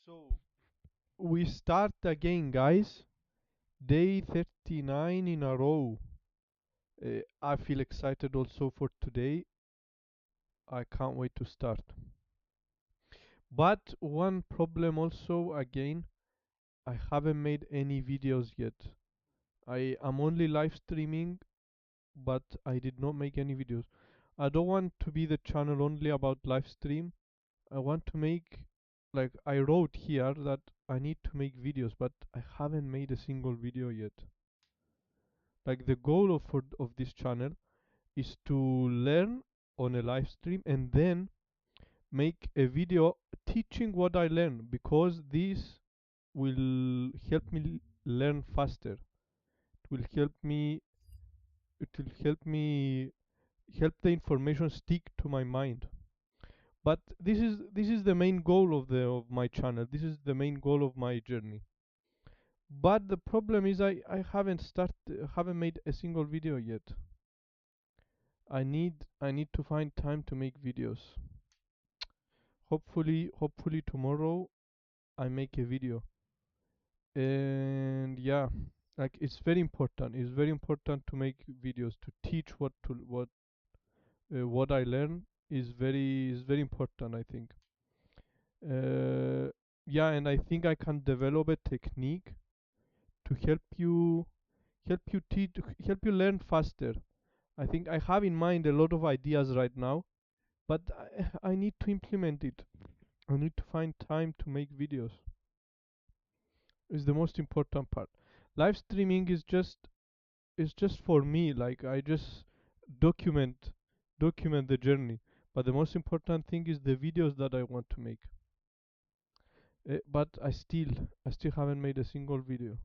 So we start again, guys. Day 39 in a row. I feel excited also for today. I can't wait to start. But one problem also, again, I haven't made any videos yet. I am only live streaming, but I did not make any videos. I don't want to be the channel only about live stream. I want to make, like I wrote here that I need to make videos, but I haven't made a single video yet. Like the goal of this channel is to learn on a live stream and then make a video teaching what I learn, because this will help me learn faster. It will help me. It will help the information stick to my mind. But this is the main goal of my channel. This is the main goal of my journey. But the problem is I haven't made a single video yet. I need to find time to make videos. Hopefully tomorrow I make a video. And yeah, like it's very important. It's very important to make videos to teach what I learn is very important, I think. Uh, yeah, and I think I can develop a technique to help you learn faster. I think I have in mind a lot of ideas right now, but I need to implement it. I need to find time to make videos. Is the most important part. Live streaming is just for me. Like I just document document the journey. But the most important thing is the videos that I want to make. But I still haven't made a single video.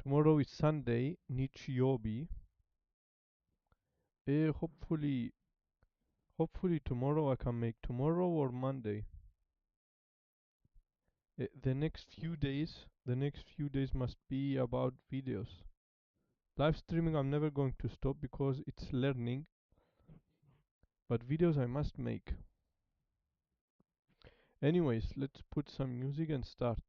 Tomorrow is Sunday, Nichiyobi. Hopefully tomorrow I can make tomorrow or Monday. The next few days must be about videos. Live streaming I'm never going to stop because it's learning, but videos I must make. Anyways, let's put some music and start.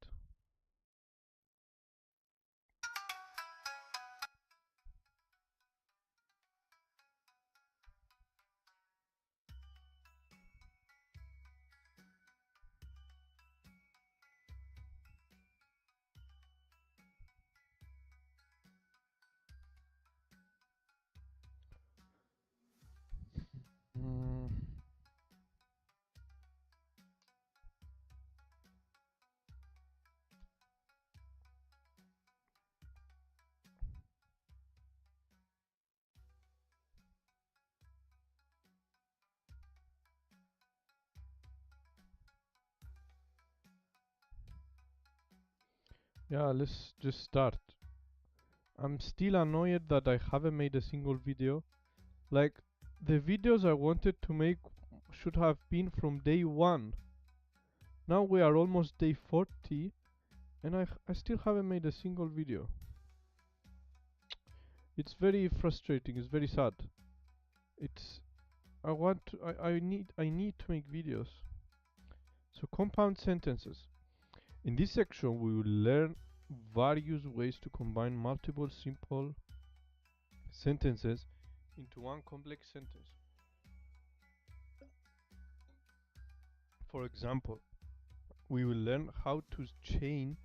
Mm, yeah, let's just start. I'm still annoyed that I haven't made a single video. Like, the videos I wanted to make should have been from day 1. Now we are almost day 40 and I still haven't made a single video. It's very frustrating, it's very sad. It's I need to make videos. So compound sentences. In this section we will learn various ways to combine multiple simple sentences into one complex sentence. For example, we will learn how to chain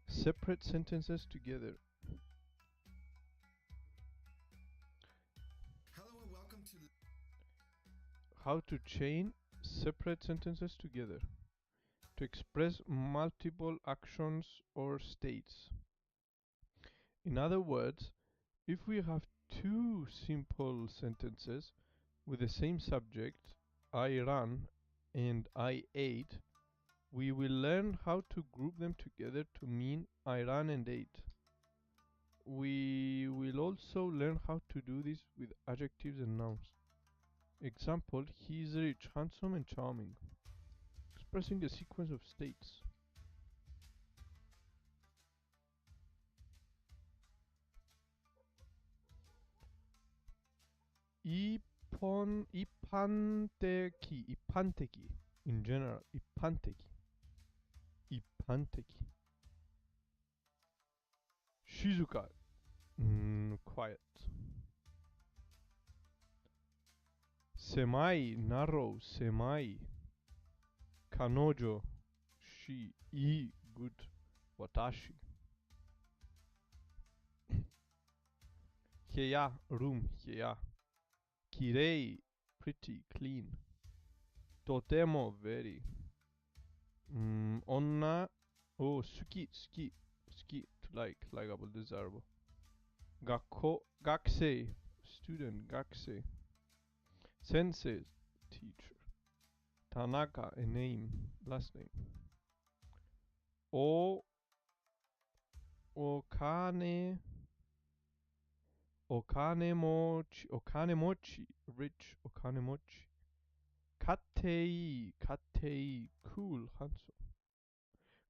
separate sentences together. How to chain separate sentences together to express multiple actions or states. In other words, if we have two simple sentences with the same subject, I ran and I ate, we will learn how to group them together to mean I ran and ate. We will also learn how to do this with adjectives and nouns. Example, he is rich, handsome and charming, expressing a sequence of states. Ipanteki, in general, ipanteki. Panteki. Shizuka. Quiet. Semai, narrow, semai. Kanojo, she, good. Watashi. Heya, room, heya. Kirei, pretty, clean. Totemo, very. Onna, suki, to like, likable, desirable. Gakusei, student, gakusei. Sensei, teacher. Tanaka, a name, last name. Okanemochi, rich, okanemochi. Katei, cool, handsome.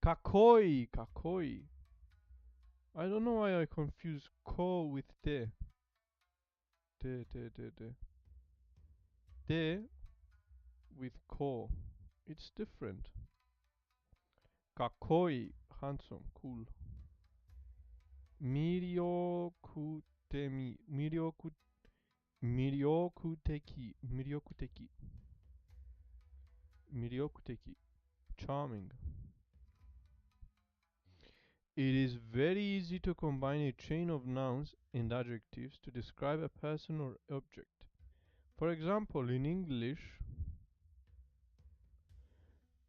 Kakoi. I don't know why I confuse ko with de. De. De with ko. It's different. Kakoi, handsome, cool. Miryokuteki, charming. It is very easy to combine a chain of nouns and adjectives to describe a person or object. For example, in English,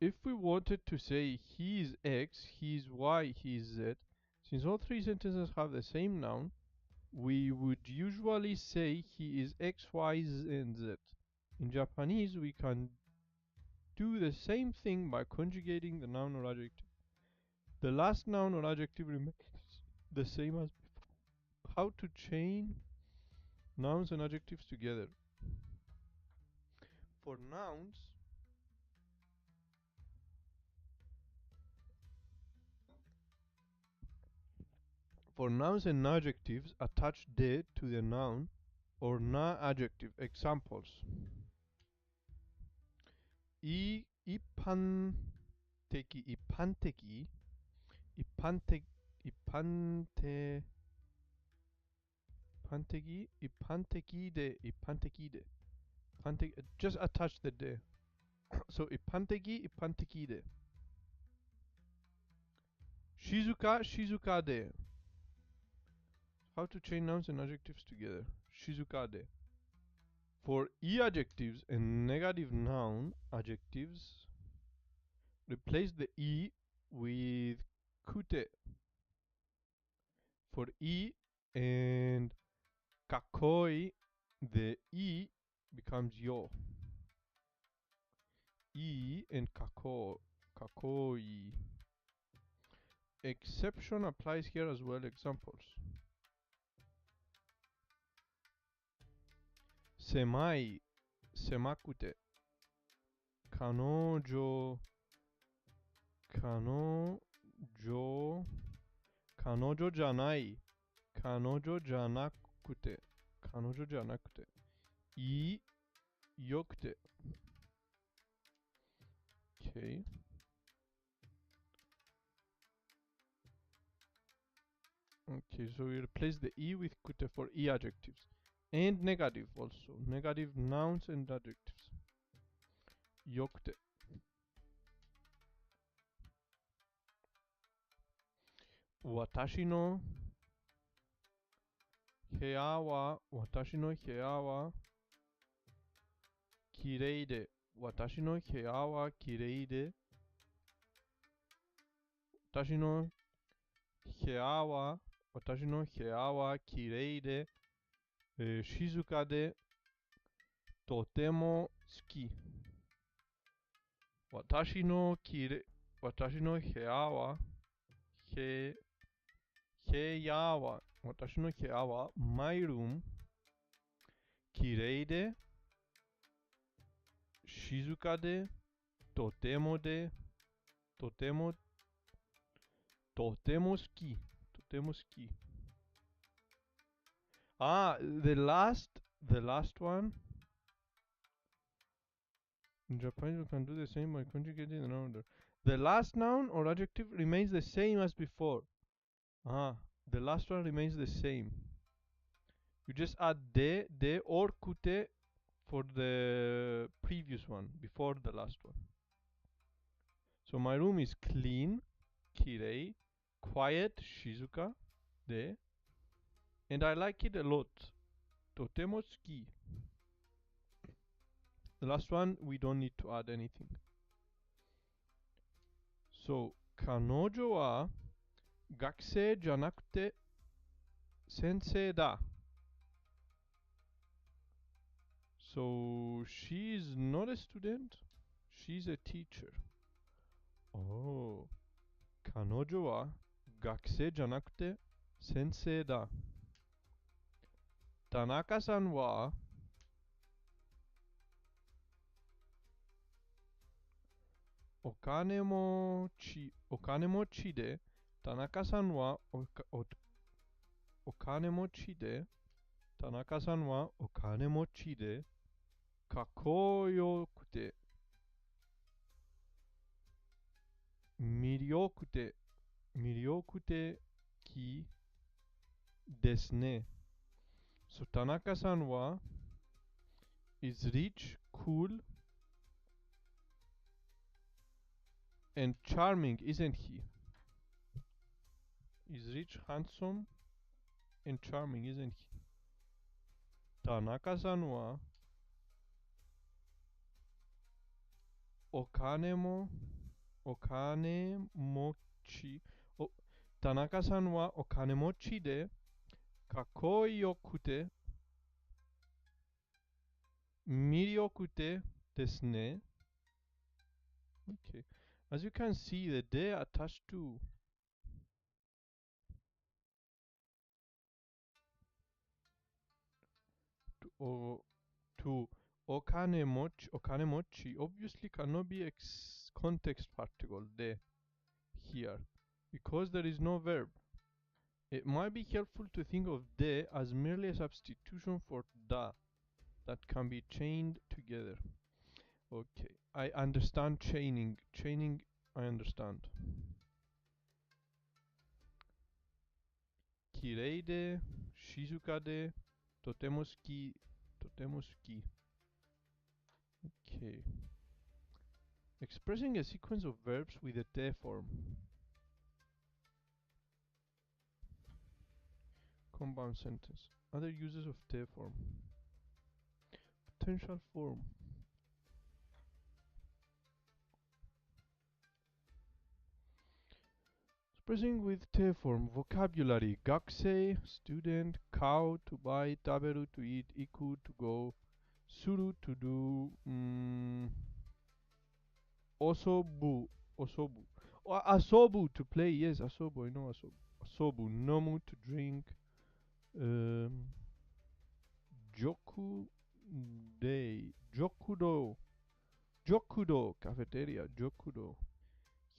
if we wanted to say he is X, he is Y, he is Z, since all three sentences have the same noun, we would usually say he is X, Y, and Z. In Japanese, we can do the same thing by conjugating the noun or adjective. The last noun or adjective remains the same as before. How to chain nouns and adjectives together? For nouns and adjectives, attach de to the noun or na adjective. Examples: ipanteki, ipantekide. Just attach the de. So ipanteki, shizukade. How to chain nouns and adjectives together? Shizukade. For adjectives and negative noun adjectives, replace the with kute. For and kakoi, the becomes yo. And kakoi. Exception applies here as well. Examples: semai, semakute. Kanojo, janai. Kanojo janakute. Yokute. Okay. Okay, so we replace the with kute for adjectives. And negative also. Negative nouns and adjectives. Yokute. Watashi no heya wa kirei de. Watashi no heya wa kirei de. Watashi no heya wa kirei de. Shizuka de. Totemo suki. Watashi no heya wa watashi no heya wa, my room, kirei de, shizuka de, totemo suki. The last one. In Japan, you can do the same by conjugating the noun order. The last noun or adjective remains the same as before. Ah, the last one remains the same. You just add de or kute for the previous one, before the last one. So my room is clean, kirei, quiet, shizuka, de, and I like it a lot. Totemo tsuki. The last one, we don't need to add anything. So, 彼女は学生じゃなくて先生だ. So, she's not a student, she's a teacher. Oh, 彼女は学生じゃなくて先生だ. 田中さんはお金持ちで、田中さんはお金持ちで、かっこよくて、魅力的ですね. So, Tanaka-san is rich, cool, and charming, isn't he? Is rich, handsome, and charming, isn't he? Tanaka-san wa okanemochi. Tanaka-san wa okanemochi de kakoyokute miryokute desu ne. Okay. As you can see, the de attached to okanemochi obviously cannot be context particle de here because there is no verb. It might be helpful to think of de as merely a substitution for da that can be chained together. Okay, I understand chaining. Chaining, I understand. Kirei de, shizuka de, totemo suki, totemo suki. Okay. Expressing a sequence of verbs with a te form. Compound sentence. Other uses of te form. Potential form. Expressing with te form. Vocabulary. Gakusei, student. Cow, to buy. Taberu, to eat. Iku, to go. Suru, to do. Osobu. Osobu. Asobu, to play. Yes, asobu. I know asobu. Asobu. Nomu, to drink. Joku day. Jokudo. Jokudo. Cafeteria. Jokudo.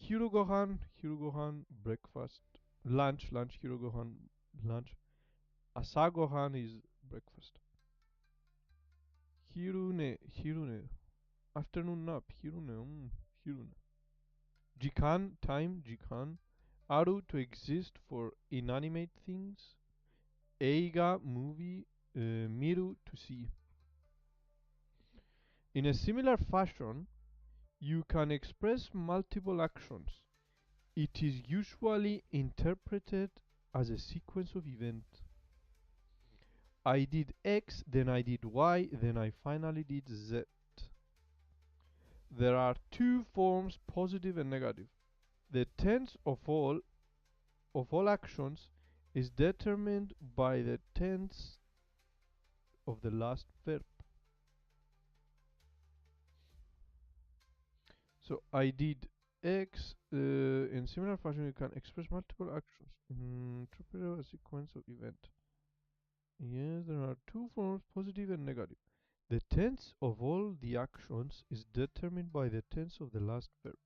Hirugohan. Hirugohan. Breakfast. Lunch. Lunch. Hirugohan. Lunch. Asagohan is breakfast. Hirune. Hirune. Afternoon nap. Hirune. Hirune. Jikan. Time. Jikan. Aru, to exist for inanimate things. Eiga, movie. Miru, to see. In a similar fashion, you can express multiple actions. It is usually interpreted as a sequence of events. I did X, then I did Y, then I finally did Z. There are two forms, positive and negative. The tense of all actions is determined by the tense of the last verb. So I did X. In similar fashion, you can express multiple actions. Interpret a sequence of event. Yes, there are two forms, positive and negative. The tense of all the actions is determined by the tense of the last verb.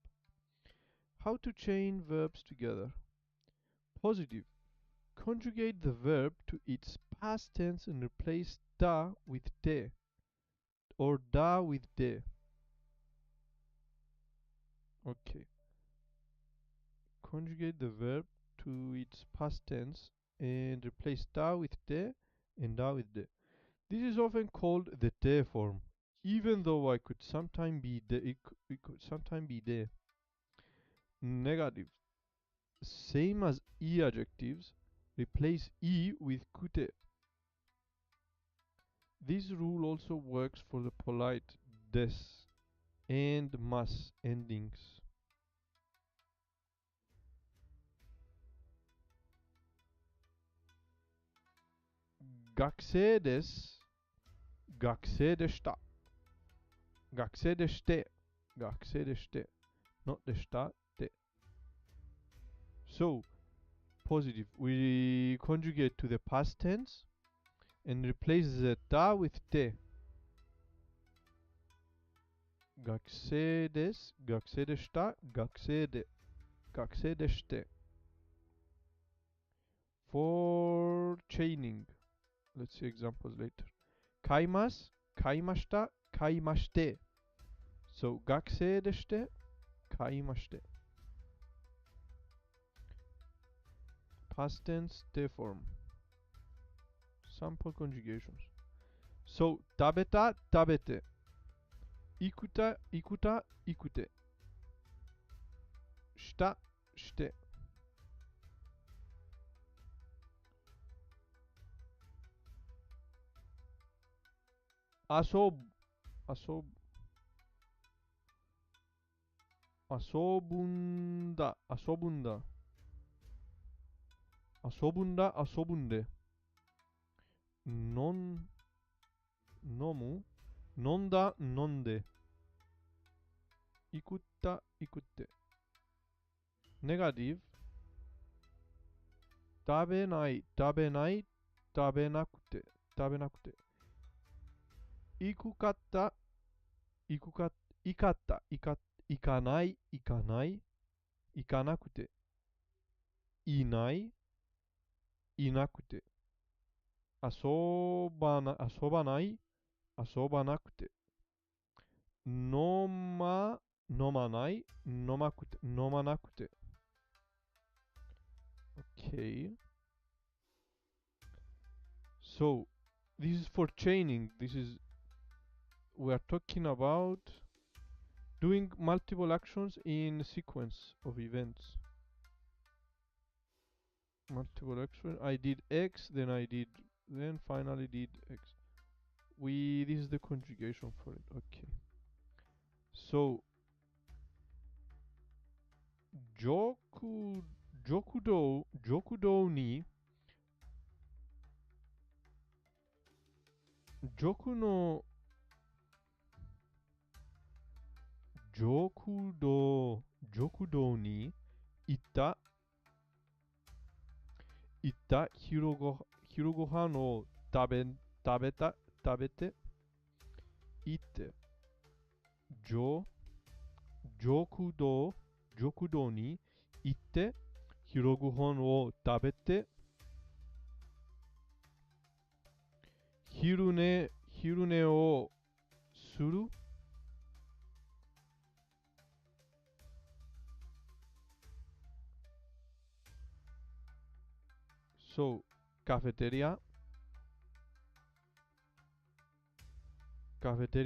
How to chain verbs together? Positive. Conjugate the verb to its past tense and replace da with de or da with de. Okay. conjugate the verb to its past tense and replace ta with te and da with de. This is often called the te form, even though I could sometime be de. It could sometime be de. Negative. Same as e adjectives, replace e with kute. This rule also works for the polite des and mas endings. 学生です。学生でした。学生でして。学生でして。not でしたで。So, positive. We conjugate to the past tense and replace the ta with te. 学生です。学生でした。学生で。学生でして。For chaining. Let's see examples later. 買います。買いました。買いまして。So, 学生でして。買いまして。Past tense, te form. Sample conjugations. So, 食べた、食べて。行くた、行くた、行くて。した、して。遊ぶ、遊ぶ。遊ぶんだ、遊ぶんだ。遊ぶんだ、遊ぶんで。飲む、飲んだ、飲んで。行くった、行くって。ネガティブ。食べない、食べない、食べなくて、食べなくて。行くかった、行くか、行かった、行かない、行かない、行かなくて。いない、いなくて。遊ばない、遊ばなくて。飲まない、飲まなくて。Okay. So, this is for chaining. We are talking about doing multiple actions in sequence of events. Multiple action. I did X, then finally did X. This is the conjugation for it. Okay. So, 食堂に食堂に行った昼ご飯を食べて行って食堂に行って昼ご飯を食べて昼寝をする。So, カフェテリア食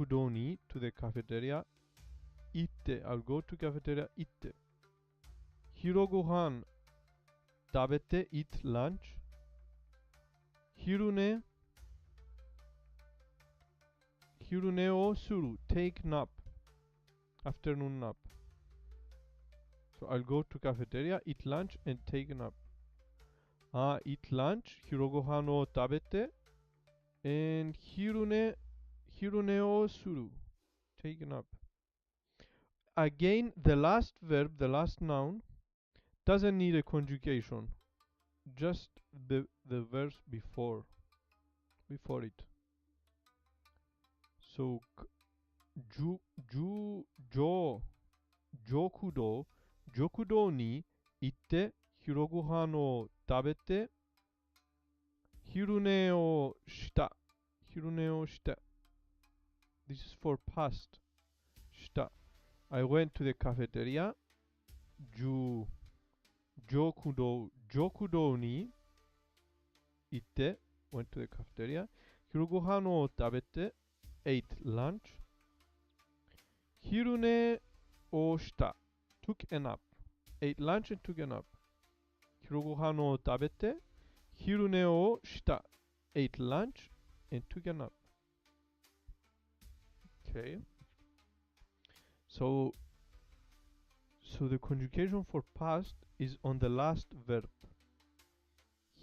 堂に to the cafeteria 行って I'll go to cafeteria 行って昼ご飯食べて eat lunch 昼寝をする take nap afternoon nap. So I'll go to cafeteria, eat lunch and take a nap. Eat lunch 昼ご飯を食べて and 昼寝をする take a nap. Again, the last verb, the last noun doesn't need a conjugation, just the verse before it. So, 食堂に行って昼ご飯を食べて昼寝をした。This is for past. した。I went to the cafeteria. 食堂に行って went to the cafeteria. 昼ご飯を食べて ate lunch. 昼寝をした took a nap. ate lunch and took a nap. 昼ご飯を食べて昼寝をした ate lunch and took a nap. Okay. So the conjugation for past is on the last verb.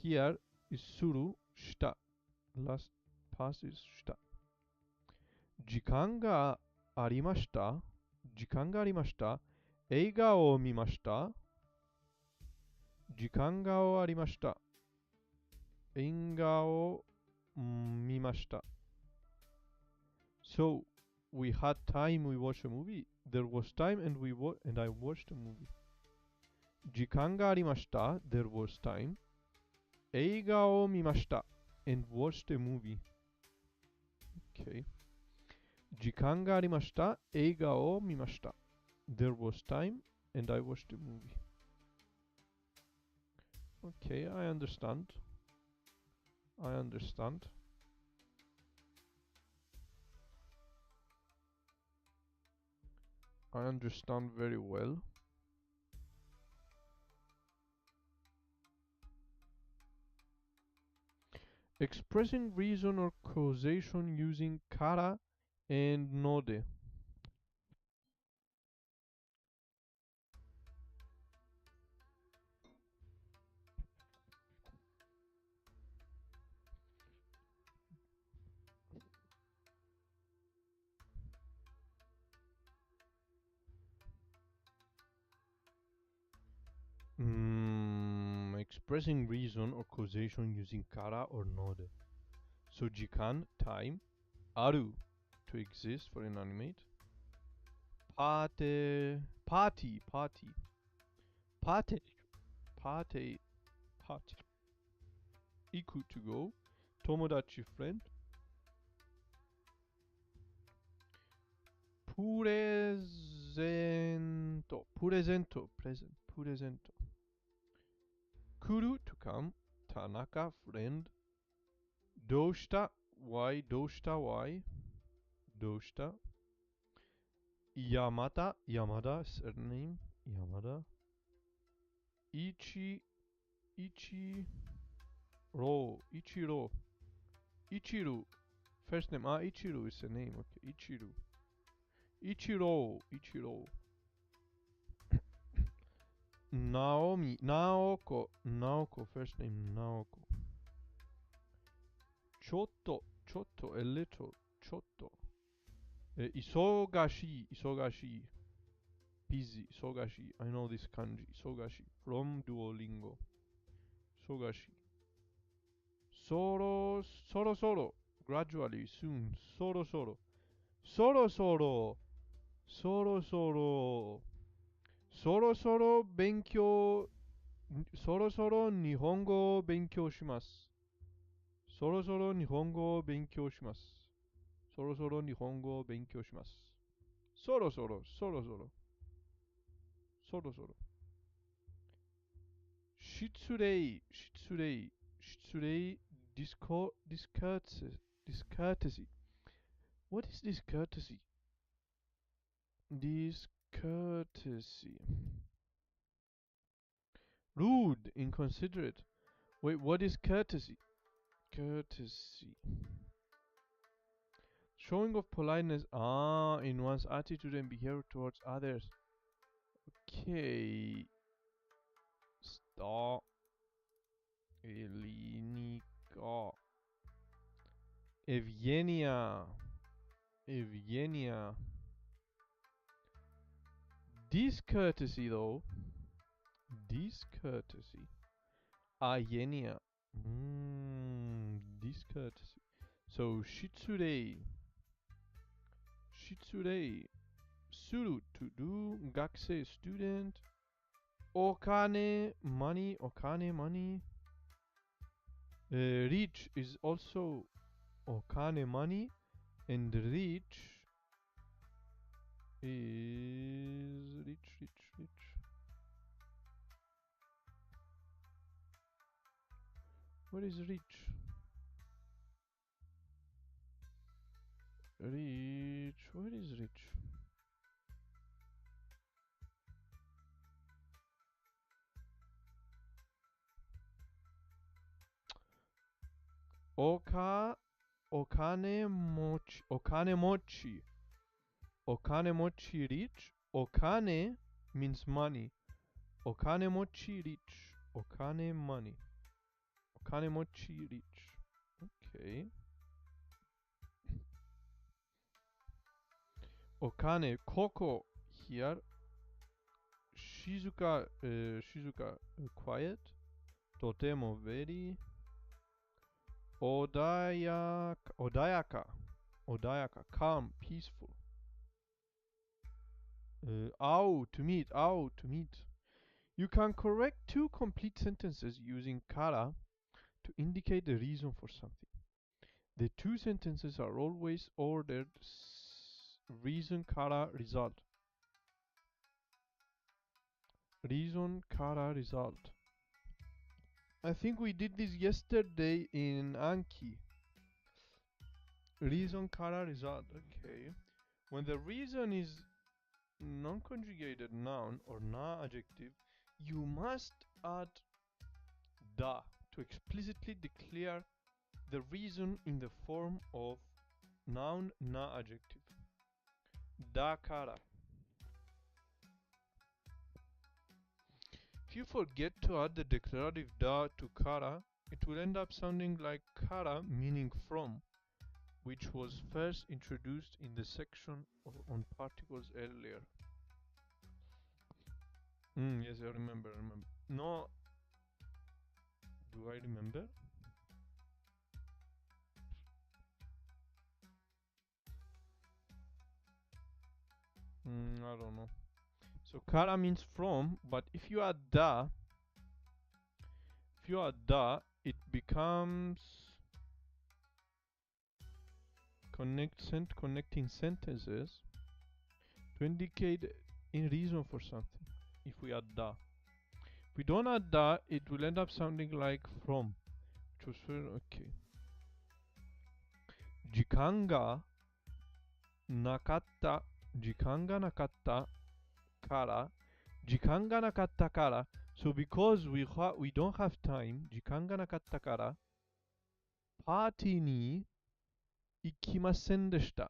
Here is suru, shita. Last past is shita. 時間がありました。時間がありました。映画を見ました。時間がありました。映画を見ました。So, we had time, we watched a movie. There was time and I watched a movie. 時間がありました。There was time. 映画を見ました。And watched a movie. Okay. 時間がありました。映画を見ました。There was time and I watched a movie. Okay, I understand. I understand. I understand very well. Expressing reason or causation using kara and node. Expressing reason or causation using kara or node. So jikan, time, aru, to exist for inanimate. Party, party, party. Party, party, party. Iku, to go. Tomodachi, friend. Presento, presento, present, presento. Kuru, to come. Tanaka, friend. Doshita, why, doshita, why. Doshita. Yamada, Yamada, surname. Yamada. Ichiro, Ichiro. Ichiru. First name. Ichiru is the name. Okay, Ichiru. Ichiro. Naomi, Naoko. First name Naoko. Chotto, a little. Chotto. Isogashi. Busy, Sogashi. I know this kanji. Sogashi. From Duolingo. Sogashi. Soro. Gradually, soon. Soro. Benkyou. そろそろ日本語を勉強します。そろそろ日本語を勉強します。そろそろ日本語を勉強します。そろそろ。失礼。discourtesy. What is discourtesy? Discourtesy. Rude, inconsiderate. Wait, what is courtesy? Courtesy. Showing of politeness, in one's attitude and behavior towards others. Okay. Sta. Elinika. Evgenia. Discourtesy though. Discourtesy. Ayenia. Discourtesy. So shitsure. Suru, to do. Gakusei, student. Okane, money. Reach is also okane, money. And reach is rich. What is rich? Rich. Where is rich? Okane mochi. Okane mochi rich. Okane means money. Okane mochi rich. Okane money. Okane mochi rich. Okay. Okane koko here. Shizuka quiet. Totemo very. Odayaka calm, peaceful. To meet. You can correct two complete sentences using kara to indicate the reason for something. The two sentences are always ordered reason kara result. Reason kara result. I think we did this yesterday in Anki. Reason kara result. Okay. When the reason is non-conjugated noun or na adjective, you must add da to explicitly declare the reason in the form of noun na adjective. Da kara. If you forget to add the declarative da to kara, it will end up sounding like kara meaning from, which was first introduced in the section on particles earlier. Yes, I remember. No, do I remember? I don't know. So kara means from, but if you add da, it becomes connecting sentences to indicate a reason for something. If we add da, if we don't add da, it will end up sounding like from, which was very okay. Jikanga nakatta kara. So because we don't have time, jikanga nakatta kara, party ni ikimasen deshita.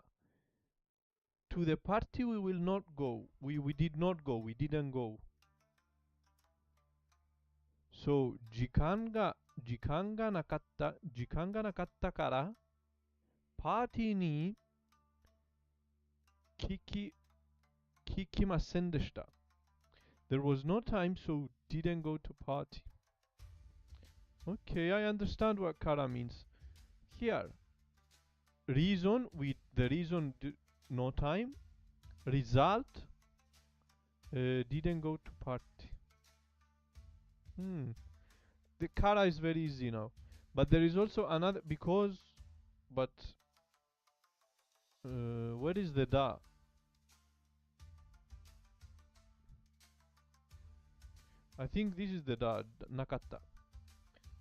To the party we will not go. We didn't go. So jikanga nakatta kara, party ni kikimasen deshita. There was no time, so didn't go to party. Okay, I understand what kara means. Here, reason with the reason no time. Result, didn't go to party. The kara is very easy now, but there is also another because. But where is the da? I think this is the da, nakatta,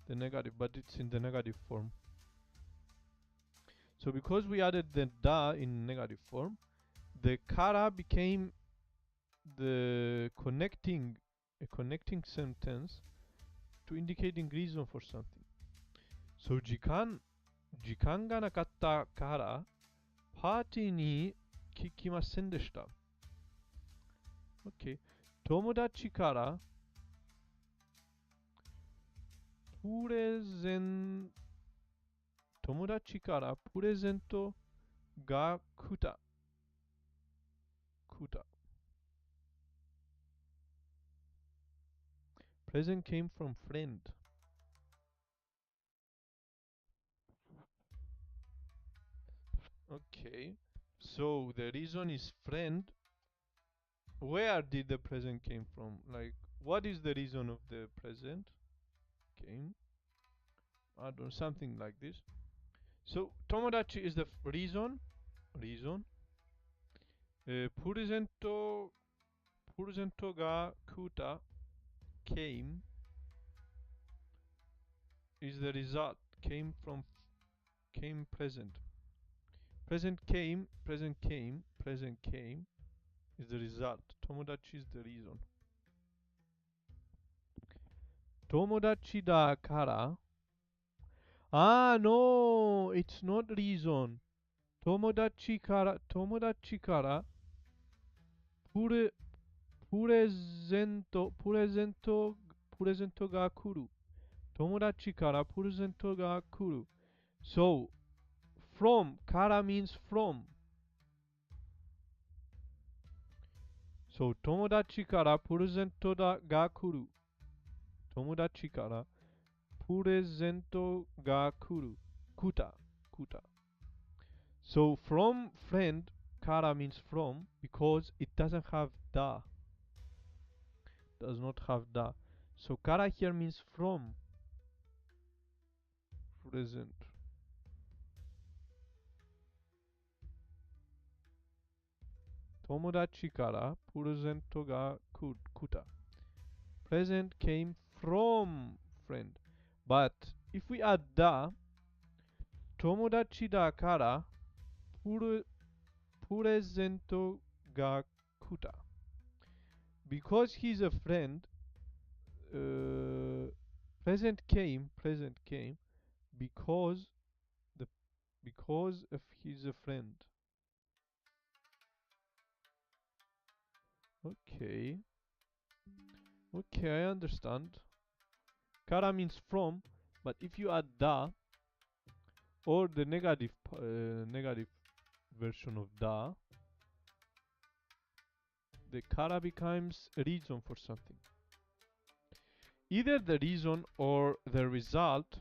the negative, but it's in the negative form. So because we added the da in negative form, the kara became a connecting sentence to indicating reason for something. So jikan ga nakatta kara party ni kikimasen deshita. Okay. Tomodachi kara tomodachi kara purezento ga kuta. Present came from friend. Okay. So the reason is friend. Where did the present came from? Like, what is the reason of the present? Came. I don't know, something like this. So Tomodachi is the reason. プレゼントが来た came is the result. Came from came present. Present came is the result. 友達 is the reason. 友達だから no, it's not reason. 友達からプレプレゼントが来る。友達からプレゼントが来る。So, from から means from. So, 友達からプレゼントが来る。友達からプレゼントが来る。来た。So, from friend から means from because it doesn't have the. Does not have the. So, から here means from. Present. 友達からプレゼントが来た。Present came from friend. But if we add the, 友達だからプレゼントが来た。Because he's a friend, present came because if he's a friend. Okay, I understand. Kara means from, but if you add the or the negative version of the kara becomes a reason for something. Either the reason or the result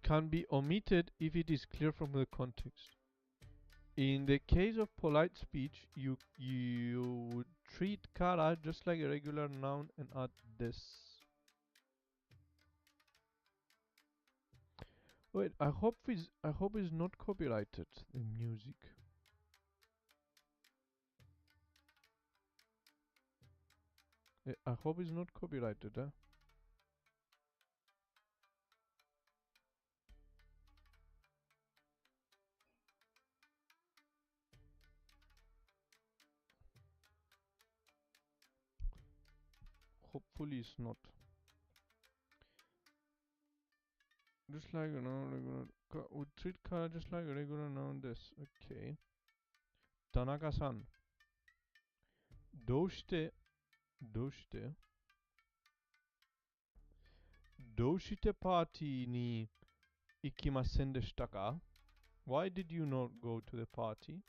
can be omitted if it is clear from the context. In the case of polite speech, you would treat kara just like a regular noun and add this. Wait, I hope it's not copyrighted, the music. I hope it's not copyrighted, huh? Hopefully it's not. Just like a noun, we treat kara just like a regular noun. This, okay. Tanaka-san. どうしてパーティーに行きませんでしたか? Why did you not go to the party?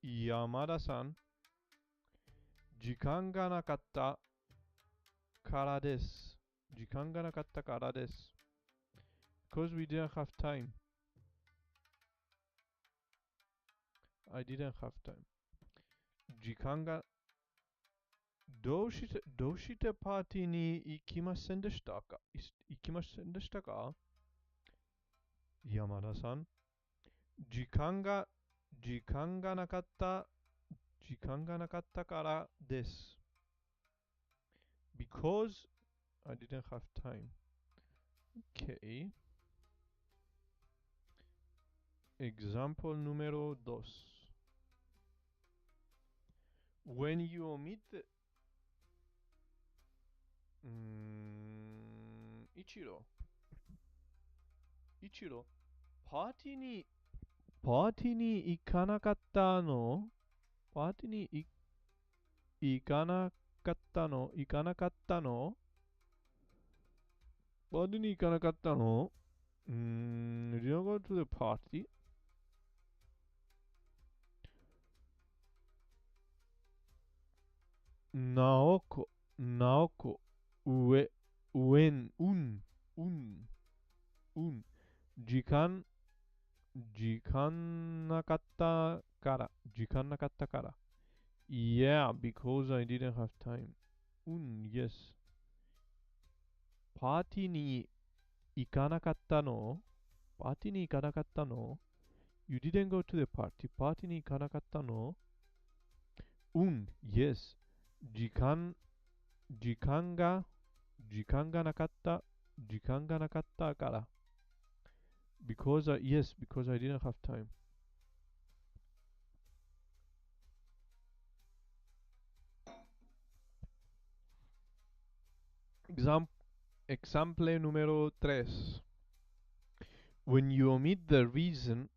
山田さん、時間がなかったからです。Because we didn't have time. I didn't have time. 時間がどうしてパーティーに行きませんでしたか? 山田さん、時間がなかったからです。Because I didn't have time. Okay. Example número 2. When you omit the Ichiro,パーティーに行かなかったの? パーティーに行かなかったの? パーティーに行かなかったの? Did you go to the party? なおこ、時間なかったから。Yeah, because I didn't have time. Yes. パーティーに行かなかったの?パーティーに行かなかったの？ You didn't go to the party. パーティーに行かなかったの？Yes. 時間、時間が、時間がなかった。時間がなかったから。Yes, because I didn't have time. Example número 3. When you omit the reason,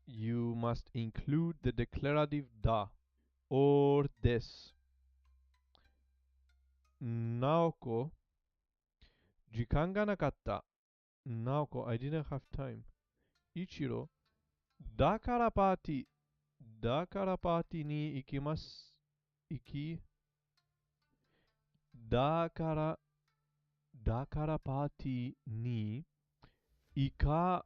you must include the declarative da or des. Naoko, 時間がなかった。Naoko, I didn't have time. Ichiro, だからパーティー、だからパーティーに行きます。だから、だからパーティーに行か、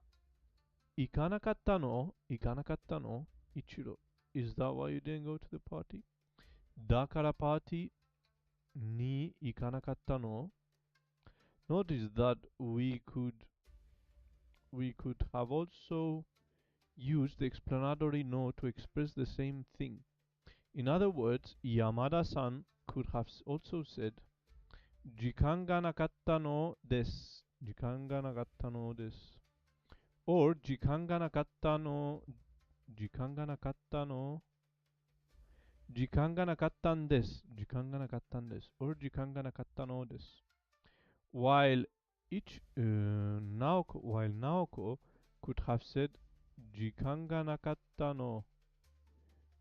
行かなかったの？行かなかったの？Ichiro, is that why you didn't go to the party? だからパーティーに行かなかったの？ Notice that we could have also used the explanatory no to express the same thing. In other words, Yamada-san could have also said 時間がなかったのです。時間がなかったのです。or 時間がなかったの、時間がなかったの、時間がなかったんです。時間がなかったんです。or 時間がなかったのです。While Naoko could have said 時間がなかったの,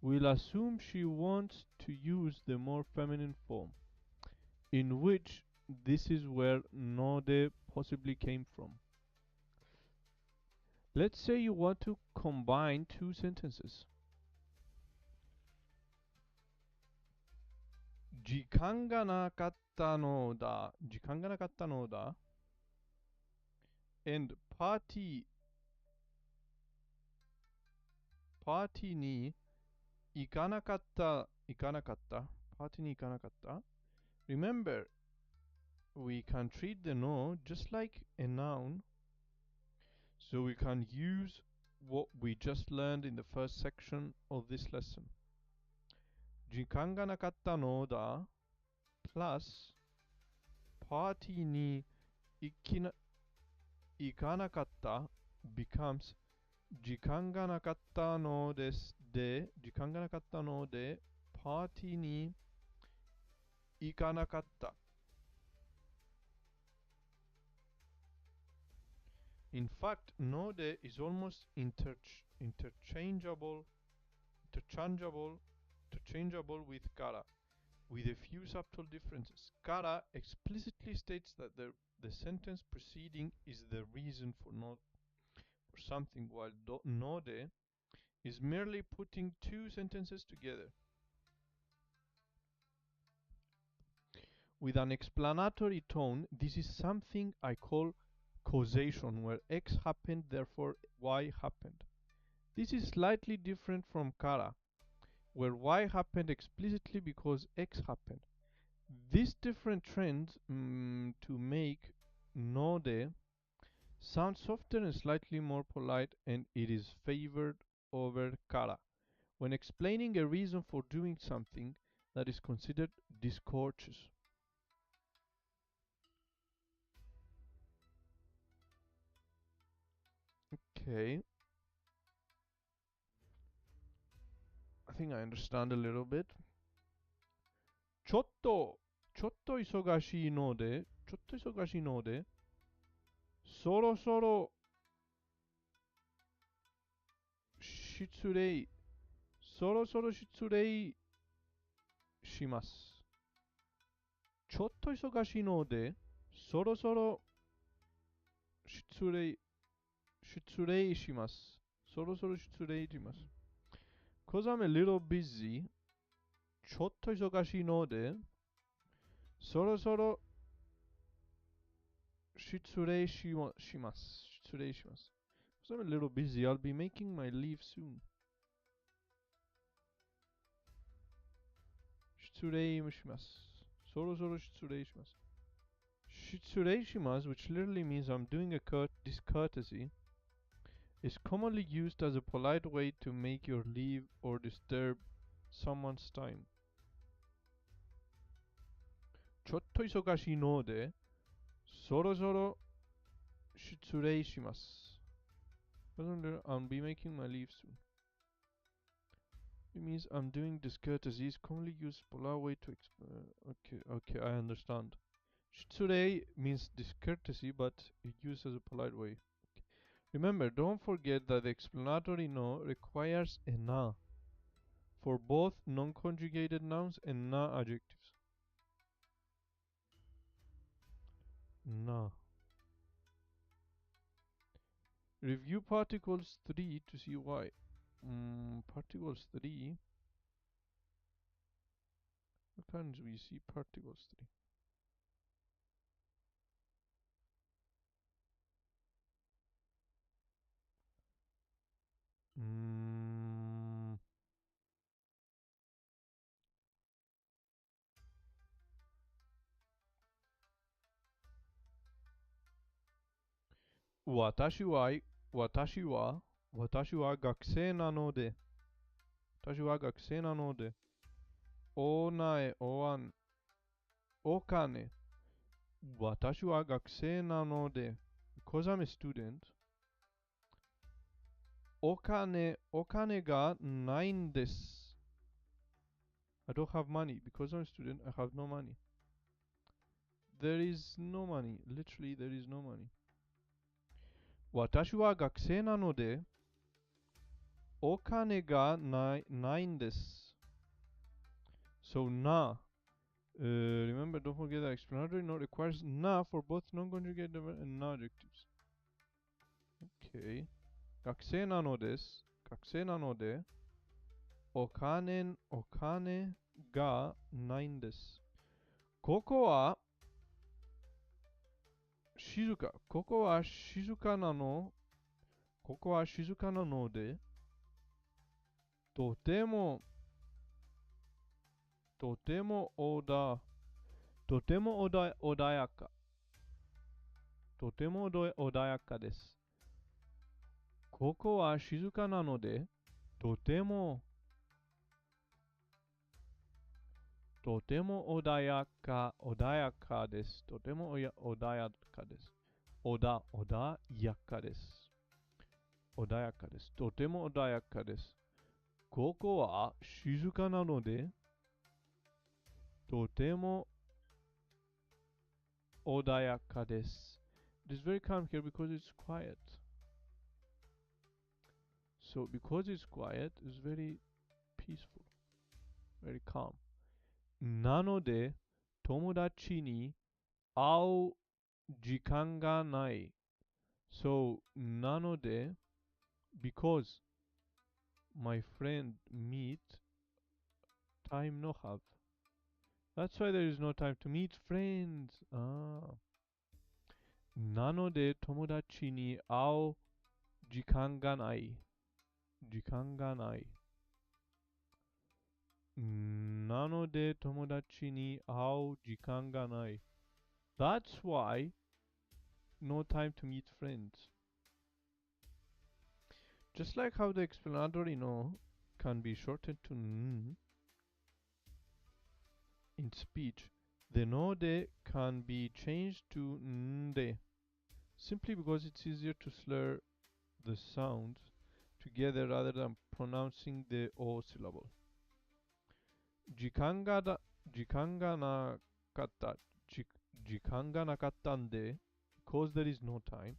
we'll assume she wants to use the more feminine form, in which this is where node possibly came from. Let's say you want to combine two sentences. 時間がなかったのだ。時間がなかったのだ。and party に行かなかった。行かなかった。パーティーに行かなかった。Remember, we can treat the no just like a noun, so we can use what we just learned in the first section of this lesson. 時間がなかったのだ plus パーティーに行かなかった becomes 時間がなかったのですで、時間がなかったのでパーティーに行かなかった。In fact, node is almost interchangeable with kara, with a few subtle differences. Kara explicitly states that the sentence preceding is the reason for something, while node is merely putting two sentences together. With an explanatory tone, this is something I call causation, where X happened, therefore Y happened. This is slightly different from kara, where Y happened explicitly because X happened. These different trends to make node sound softer and slightly more polite, and it is favored over kara when explaining a reason for doing something that is considered discourteous. Okay. I think I understand a little bit. ちょっと忙しいので、そろそろ失礼します。ちょっと忙しいので、そろそろ失礼します。そろそろ失礼します。Cause I'm a little busy, ちょっと忙しいので、そろそろ失礼します。Cause I'm a little busy, I'll be making my leave soon. 失礼します。そろそろ失礼します。失礼します, which literally means I'm doing a discourtesy, is commonly used as a polite way to make you leave or disturb someone's time. ちょっと忙しいので、そろそろ失礼します。I'll be making my leave soon. It means I'm doing discourtesy is commonly used polite way to okay, I understand. Shitsurei means discourtesy, but it used as a polite way. Okay. Remember, don't forget that the explanatory no requires a na for both non-conjugated nouns and na adjectives. Na. Review particles 3 to see why. Particles 3. What times we see particles 3? Mm. 私は学生なので、おなえ、おわん、お金。私は学生なので、because I'm a student, お金がないんです。I don't have money. Because I'm a student, I have no money. There is no money. Literally, there is no money. 私は学生なので、お金がないんです。So, na. Remember, don't forget that explanatory note requires na for both non-conjugated and na adjectives. Okay. 学生なのです。学生なので、お金がないんです。ここは静か。ここは静かなので、とても穏やか。とても穏やかです。ここは静かなので、とても穏やかです。とても穏やかです。穏やかです。穏やかです。とても穏やかです。ここは静かなので、とても穏やかです。It is very calm here because it's quiet. So because it's quiet, it's very peaceful, very calm. なので、友達に会う時間がない。So, なので、because my friend meet, time no have. That's why there is no time to meet friends. なので、友達に会う時間がない。なので、友達に会う時間がない。That's why no time to meet friends. Just like how the explanatory no can be shortened to n in speech, the no de can be changed to nde simply because it's easier to slur the sounds together rather than pronouncing the o syllable. 時間がなかった。時間がなかったんで、because there is no time.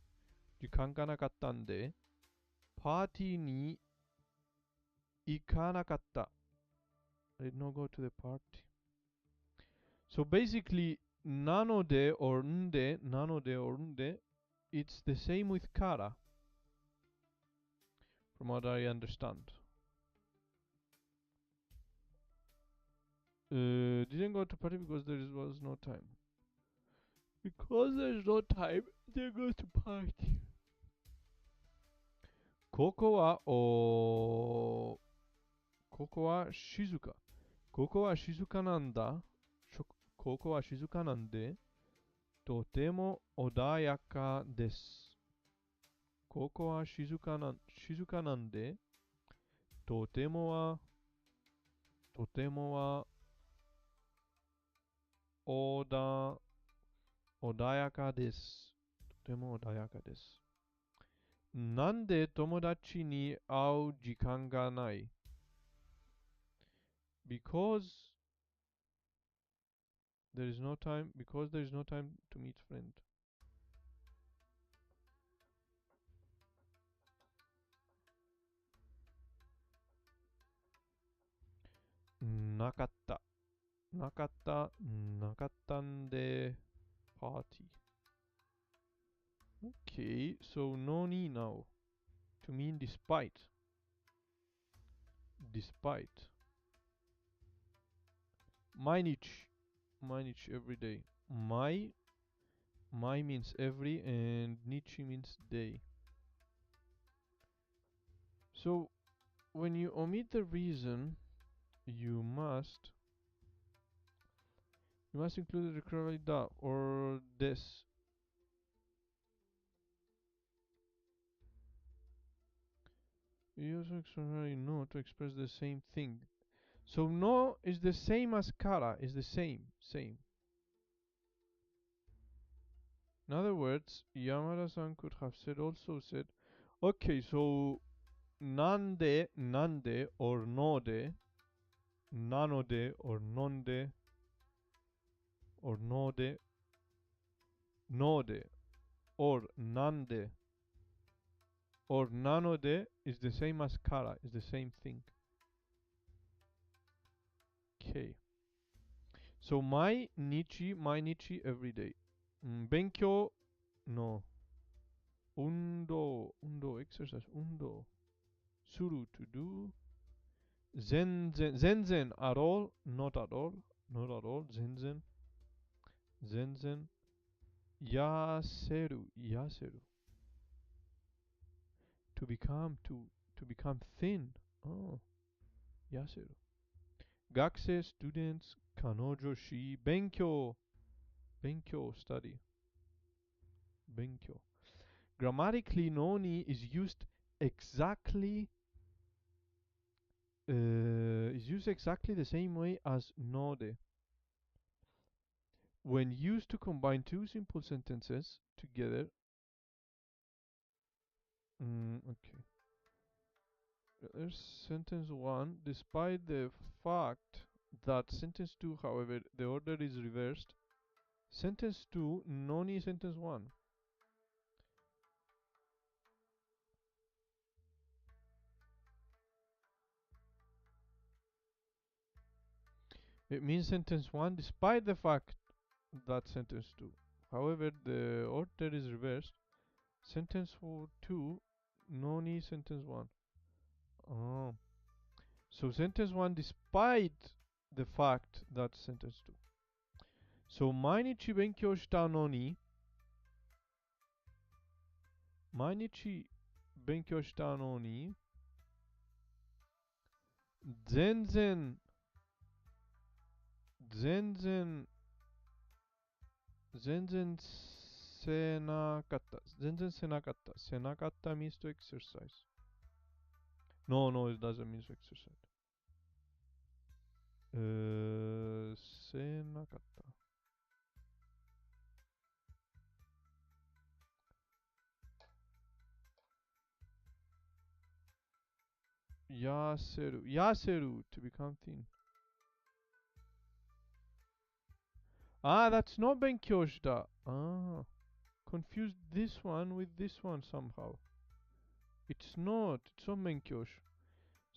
時間がなかったんで、パーティーに行かなかった。I did not go to the party. So basically, なので or んで、it's the same with から. From what I understand. Didn't go to party because there was no time. Because there's no time, they go to party. ここは静か。ここは静かなんだ。ここは静かなんで、とても穏やかです。ここは静かなんで、とてもは、とてもは、おだ、穏やかです。とても穏やかです。なんで友達に会う時間がない？ Because because there is no time to meet friend. なかった。なかった。なかったんで、party. Okay, so no ni now. To mean despite. Despite. 毎日。毎日 every day. 毎 means every and nichi means day. So when you omit the reason, you must include the recurring da or this. You use extraordinary no to express the same thing. So no is the same as kara, is the same. In other words, Yamada-san could have said, okay, so nande or node, nanode or nonde or node or nande or nanode is the same as kara, is the same thing. Okay. So my nichi every day. Benkyo no. Undo exercise. Undo. Suru to do. Zenzen at all, not at all. Zenzen. Yaseru. To become thin. Oh, yaseru. Gakse, students, kanojo, she, benkyo, study, benkyo. Grammatically, noni is used exactly the same way as node. When used to combine two simple sentences together, okay. There's sentence 1. Despite the fact that sentence 2, however, the order is reversed. Sentence 2, noni sentence 1. It means sentence 1 despite the fact that sentence 2. However, the order is reversed. Sentence 2, noni sentence 1. Oh. So sentence 1 despite the fact that sentence 2. So 毎日勉強したのに毎日勉強したのに全然せなかった。せなかった means to exercise. No, it doesn't mean to exercise. せなかった。痩せる to become thin. That's not 勉強した。Confused this one with this one somehow. It's not 勉強し。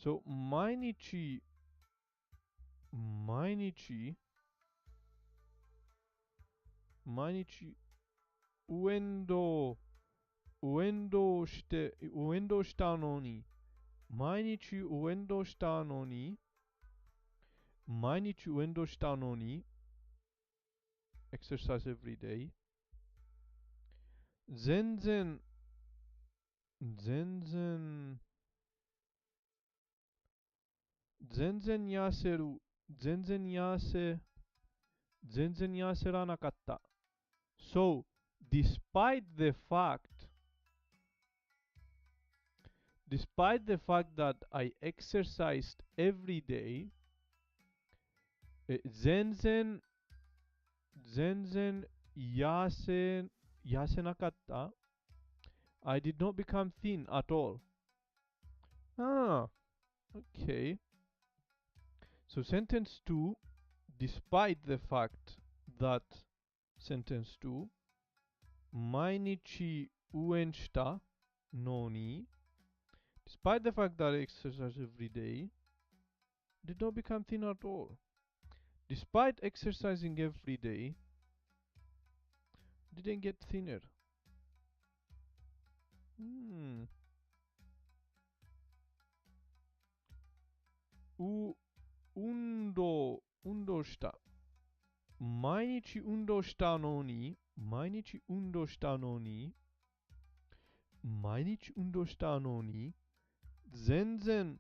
So 毎日運動したのに毎日運動したのに exercise every day. 全然痩せる全然痩せらなかった。So, despite the fact Despite the fact that I exercised every day, 全然痩せなかった. I did not become thin at all. Ah, okay. So sentence 2, despite the fact that sentence 2, 毎日運動したのに, despite the fact that I exercise every day, did not become thin at all. Despite exercising every day, didn't get thinner. Hmm. 運動した. 毎日運動したのに, 全然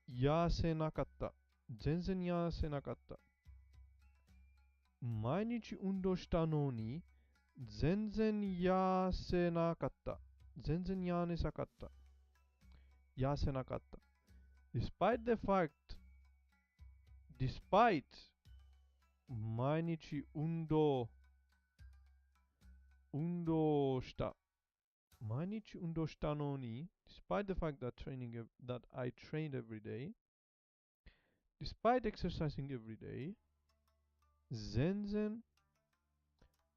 痩せなかった. 全然痩せなかった. 毎日運動したのに, 全然痩せなかった. 全然痩せなかった. 痩せなかった. Despite the fact, despite 毎日運動した. 毎日運動したのに, despite the fact that that I trained every day, despite exercising every day, 全然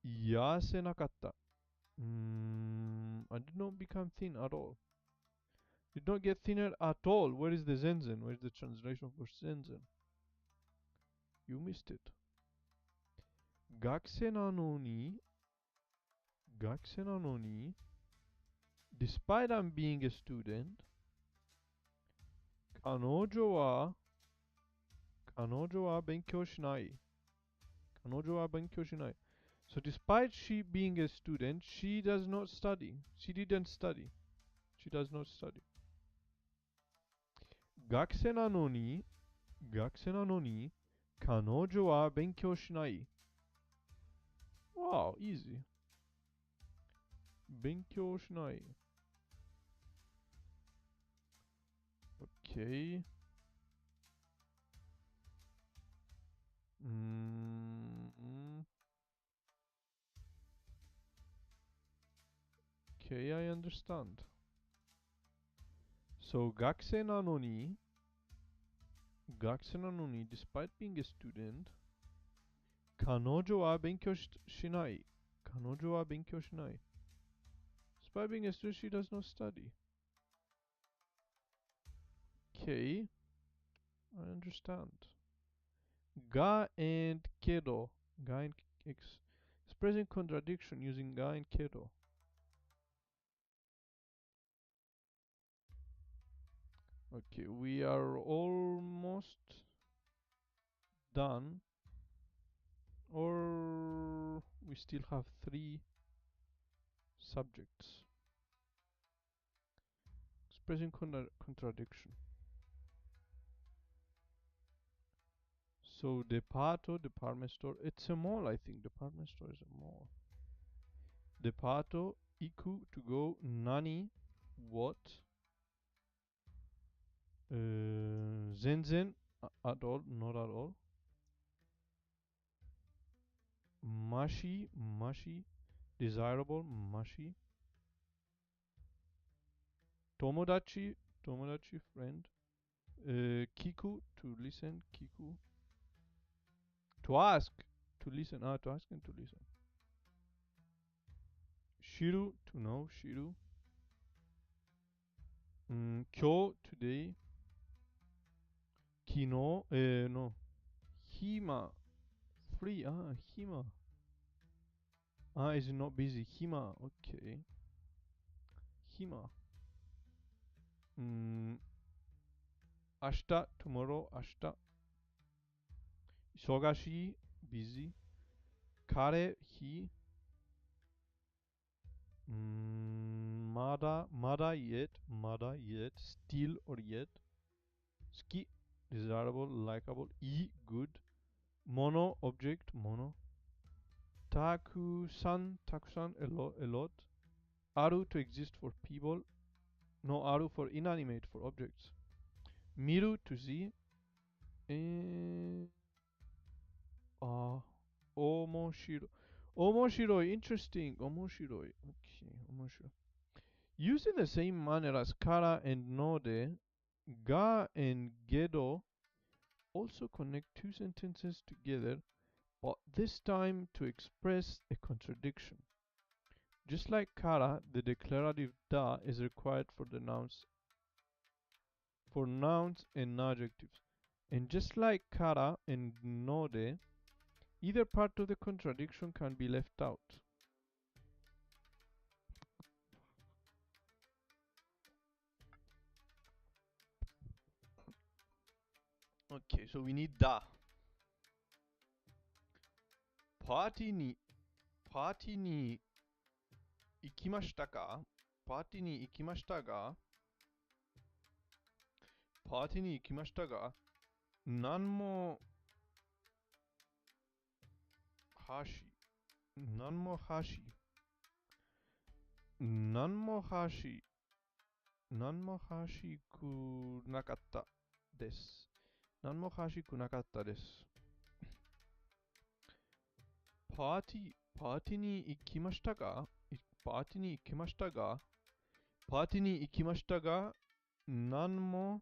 痩せなかった. I did not become thin at all. Did not get thinner at all. Where is the zenzen? Where is the translation for zenzen? You missed it. 学生なのに, despite I'm being a student, 彼女は勉強しない. 彼女は勉強しない. So despite she being a student, she does not study. She didn't study. She does not study. 学生なのに, 彼女は勉強しない. Wow, easy. 勉強しない. Okay. Okay, I understand. So, 学生なのに, despite being a student, 彼女は勉強しない. 彼女は勉強しない. Despite being a student, she does not study. Okay, I understand. Ga and kedo. Expressing contradiction using ga and kedo. Okay, we are almost done. Or we still have 3 subjects. Expressing contradiction. So department store. It's a mall, I think. Department store is a mall. Departo, iku, to go. Nani, what? Zenzen, at all, not at all. Mashi, desirable, mashi. Tomodachi, friend. Kiku, to listen, kiku. To ask, to listen. To ask and to listen. Shiru, to know, shiru. Kyo, today. Kino, no. Hima, free. Hima. Is it not busy? Hima, okay. Hima. Ashita, tomorrow, ashita. Isogashi, busy. Kare, he. Mada yet. Still or yet. Ski, desirable, likable. I, good. Mono, object, mono. Takusan, a lot. Aru to exist for people. No aru for inanimate, for objects. Miru to see. Omoshiro. Omoshiroi, interesting. Omoshiroi. Okay, omoshiroi. Used in the same manner as kara and node, ga and gedo also connect two sentences together, but this time to express a contradiction. Just like kara, the declarative da is required for nouns and adjectives. And just like kara and node, either part of the contradiction can be left out. Okay, so we need da. パーティーに行きましたか？パーティーに行きましたが、何もはしくなかったです。何もはしくなかったです。パーティーに行きましたが、何も、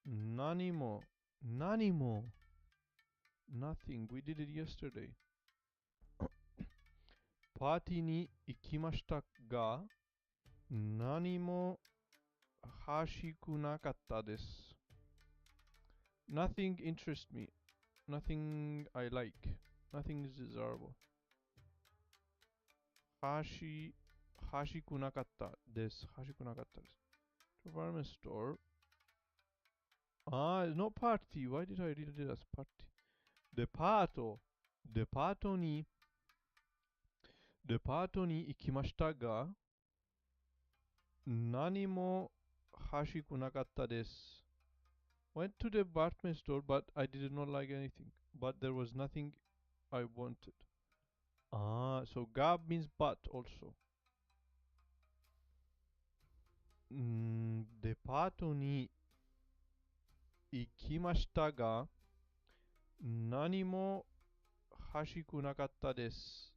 何も、nothing. We did it yesterday. パーティーに行きましたが、何も欲しくなかったです。Nothing interests me. Nothing I like. Nothing is desirable. 欲しくなかったです。Department store. It's not party. Why did I read it as party? デパートに行きましたが、何も欲しくなかったです。Went to the department store, but I did not like anything. But there was nothing I wanted. So ga means but also. デパートに行きましたが、何も欲しくなかったです。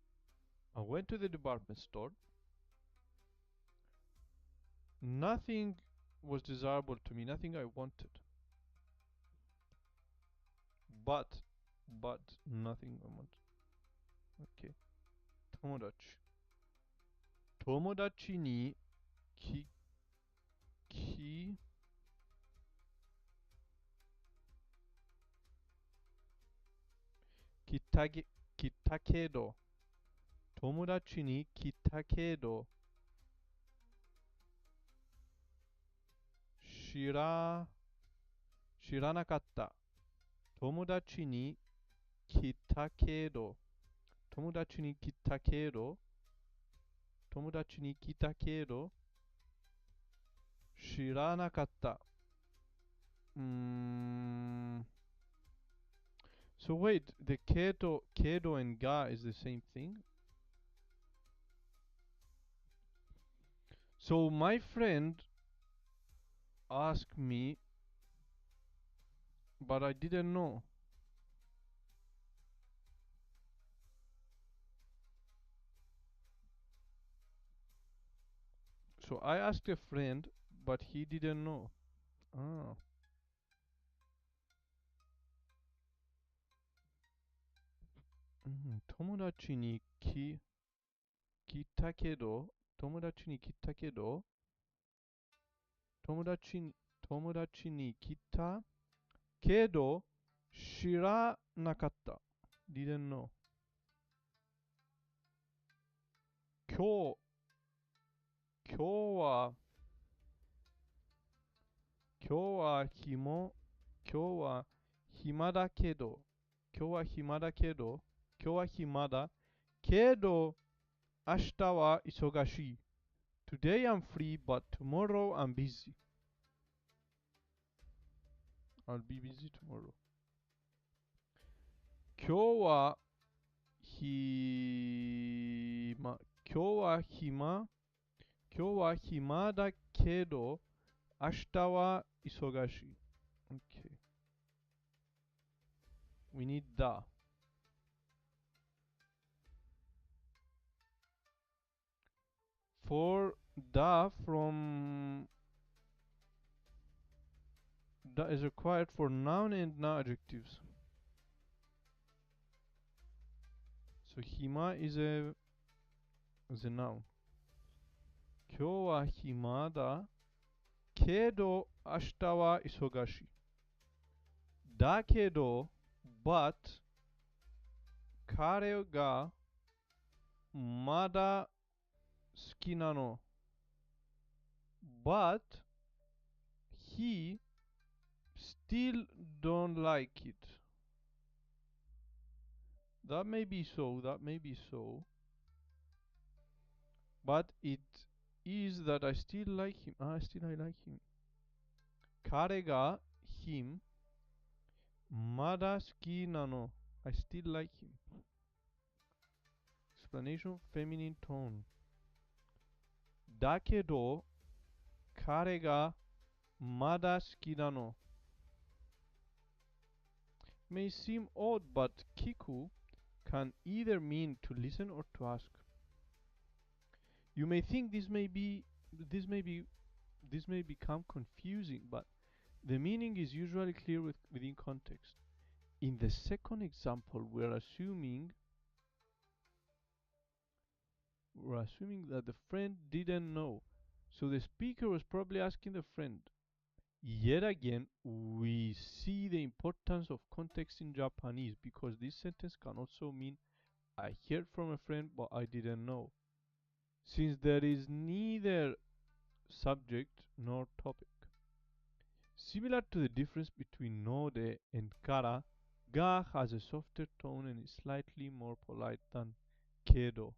I went to the department store. Nothing was desirable to me, nothing I wanted. But nothing I wanted. Okay. 友達に来たけど、友達に来たけど、知らなかった。友達に来たけど、知らなかった。So wait, the kedo and ga is the same thing? So my friend asked me, but I didn't know. So I asked a friend, but he didn't know. Ah. 友達に来たけど、友達に来たけど、知らなかった。didn't know. 今日は暇だけど、明日は忙しい。Today I'm free, but tomorrow I'm busy. I'll be busy tomorrow. 今日は今日は暇だけど、明日は忙しい。Okay. We need da. For da is required for noun and non-adjectives. So hima is a noun. 今日は暇だけど明日は忙しい。だけど but 彼がまだ好きなの。But he still don't like it. That may be so, but it is that I still like him. I like him. 彼が him まだ好きなの。I still like him. Explanation feminine tone. だけど彼がまだ好きなの。May seem odd, but kiku can either mean to listen or to ask. You may think this may become confusing, but the meaning is usually clear within context. In the second example, we're assuming that the friend didn't know, so the speaker was probably asking the friend. Yet again, we see the importance of context in Japanese, because this sentence can also mean I heard from a friend but I didn't know, since there is neither subject nor topic. Similar to the difference between node and kara, ga has a softer tone and is slightly more polite than kedo.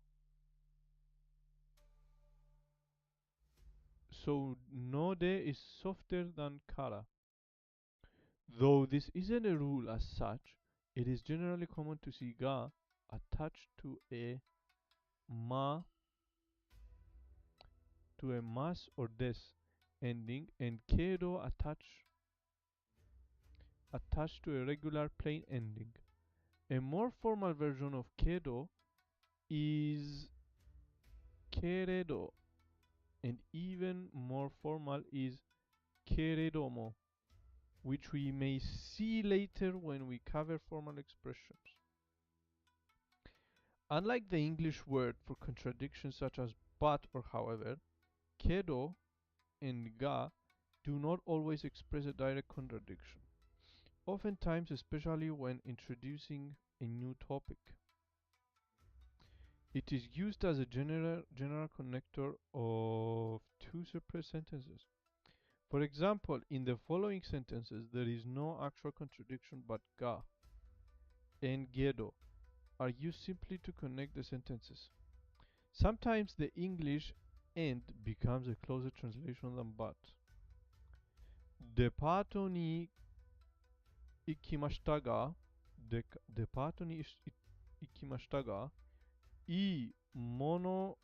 So node is softer than kara. Though this isn't a rule as such, it is generally common to see ga attached to a mas or des ending, and kedo attached to a regular plain ending. A more formal version of kedo is keredo, and even more formal is keredomo, which we may see later when we cover formal expressions. Unlike the English word for contradictions such as but or however, kedo and ga do not always express a direct contradiction, oftentimes especially when introducing a new topic. It is used as a general connector of two separate sentences. For example, in the following sentences, there is no actual contradiction, but ga and gedo are used simply to connect the sentences. Sometimes the English and becomes a closer translation than but. デパートに行きましたが、デパートに行きましたが、いいもの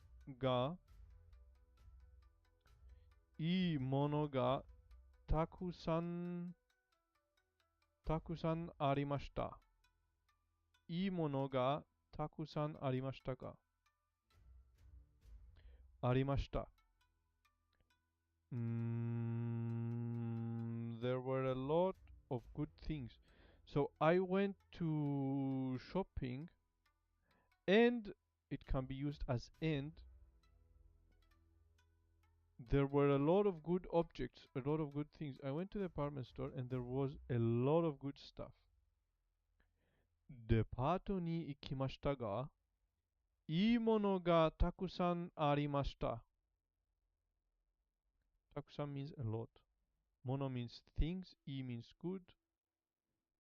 がたくさんありました。いいものがたくさんありましたか？ありました。There were a lot of good things. So I went to shopping, and it can be used as and. There were a lot of good objects, a lot of good things. I went to the department store and there was a lot of good stuff. デパートに行きましたが、いいものがたくさんありました。たくさん means a lot. もの means things, い means good.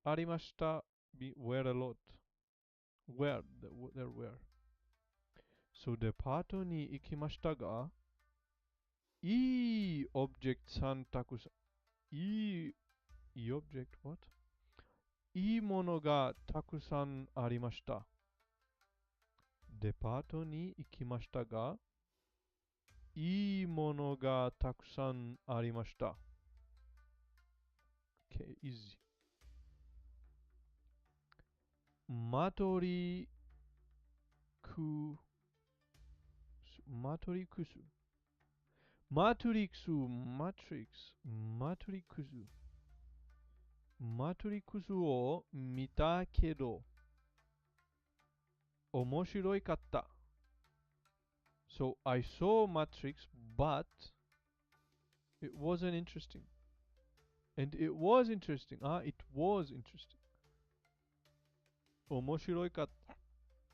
ありました were a lot. Where, there were. So デパートに行きましたが、いいオブジェクトさんたくさん、いいオブジェクト what? いいものがたくさんありました。デパートに行きましたが、いいものがたくさんありました。Okay, easy. マトリクマトリクスマトリクスマトリクスマトリクスマトリクスを見たけど面白かった。So I saw Matrix, but it wasn't interesting. And it was interesting. It was interesting. 面白かった。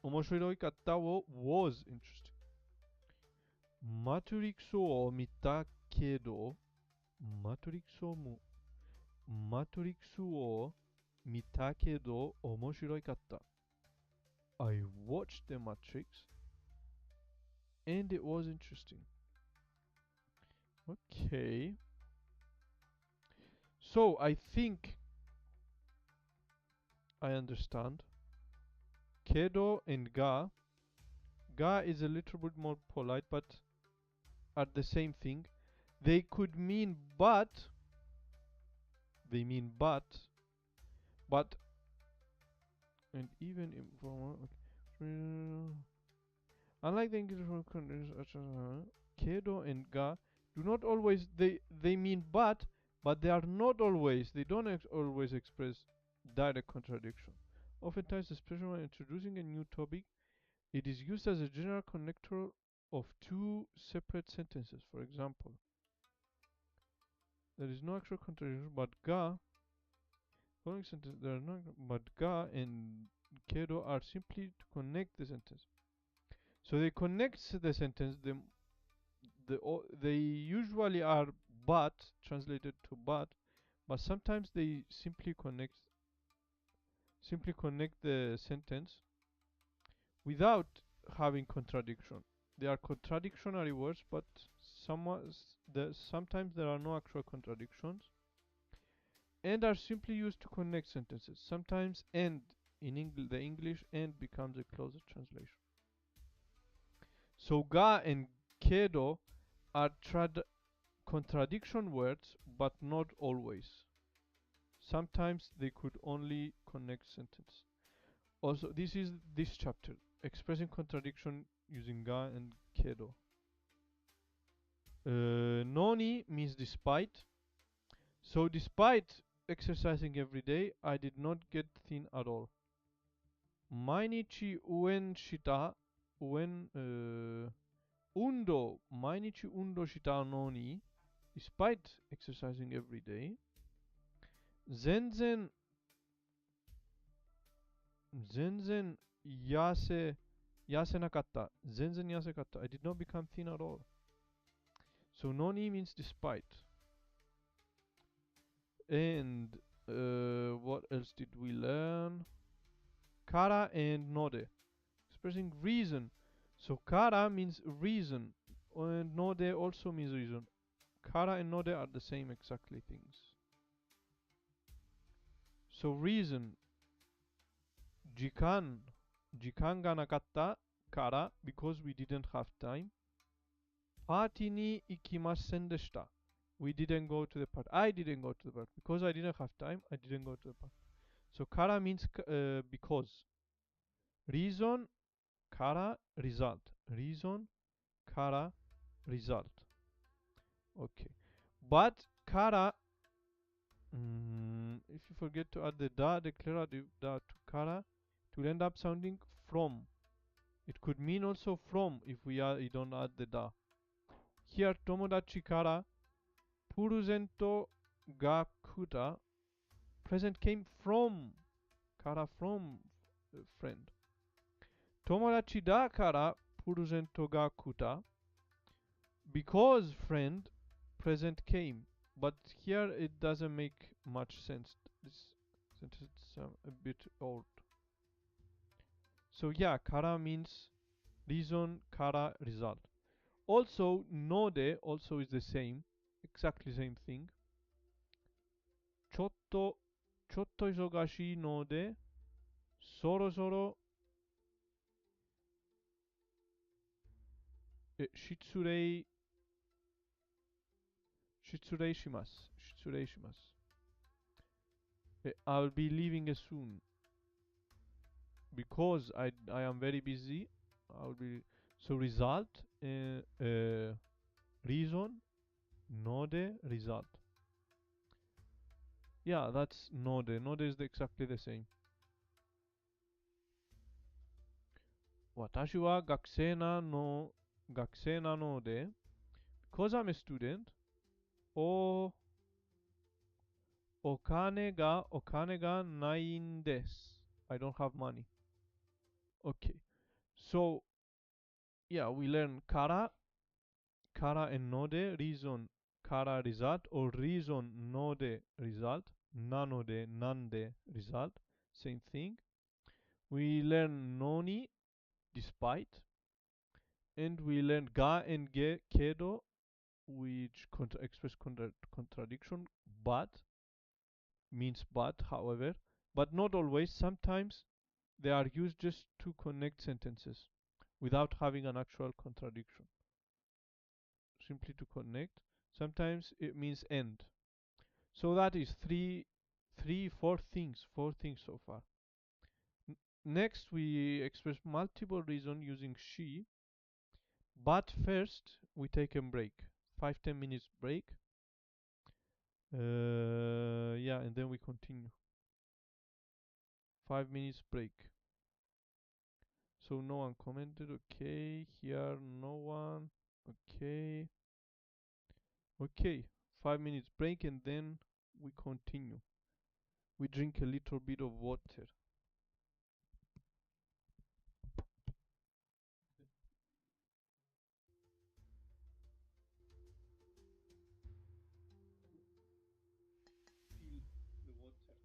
面白かったを was interesting. マトリックスを見たけど、マトリックスを見たけど面白かった。I watched the Matrix and it was interesting. Okay. So I think I understand. Kedo and ga. Ga is a little bit more polite, but are the same thing. They could mean but. They mean but. And even informal. Okay. Unlike the English word Kedo and ga do not always. They mean but they are not always. They don't always express direct contradiction. Oftentimes, especially when introducing a new topic, it is used as a general connector of two separate sentences. For example, there is no actual contradiction, but ga, following sentence, there are no, but ga and kedo are simply to connect the sentence. So they connect the sentence. They usually are but translated to but sometimes they simply connect the sentence without having contradiction. They are contradictory words, but sometimes there are no actual contradictions and are simply used to connect sentences. Sometimes and the English and becomes a closer translation. So ga and kedo are contradiction words, but not always. Sometimes they could only connect sentence. Also, this is this chapter, expressing contradiction using ga and kedo. Noni means despite. So despite exercising every day, I did not get thin at all. Mainichi uen shita mainichi undo shita noni, despite exercising every day, zenzen yasenakatta. Zenzen yasekatta. I did not become thin at all. So noni means despite. And what else did we learn? Kara and node, expressing reason. So kara means reason, and node also means reason. Kara and node are the same exactly things. So reason, jikan ga nakatta kara, because we didn't have time. Party ni ikimasen deshita. We didn't go to the party. I didn't go to the party because I didn't have time. I didn't go to the party. So kara means because. Reason kara result. Reason kara result. Okay. But kara, if you forget to add the da, declarative da to kara, it will end up sounding from. It could mean also from if you don't add the da. Here, tomodachi kara puruzento ga kuta. Present came from. Kara from friend. Tomodachi da kara puruzento ga kuta. Because friend, present came. But here it doesn't make much sense. This sentence is a bit old. So yeah, kara means reason, kara result. Also, node also is the same, exactly same thing. Chotto isogashii no de, sorosoro Shitsurei Shitsurei shimasu. I'll be leaving soon because I am very busy. I'll be so result reason node result. Yeah, that's node. Node is exactly the same. 私は学生なので because I'm a student おお金がないんです I don't have money. Okay, so yeah, we learn kara and node, reason kara result or reason node result, nanode nande result, same thing. We learn noni despite, and we learn ga and kedo, which express contradiction, but means but, however, but not always. Sometimes they are used just to connect sentences without having an actual contradiction. Simply to connect. Sometimes it means end. So that is four things so far. Next, we express multiple reasons using she, but first we take a break, 5-10 minutes break. Yeah, and then we continue. 5 minutes break. So no one commented. Okay, here no one. Okay. Okay, 5 minutes break and then we continue. We drink a little bit of water. Feel the water.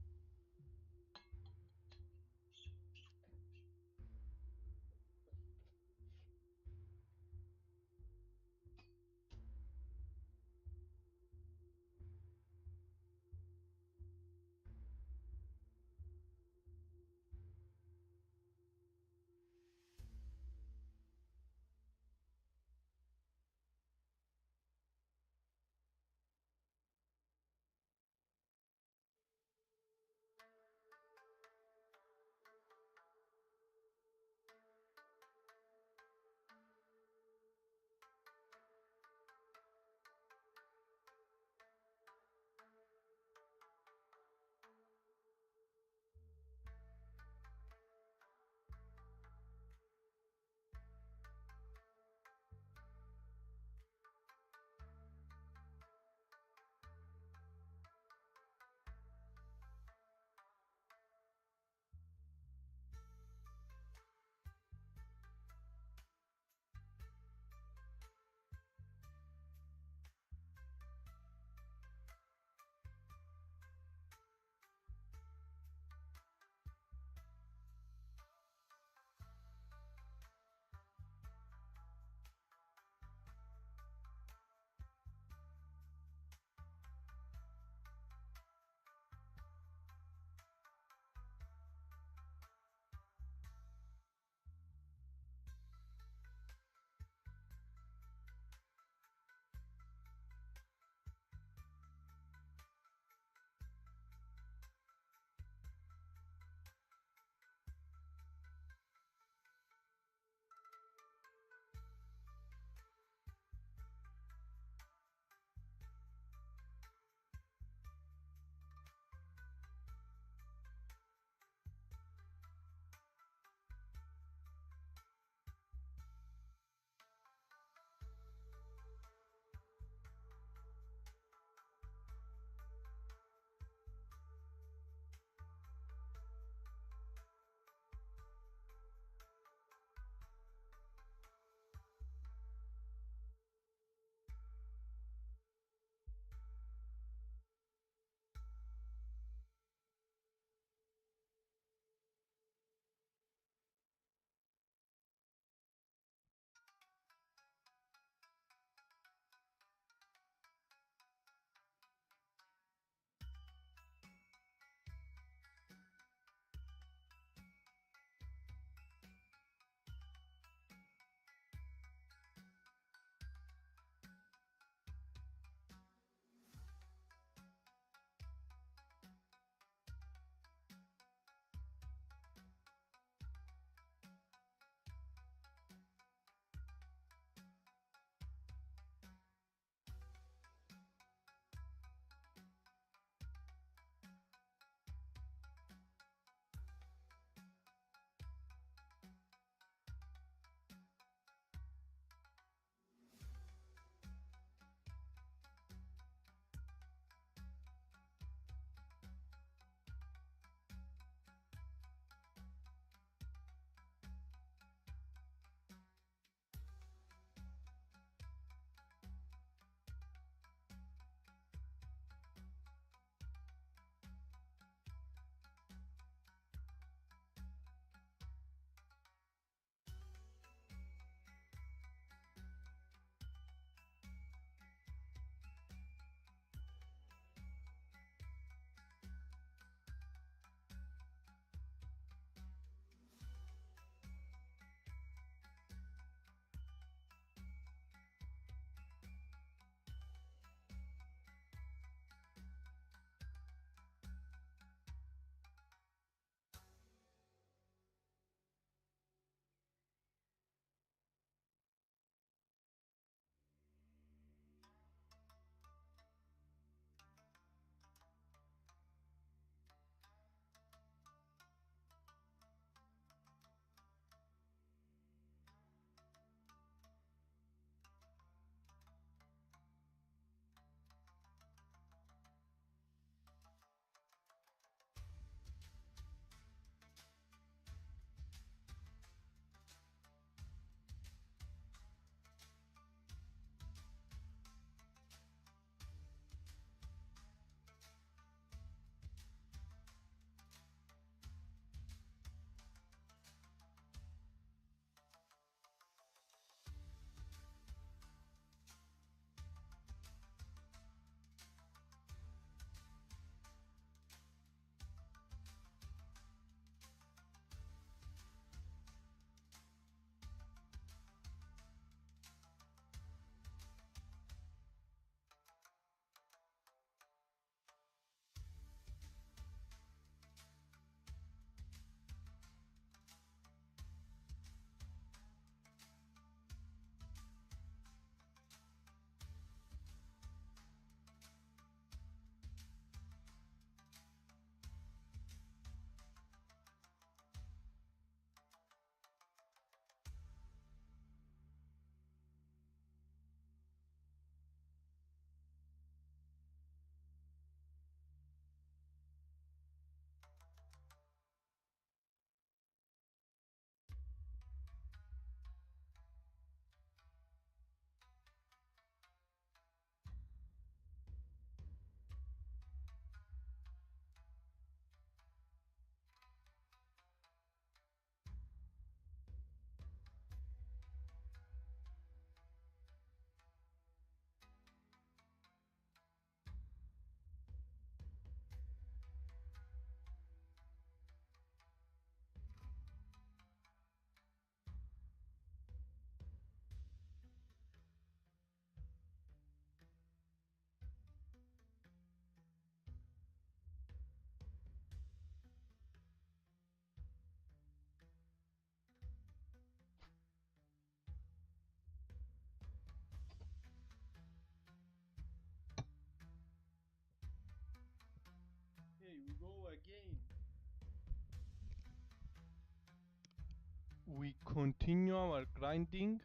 we continue our grinding.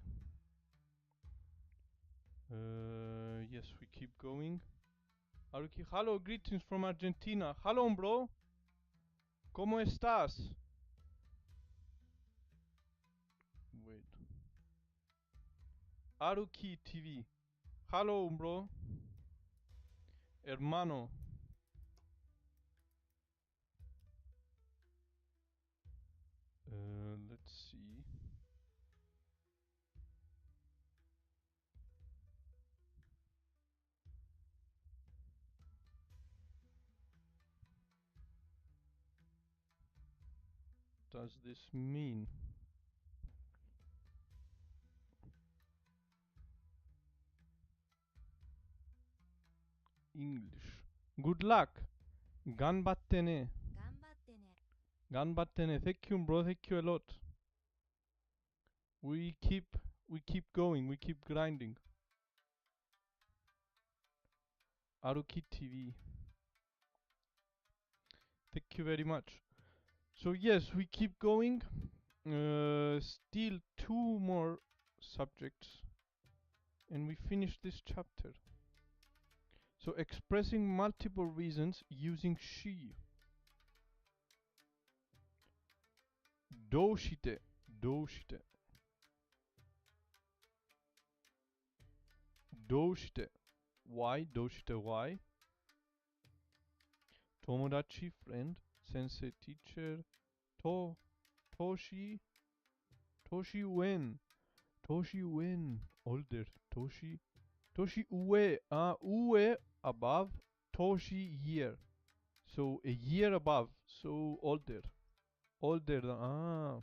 Yes, we keep going. Haruki, hello, greetings from Argentina. Hello, bro. ¿Cómo estás? Wait. Haruki TV. Hello, bro. Hermano. Let's see. Does this mean? English. Good luck. Ganbatte ne. Ganbatte ne. Thank you, bro. Thank you a lot. We keep going. We keep grinding. Haruki TV. Thank you very much. So yes, we keep going. Still 2 more subjects, and we finish this chapter. So expressing multiple reasons using she. Doshite. Doshite. Doshite. Why? Doshite. Why? Tomodachi, friend. Sensei, teacher. Toshi. Toshi when. Toshi when. Older. Toshi. Toshi ue. Ue above. Toshi year. So a year above. So older. Older than.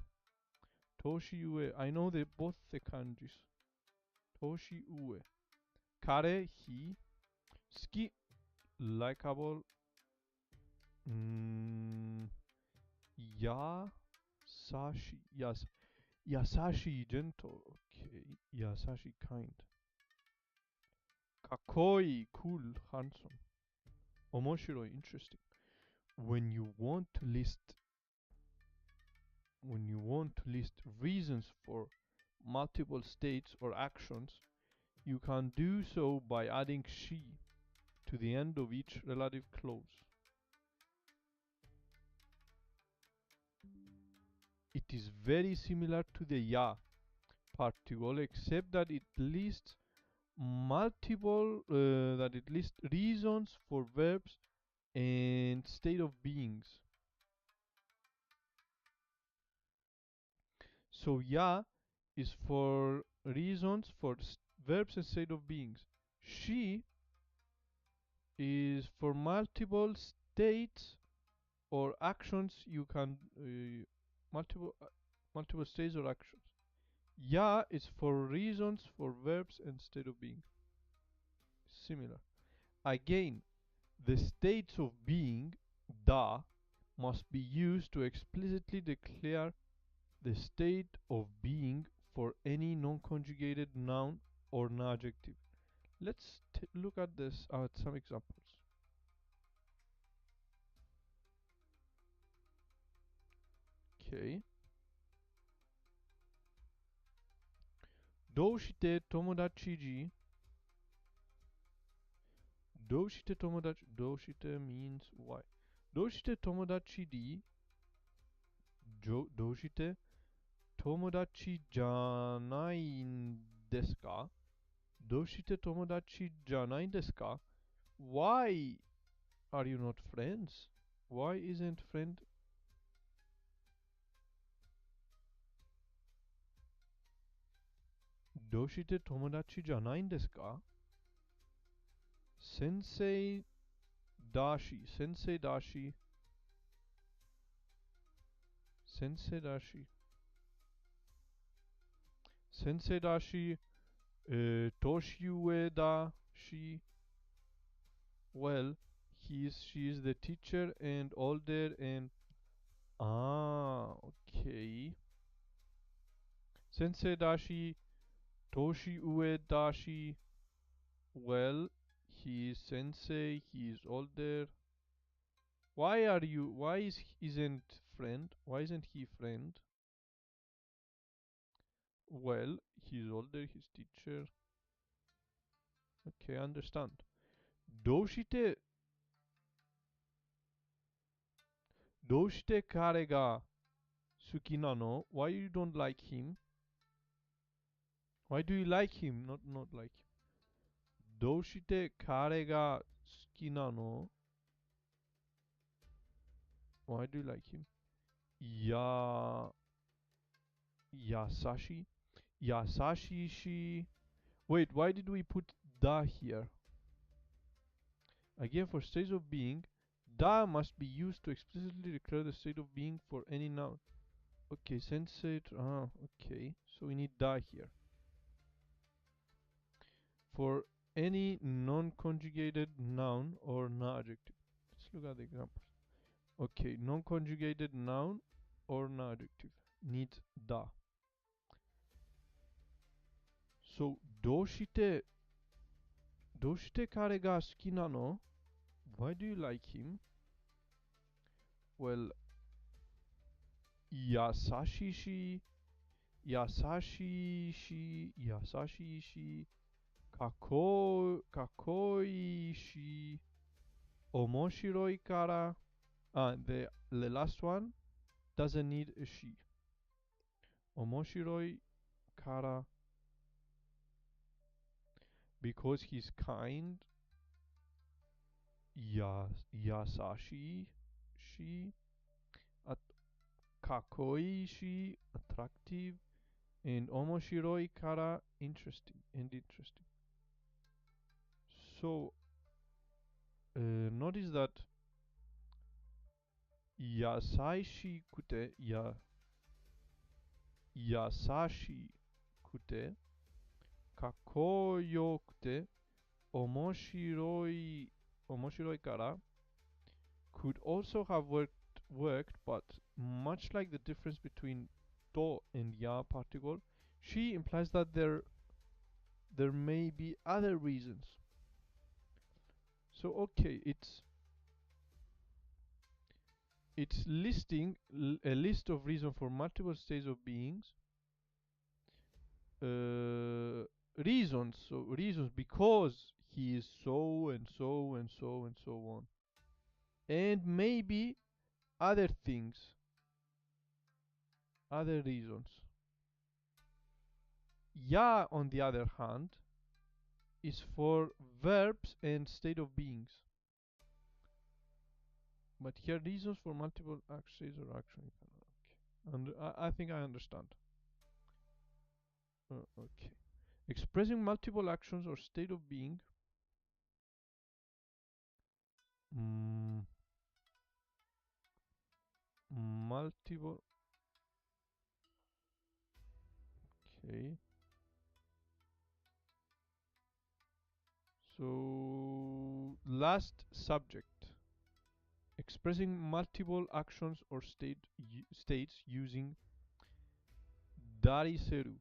Toshi ue. I know they both the kanjis. Toshi ue. Kare, he. Ski, likable. Yasashi. Yes. Yasashi, gentle. Okay. Yasashi, kind. Kakoi, cool, handsome. Omoshiroi, interesting. When you want to list reasons for multiple states or actions, you can do so by adding she to the end of each relative clause. It is very similar to the ya particle, except that it lists reasons for verbs and state of beings. So ya is for reasons for verbs and state of beings. She is for multiple states or actions you can multiple states or actions. Ya is for reasons for verbs and state of being. Similar. Again, the states of being, da, must be used to explicitly declare the state of being for any non-conjugated noun or adjective. Let's look at this at some examples. Okay. どうして友達にどうして友達どうして means why どうして友達にどうして友達じゃないんですかどうして友達じゃないんですか Why are you not friends? Why isn't friend? どうして友達じゃないんですか先生だし、先生だし、先生だし、先生だし、年上だし、well, she is the teacher and older and okay. 先生だし、年上だし、well, he is sensei, he is older. Why isn't he friend? Well, he's older, he's teacher. Okay, I understand. どうして彼が好きなの? Why you don't like him? Why do you like him? Not like him. どうして彼が好きなの? Why do you like him? や、優しい? 優しいし. Wait, why did we put da here? Again, for states of being, da must be used to explicitly declare the state of being for any noun. Okay, sensate. Okay. So we need da here. For any non-conjugated noun or non-adjective. Let's look at the examples. Okay, non-conjugated noun or non-adjective needs da. So, どうして彼が好きなの? Why do you like him? Well, 優しいし、かっこいいし、面白いから. The last one doesn't need a she. 面白いから because he's kind. 優しいし、かっこいいし, attractive, and 面白いから interesting. So, notice that 優しくて、かっこよくて、面白いから could also have worked, but much like the difference between to and ya particle, she implies that there may be other reasons. So okay, it's listing a list of reasons for multiple states of beings. Reasons because he is so and so and so and so on, and maybe other things, other reasons. Ya, on the other hand, is for verbs and state of beings. But here, reasons for multiple states or action. Okay. And I think I understand. Okay. Expressing multiple actions or state of being. Multiple. Okay. So, last subject. Expressing multiple actions or states using dariseru.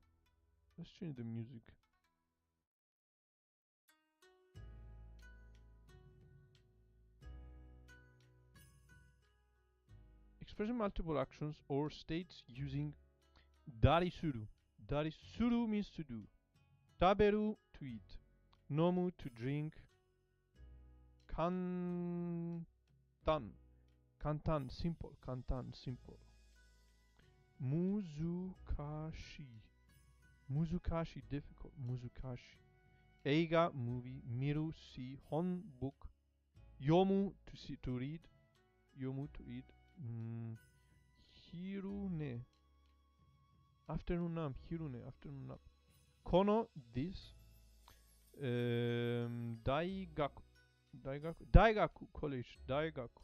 Let's change the music. Expressing multiple actions or states using darisuru. Darisuru means to do. Taberu, to eat. Nomu, to drink. Kantan, simple. Kantan, simple. Muzukashi, difficult. Muzukashi. Eiga, movie. Miru, see. Hon, book. Yomu, to read. Yomu, to eat. Hirune, afternoon nap. Hirune, afternoon nap. Kono, this. Daigaku, college. Daigaku.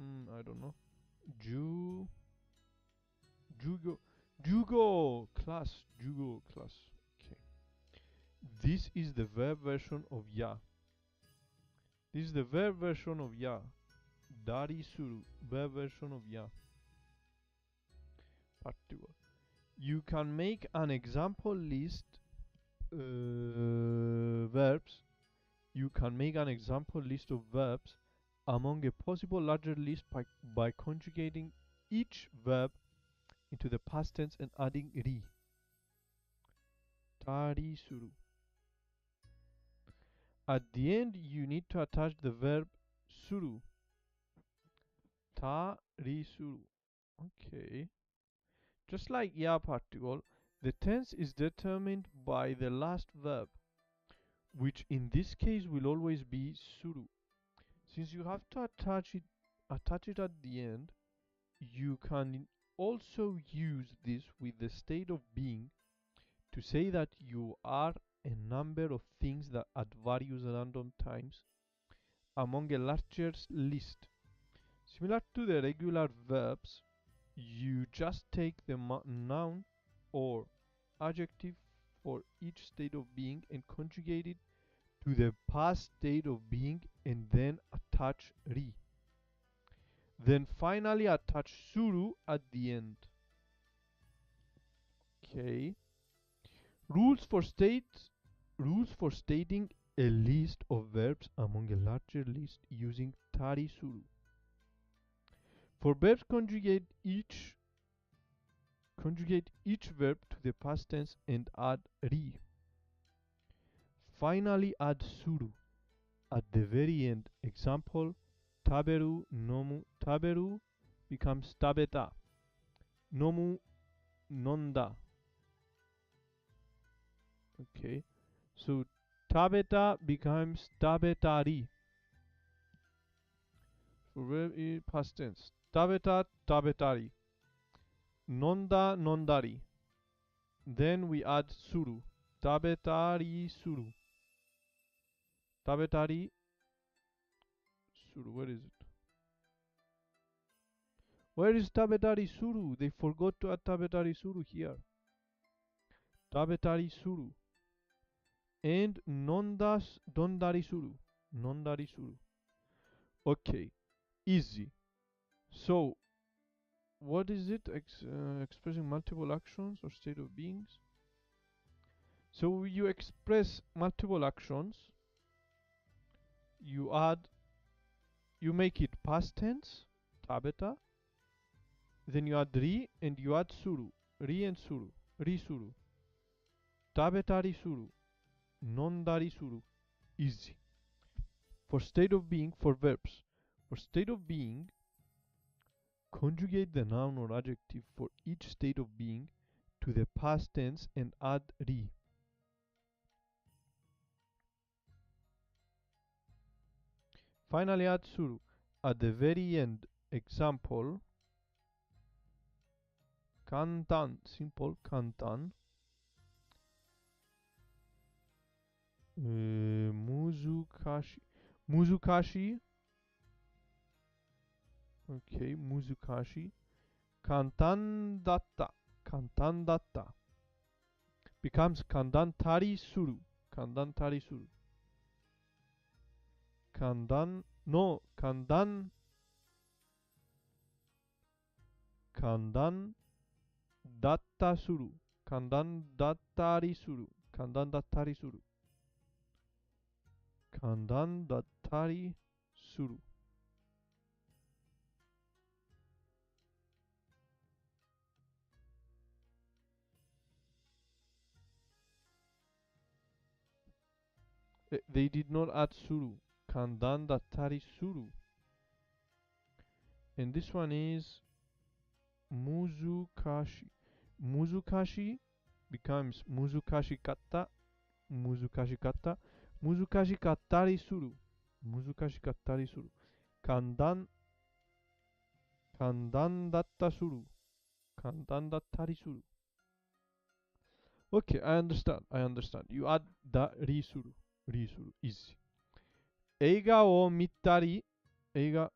I don't know. Jugo, class. Okay. This is the verb version of ya. Darisuru, verb version of ya. Particle. You can make an example list verbs. You can make an example list of verbs among a possible larger list by conjugating each verb into the past tense and adding ri. Tari suru. At the end, you need to attach the verb suru. Tari suru. Okay. Just like ya particle, the tense is determined by the last verb, which in this case will always be suru. Since you have to attach it at the end, you can also use this with the state of being to say that you are a number of things that at various random times among a larger list. Similar to the regular verbs, you just take the noun or adjective for each state of being and conjugate it to the past state of being and then attach ri. Then finally attach suru at the end. Okay. Rules for stating a list of verbs among a larger list using tari suru. For verbs, conjugate each verb to the past tense and add ri. Finally add suru at the very end. Example, taberu, nomu. Taberu becomes tabeta. Nomu, nonda. Okay, so tabeta becomes tabetari. For verb in past tense, tabeta, tabetari. Nonda, nondari. Then we add suru. Tabetari suru. Tabetari suru. Where is it? Where is tabetari suru? They forgot to add tabetari suru here. Tabetari suru. And nondas dondari suru. Nondari suru. Okay, easy. So, what is it? Expressing multiple actions or state of beings. So you express multiple actions. You make it past tense, tabeta. Then you add ri and you add suru. Ri and suru. Ri suru. Tabetari suru. Nondari suru. Easy. For state of being, for verbs. For state of being, conjugate the noun or adjective for each state of being to the past tense and add ri. Finally add suru at the very end. Example, kantan, simple kantan. Muzukashi. Okay, muzukashi. Kantan datta becomes kandantari suru. Kandantari suru. Kandan datta suru. Kandan dattari suru. Kandan dattari suru. Kandan dattari suru. They did not add suru. Kandan dattari suru. And this one is muzukashi. Muzukashi becomes muzukashi katta. Muzukashi katta. Muzukashi kattari suru. Muzukashi kattari suru. Kandan datta suru. Kandan dattari suru. Okay, I understand. You add the ri suru. Ri suru. Easy. Eiga o mittari. Eiga.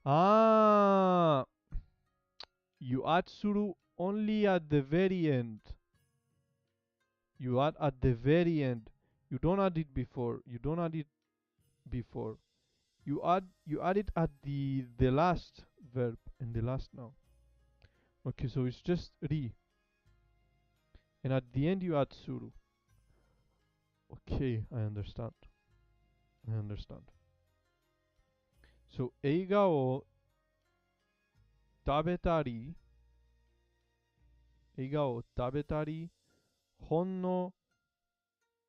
Ah! You add suru only at the very end. You add at the very end. You don't add it before. You add it at the last verb and the last noun. Okay, so it's just ri. And at the end you add suru. Okay, I understand. So eiga o tabetari 映画を食べたり、本を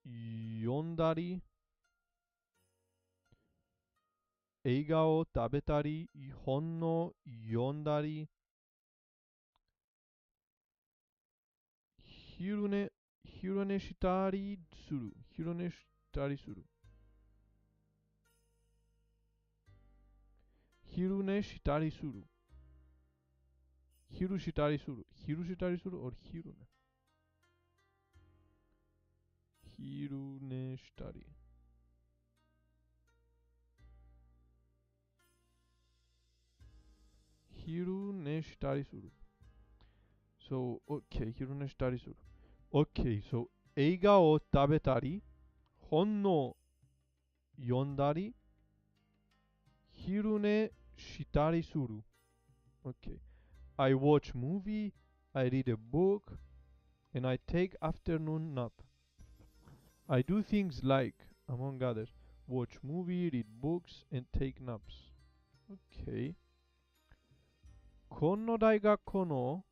読んだり、映画を食べたり、本を読んだり、昼寝したりする。昼寝したりする。昼寝したりする。昼したりする。昼したりする。or 昼寝。昼寝したり。昼寝したりする。So, okay, 昼寝したりする。Okay, so, 映画を食べたり、本を読んだり、昼寝したりする。Okay. I watch movie, I read a book, and I take afternoon nap. I do things like, among others, watch movie, read books, and take naps. Okay. この大学の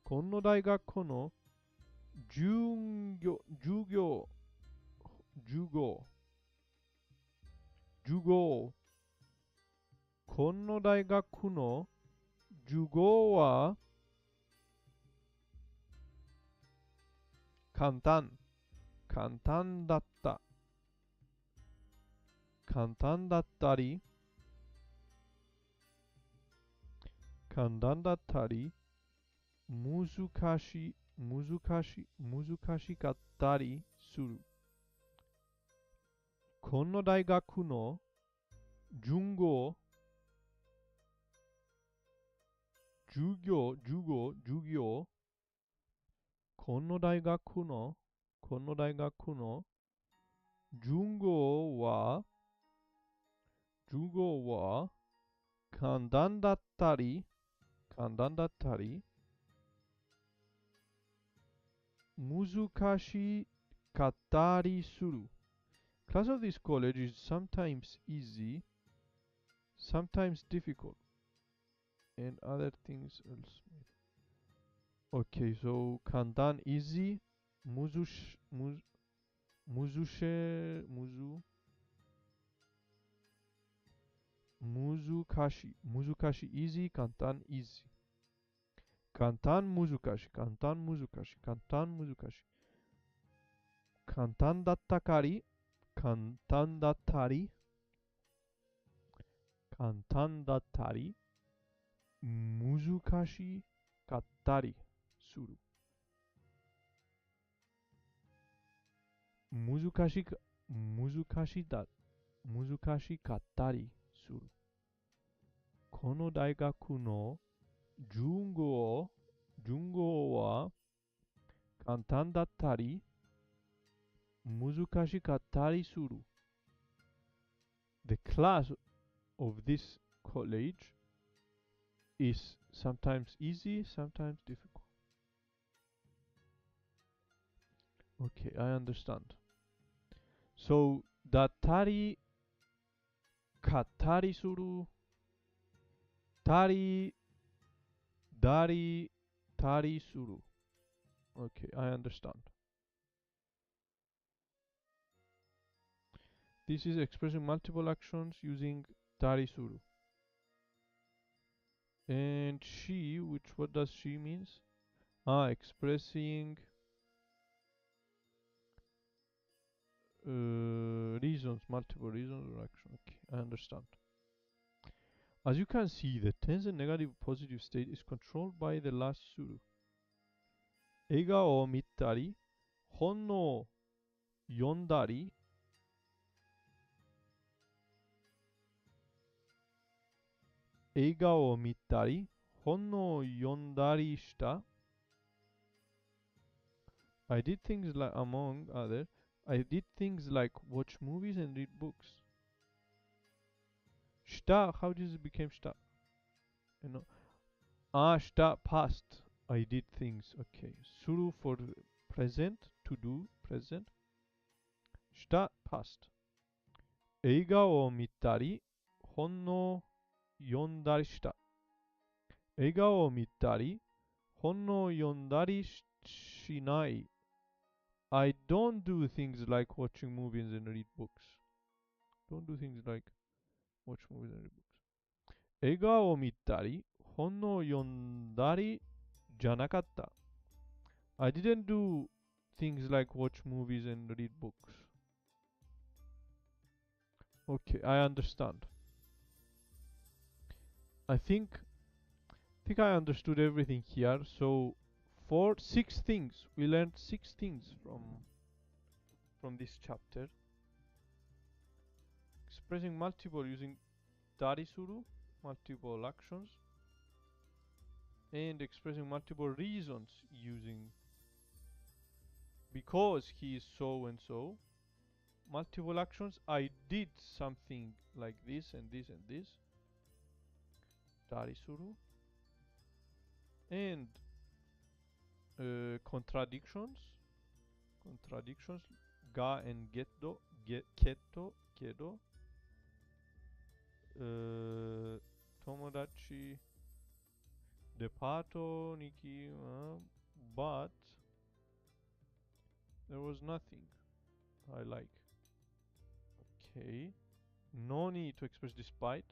授授業、授業、授業、この大学の授業は簡単だった。簡単だったり、難しかったりする。この大学の授業、この大学の授業は簡単だったり、難しかったりする。Class of this college is sometimes easy, sometimes difficult, and other things else. Okay, so 簡単 easy, むずし、むずし、むず、難しい、easy, 簡単 easy. 簡単難しい。簡単だったかり、簡単だったり、難しかったりする。難しかったりする。この大学の授業は簡単だったり、難しかったりする。The class of this college is sometimes easy, sometimes difficult. Okay, I understand. So, だったり、かったりする、たりする。Okay, I understand. This is expressing multiple actions using たりする. And she, what does she means? Expressing reasons, multiple reasons or action. Okay, I understand. As you can see, the tense and negative positive state is controlled by the last suru. 映画を見たり、本を読んだり、映画を見たり、本を読んだりした。I did things like, among others, I did things like watch movies and read books. した how does it become した you know した past I did things okay する for present to do present した past 映画を見たり本を読んだりした映画を見たり本を読んだりしない。I don't do things like watching movies and read books. Don't do things like watch movies and read books. 映画を見たり、本を読んだりじゃなかった。I didn't do things like watch movies and read books. Okay, I understand. I think I understood everything here. So for 6 things, we learned 6 things from this chapter. Expressing multiple using darisuru, multiple actions, and expressing multiple reasons using because he is so and so. Multiple actions, I did something like this and this and this. Darisuru. And contradictions. Ga and getto, kedo. Tomodachi, depato, Niki, but there was nothing I like. Okay. No need to express despite.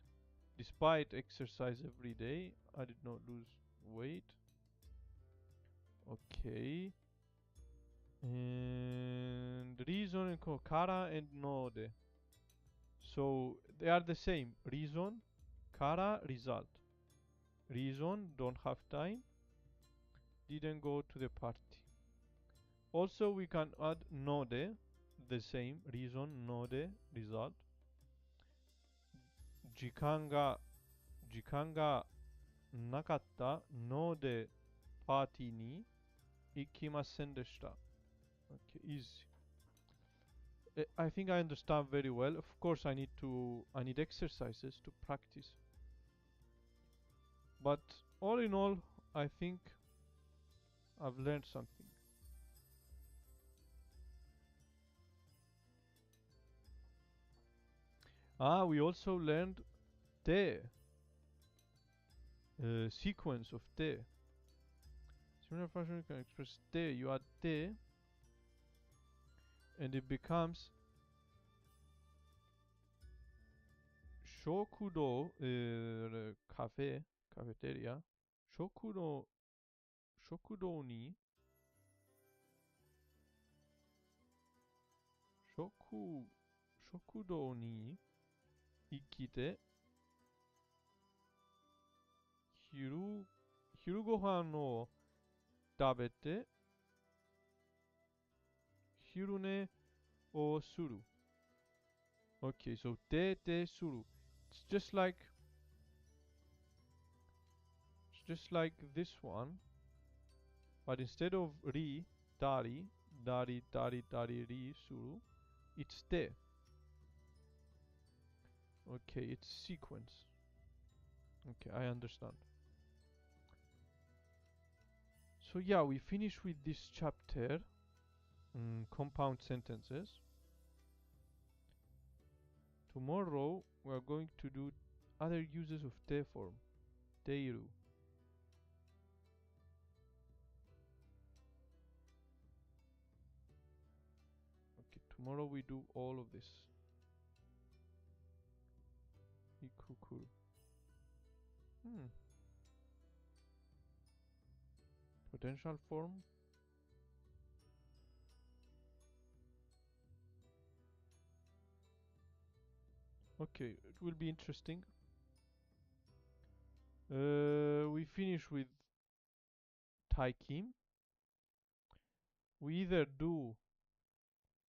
Despite exercise every day, I did not lose weight. Okay. And reason and kara and node. So they are the same. Reason, kara, result. Reason, don't have time. Didn't go to the party. Also we can add node, the same. Reason, node, result. 時間がなかったのでパーティーに行きませんでした。Okay, easy. I think I understand very well. Of course, I need exercises to practice. But all in all, I think I've learned something. We also learned te, sequence of te. Similar function you can express te. You add te, and it becomes shokudo, cafe, cafeteria. Shokudo ni shokudo ni ikite hiru gohan o tabete hirune o suru. Okay, so te suru. It's just like this one, but instead of ri, dari ri suru, it's te. Okay, it's sequence. Okay, I understand. So yeah, we finish with this chapter, compound sentences. Tomorrow we are going to do other uses of te form, teiru. Okay, tomorrow we do all of this. Ikukuru. Potential form. Okay, it will be interesting. We finish with Taikim. We either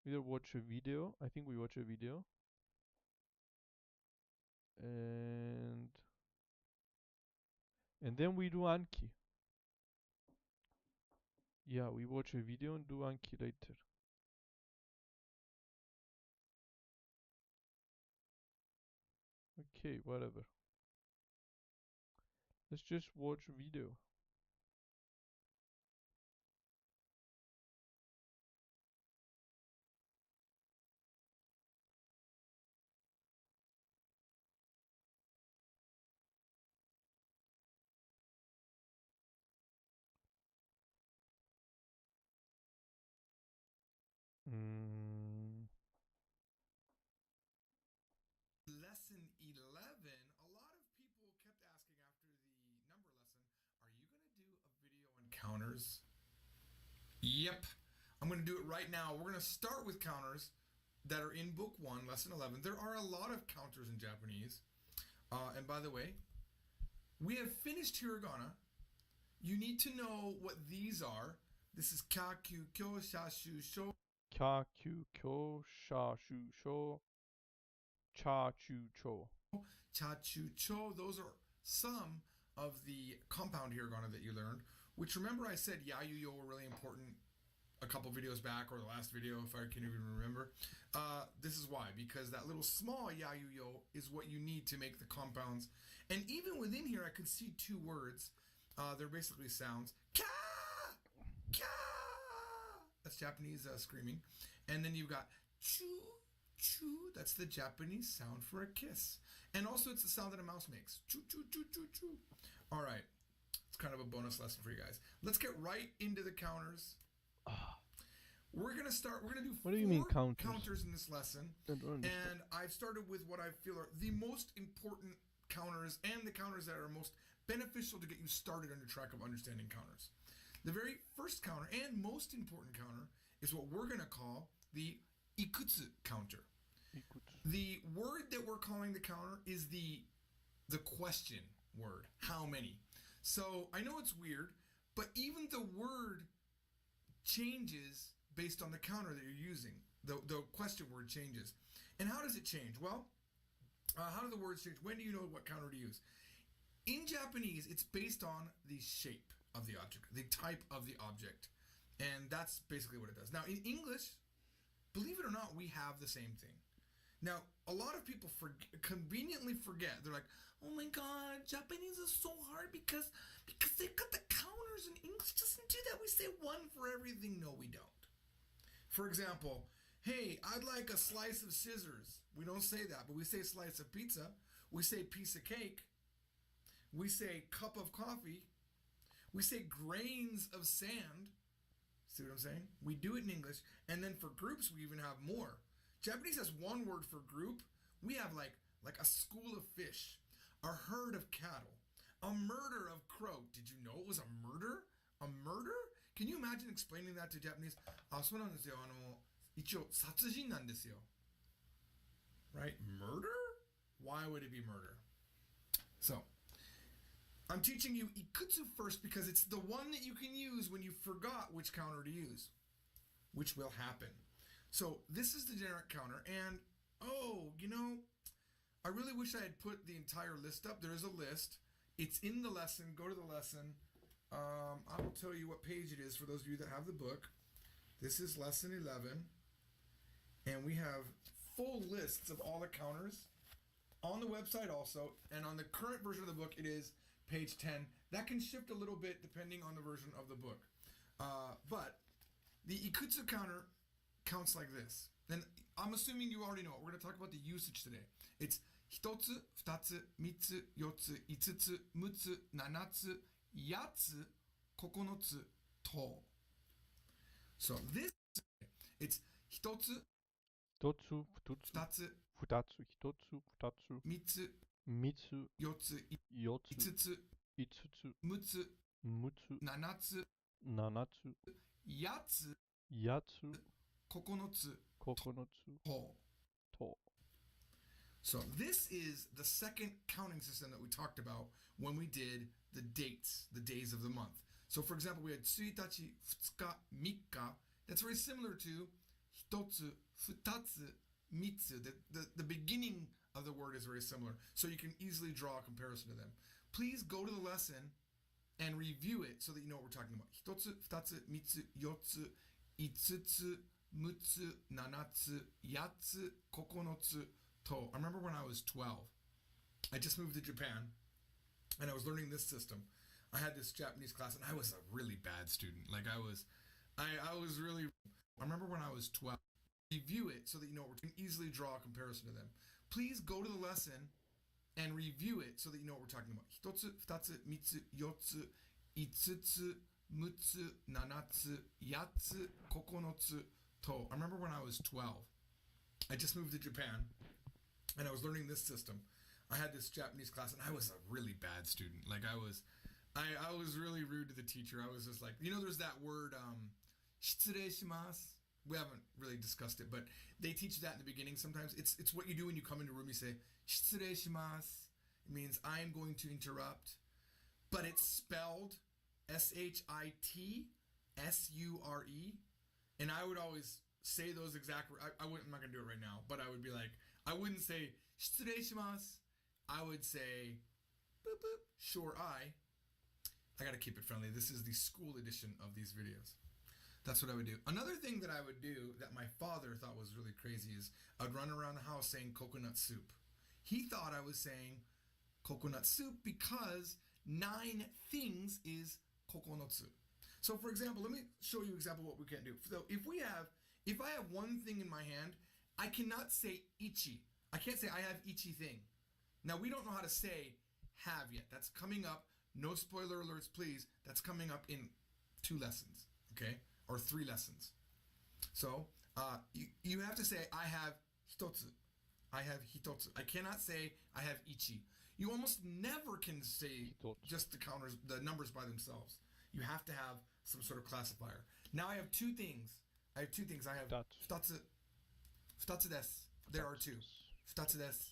watch a video. I think we watch a video. And then we do Anki. Yeah, we watch a video and do Anki later. Okay, whatever. Let's just watch video. counters? Yep. I'm going to do it right now. We're going to start with counters that are in Book 1, Lesson 11. There are a lot of counters in Japanese. And by the way, we have finished hiragana. You need to know what these are. This is kakyu, kyo, shashu, sho. Kakyu, kyo, shashu, sho, cha-chu, cho. Cha-chu, cho. Those are some of the compound hiragana that you learned, which remember I said yayu-yo were really important a couple videos back, or the last video if I can even remember. This is why, because that little small yayu-yo is what you need to make the compounds. And even within here I could see two words. They're basically sounds. Ka! Ka! That's Japanese screaming. And then you've got chu, chu. That's the Japanese sound for a kiss. And also it's the sound that a mouse makes. Chu, chu, chu, chu, chu. All right. It's kind of a bonus lesson for you guys. Let's get right into the counters. We're going to start. We're going to do What do you mean counters in this lesson. And I've started with what I feel are the most important counters and the counters that are most beneficial to get you started on your track of understanding counters. The very first counter and most important counter is what we're going to call the ikutsu counter. The word that we're calling the counter is the question word. How many? So I know it's weird, but even the word changes based on the counter that you're using. The question word changes. And how does it change? Well, how do the words change? When do you know what counter to use? In Japanese, it's based on the shape of the object, the type of the object. And that's basically what it does. Now, in English, believe it or not, we have the same thing. Now, a lot of people conveniently forget. They're like, oh my God, Japanese is so hard because they've got the counters, and English doesn't do that. We say one for everything. No, we don't. For example, hey, I'd like a slice of scissors. We don't say that, but we say slice of pizza. We say piece of cake. We say cup of coffee. We say grains of sand. See what I'm saying? We do it in English. And then for groups, we even have more. Japanese has one word for group. We have like a school of fish, a herd of cattle, a murder of crow. Did you know it was a murder? A murder? Can you imagine explaining that to Japanese? そうなんですよ。一応殺人なんですよ。Right? Murder? Why would it be murder? So, I'm teaching you ikutsu first because it's the one that you can use when you forgot which counter to use, which will happen. So this is the generic counter, and I really wish I had put the entire list up. There is a list. It's in the lesson. Go to the lesson. I will tell you what page it is for those of you that have the book. This is lesson 11, and we have full lists of all the counters on the website also, and on the current version of the book, it is page 10. That can shift a little bit depending on the version of the book. But the ikutsu counter counts like this. And I'm assuming you already know it. We're going to talk about the usage today. It's 1つ、2つ、3つ、4つ、5つ、6つ、7つ、8つ、9つ、と。So this, it's 1つ、1つ、2つ、2つ、2つ、1つ、2つ、3つ、3つ、4つ、4つ、5つ、5つ、6つ、 6つ、7つ、 7つ、8つ、 8つ、 9つ、 9つ、と。と。So this is the second counting system that we talked about when we did the dates, the days of the month. So for example, we had 1日、2日、3日. That's very similar to 1つ、2つ、3つ. The beginning of the word is very similar. So you can easily draw a comparison to them. Please go to the lesson and review it so that you know what we're talking about. 1つ、2つ、3つ、4つ、5つ、6つ、7つ、8つ、9つ, I remember when I was 12, I just moved to Japan, and I was learning this system. I had this Japanese class, and I was a really bad student. Like I was really. I remember when I was 12. Review it so that you know we can easily draw a comparison to them. Please go to the lesson and review it so that you know what we're talking about. 1つ、2つ、3つ、4つ、5つ、6つ、7つ、8つ、9つ, I remember when I was 12. I just moved to Japan, and I was learning this system. I had this Japanese class, and I was a really bad student. Like I was I was really rude to the teacher. I was just like, there's that word, 失礼します. We haven't really discussed it, but they teach that in the beginning sometimes. It's what you do when you come into a room. You say, 失礼します. It means I'm going to interrupt. But it's spelled SHITSURE. And I would always say those exact words. I'm not going to do it right now, but I would be like, I wouldn't say 失礼します. I would say, boop, boop, sure, I got to keep it friendly. This is the school edition of these videos. That's what I would do. Another thing that I would do that my father thought was really crazy is I'd run around the house saying coconut soup. He thought I was saying coconut soup because 9 things is coconut soup. So for example, let me show you an example of what we can't do. So if I have one thing in my hand, I cannot say ichi. I can't say I have ichi thing. Now we don't know how to say have yet. That's coming up. No spoiler alerts, please. That's coming up in 2 lessons, okay? Or 3 lessons. So you have to say I have hitotsu. I have hitotsu. I cannot say I have ichi. You almost never can say just the numbers by themselves. You have to have some sort of classifier. Now I have 2 things. I have 2tatsu. Futatsu desu. There are 2. Futatsu desu.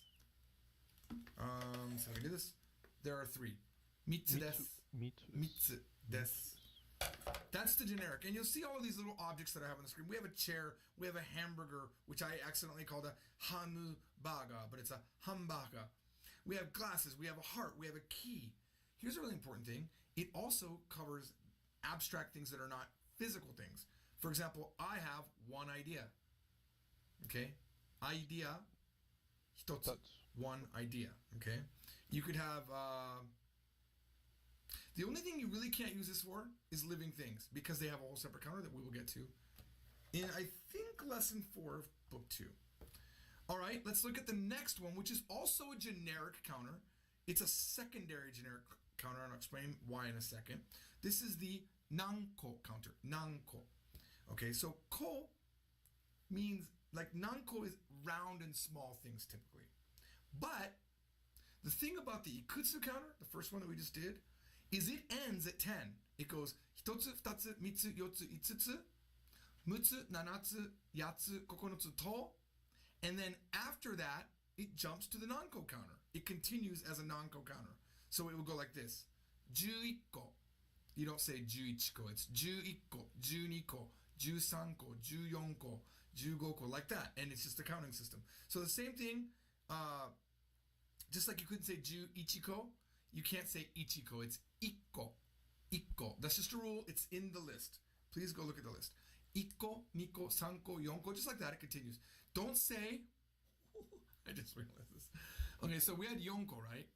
So I can do this. There are 3. Mitsu desu. Mitsu desu. That's the generic. And you'll see all of these little objects that I have on the screen. We have a chair. We have a hamburger, which I accidentally called a hamubaga, but it's a hambaga. We have glasses. We have a heart. We have a key. Here's a really important thing. It also covers abstract things that are not physical things. For example, I have one idea. Okay? Idea. Hitotsu. One idea. Okay? You could have... the only thing you really can't use this for is living things because they have a whole separate counter that we will get to in, I think, lesson 4 of book 2. All right, let's look at the next one, which is also a generic counter. It's a secondary generic counter. I'll explain why in a second. This is the nanko counter. Nanko. Okay, so ko means, like, nanko is round and small things typically. But the thing about the ikutsu counter, the first one that we just did, is it ends at 10. It goes hitotsu, futatsu, mitsu, yotsu, itsutsu, mutsu, nanatsu, yatsu, kokonotsu, to. And then after that, it jumps to the nanko counter. It continues as a nanko counter. So it will go like this. 11ko. You don't say 11ko. It's 11ko, 12ko, 13ko, 14ko, 15ko, like that. And it's just a counting system. So the same thing, just like you couldn't say 11ko, you can't say ichiko. It's ikko. Ikko. That's just a rule. It's in the list. Please go look at the list. Ikko, niko, sanko, yonko. Just like that, it continues. Don't say... I just realized this. Okay, so we had yonko, right?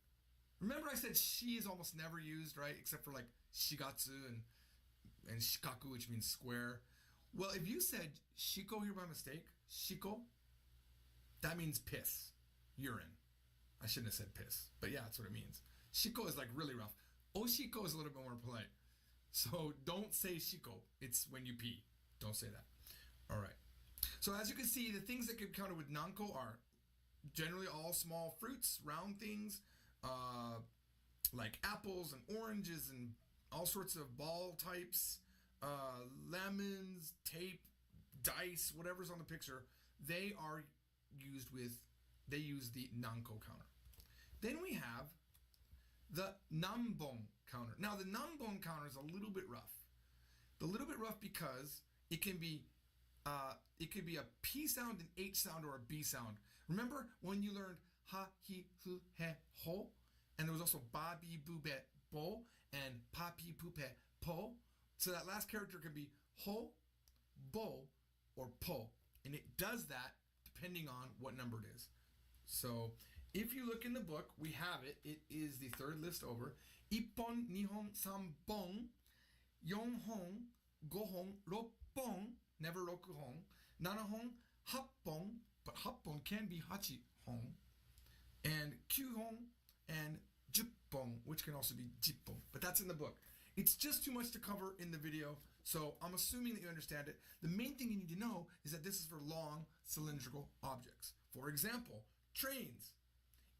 Remember I said shi is almost never used, right? Except for like shigatsu and shikaku, which means square. Well, if you said shiko here by mistake, shiko, that means piss. Urine. I shouldn't have said piss. But yeah, that's what it means. Shiko is like really rough. Oshiko is a little bit more polite. So don't say shiko. It's when you pee. Don't say that. All right. So as you can see, the things that get counted with nanko are generally all small fruits, round things, like apples and oranges and all sorts of ball types, lemons, tape, dice, whatever's on the picture. They use the nanko counter. Then we have the nambon counter. Now the nambon counter is a little bit rough. A little bit rough because it can be a P sound, an H sound, or a B sound. Remember when you learned ha, hi, hu, he, ho? And there was also ba, bi, bu, be, bo, and pa, pi, pu, pe, po. So that last character can be ho, bo, or po. And it does that depending on what number it is. So if you look in the book, we have it. It is the 3rd list over. Ippon, nihon, sanbon, yonhon, gohon, roppon, never rokuhon, nanahon, happon, but happon can be hachihon, and kyuhon, and juppon, which can also be jippon. But that's in the book. It's just too much to cover in the video, so I'm assuming that you understand it. The main thing you need to know is that this is for long cylindrical objects. For example, trains.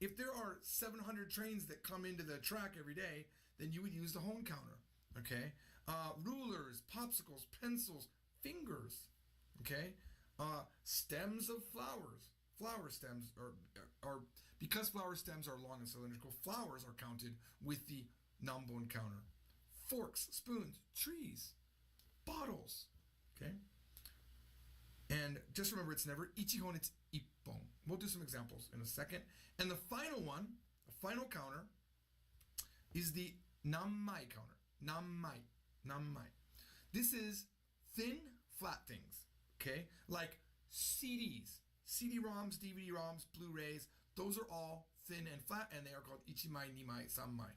If there are 700 trains that come into the track every day, then you would use the hone counter. Okay, rulers, popsicles, pencils, fingers. Okay, stems of flowers. Flower stems are because flower stems are long and cylindrical. Flowers are counted with the nambon counter. Forks, spoons, trees, bottles. Okay, and just remember, it's never ichihon, it's ippon. We'll do some examples in a second. And the final one, the final counter, is the nammai counter. Nammai. This is thin, flat things. Okay, like CDs, CD-ROMs, DVD-ROMs, Blu-rays. Those are all thin and flat, and they are called ichimai, nimai, sammai.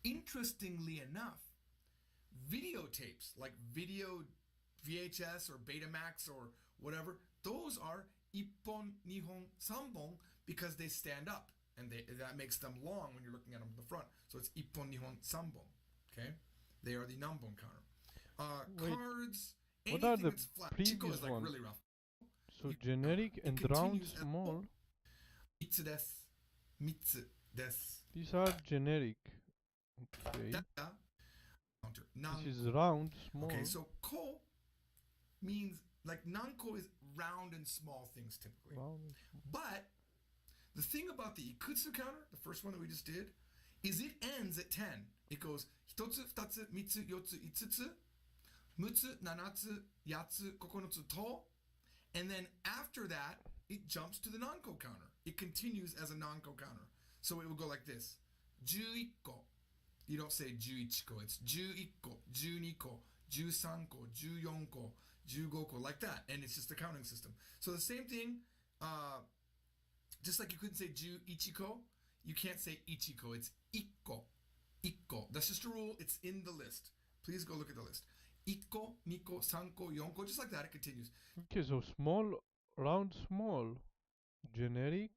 Interestingly enough, videotapes like video VHS or Betamax or whatever, those are ippon, nihon, sanbon because they stand up, and that makes them long when you're looking at them from the front. So it's ippon, nihon, sanbon. Okay, they are the nambon counter. Wait, cards. what are the that's flat. previous Chico is like ones? really rough. So generic and round, small. Mitsu desu. Mitsu desu. These are generic. Okay. Counter. This is round, small. Okay, so ko means like nanko is round and small things typically. Round. But the thing about the ikutsu counter, the first one that we just did, is it ends at 10. It goes hitotsu, futatsu, mitsu, yotsu, itsutsu, mutsu, nanatsu, yatsu, kokonotsu, to. And then after that, it jumps to the nanko counter. It continues as a nanko counter. So it will go like this. 11ko. You don't say 11ko. It's 11ko, 12ko, 13ko, 14ko, 15ko, like that. And it's just a counting system. So the same thing, just like you couldn't say 11ko, you can't say ichiko. It's ikko. Ikko. That's just a rule. It's in the list. Please go look at the list. Ikko, niko, sanko, yonko. Just like that, it continues. Okay, so small, round, small. Generic.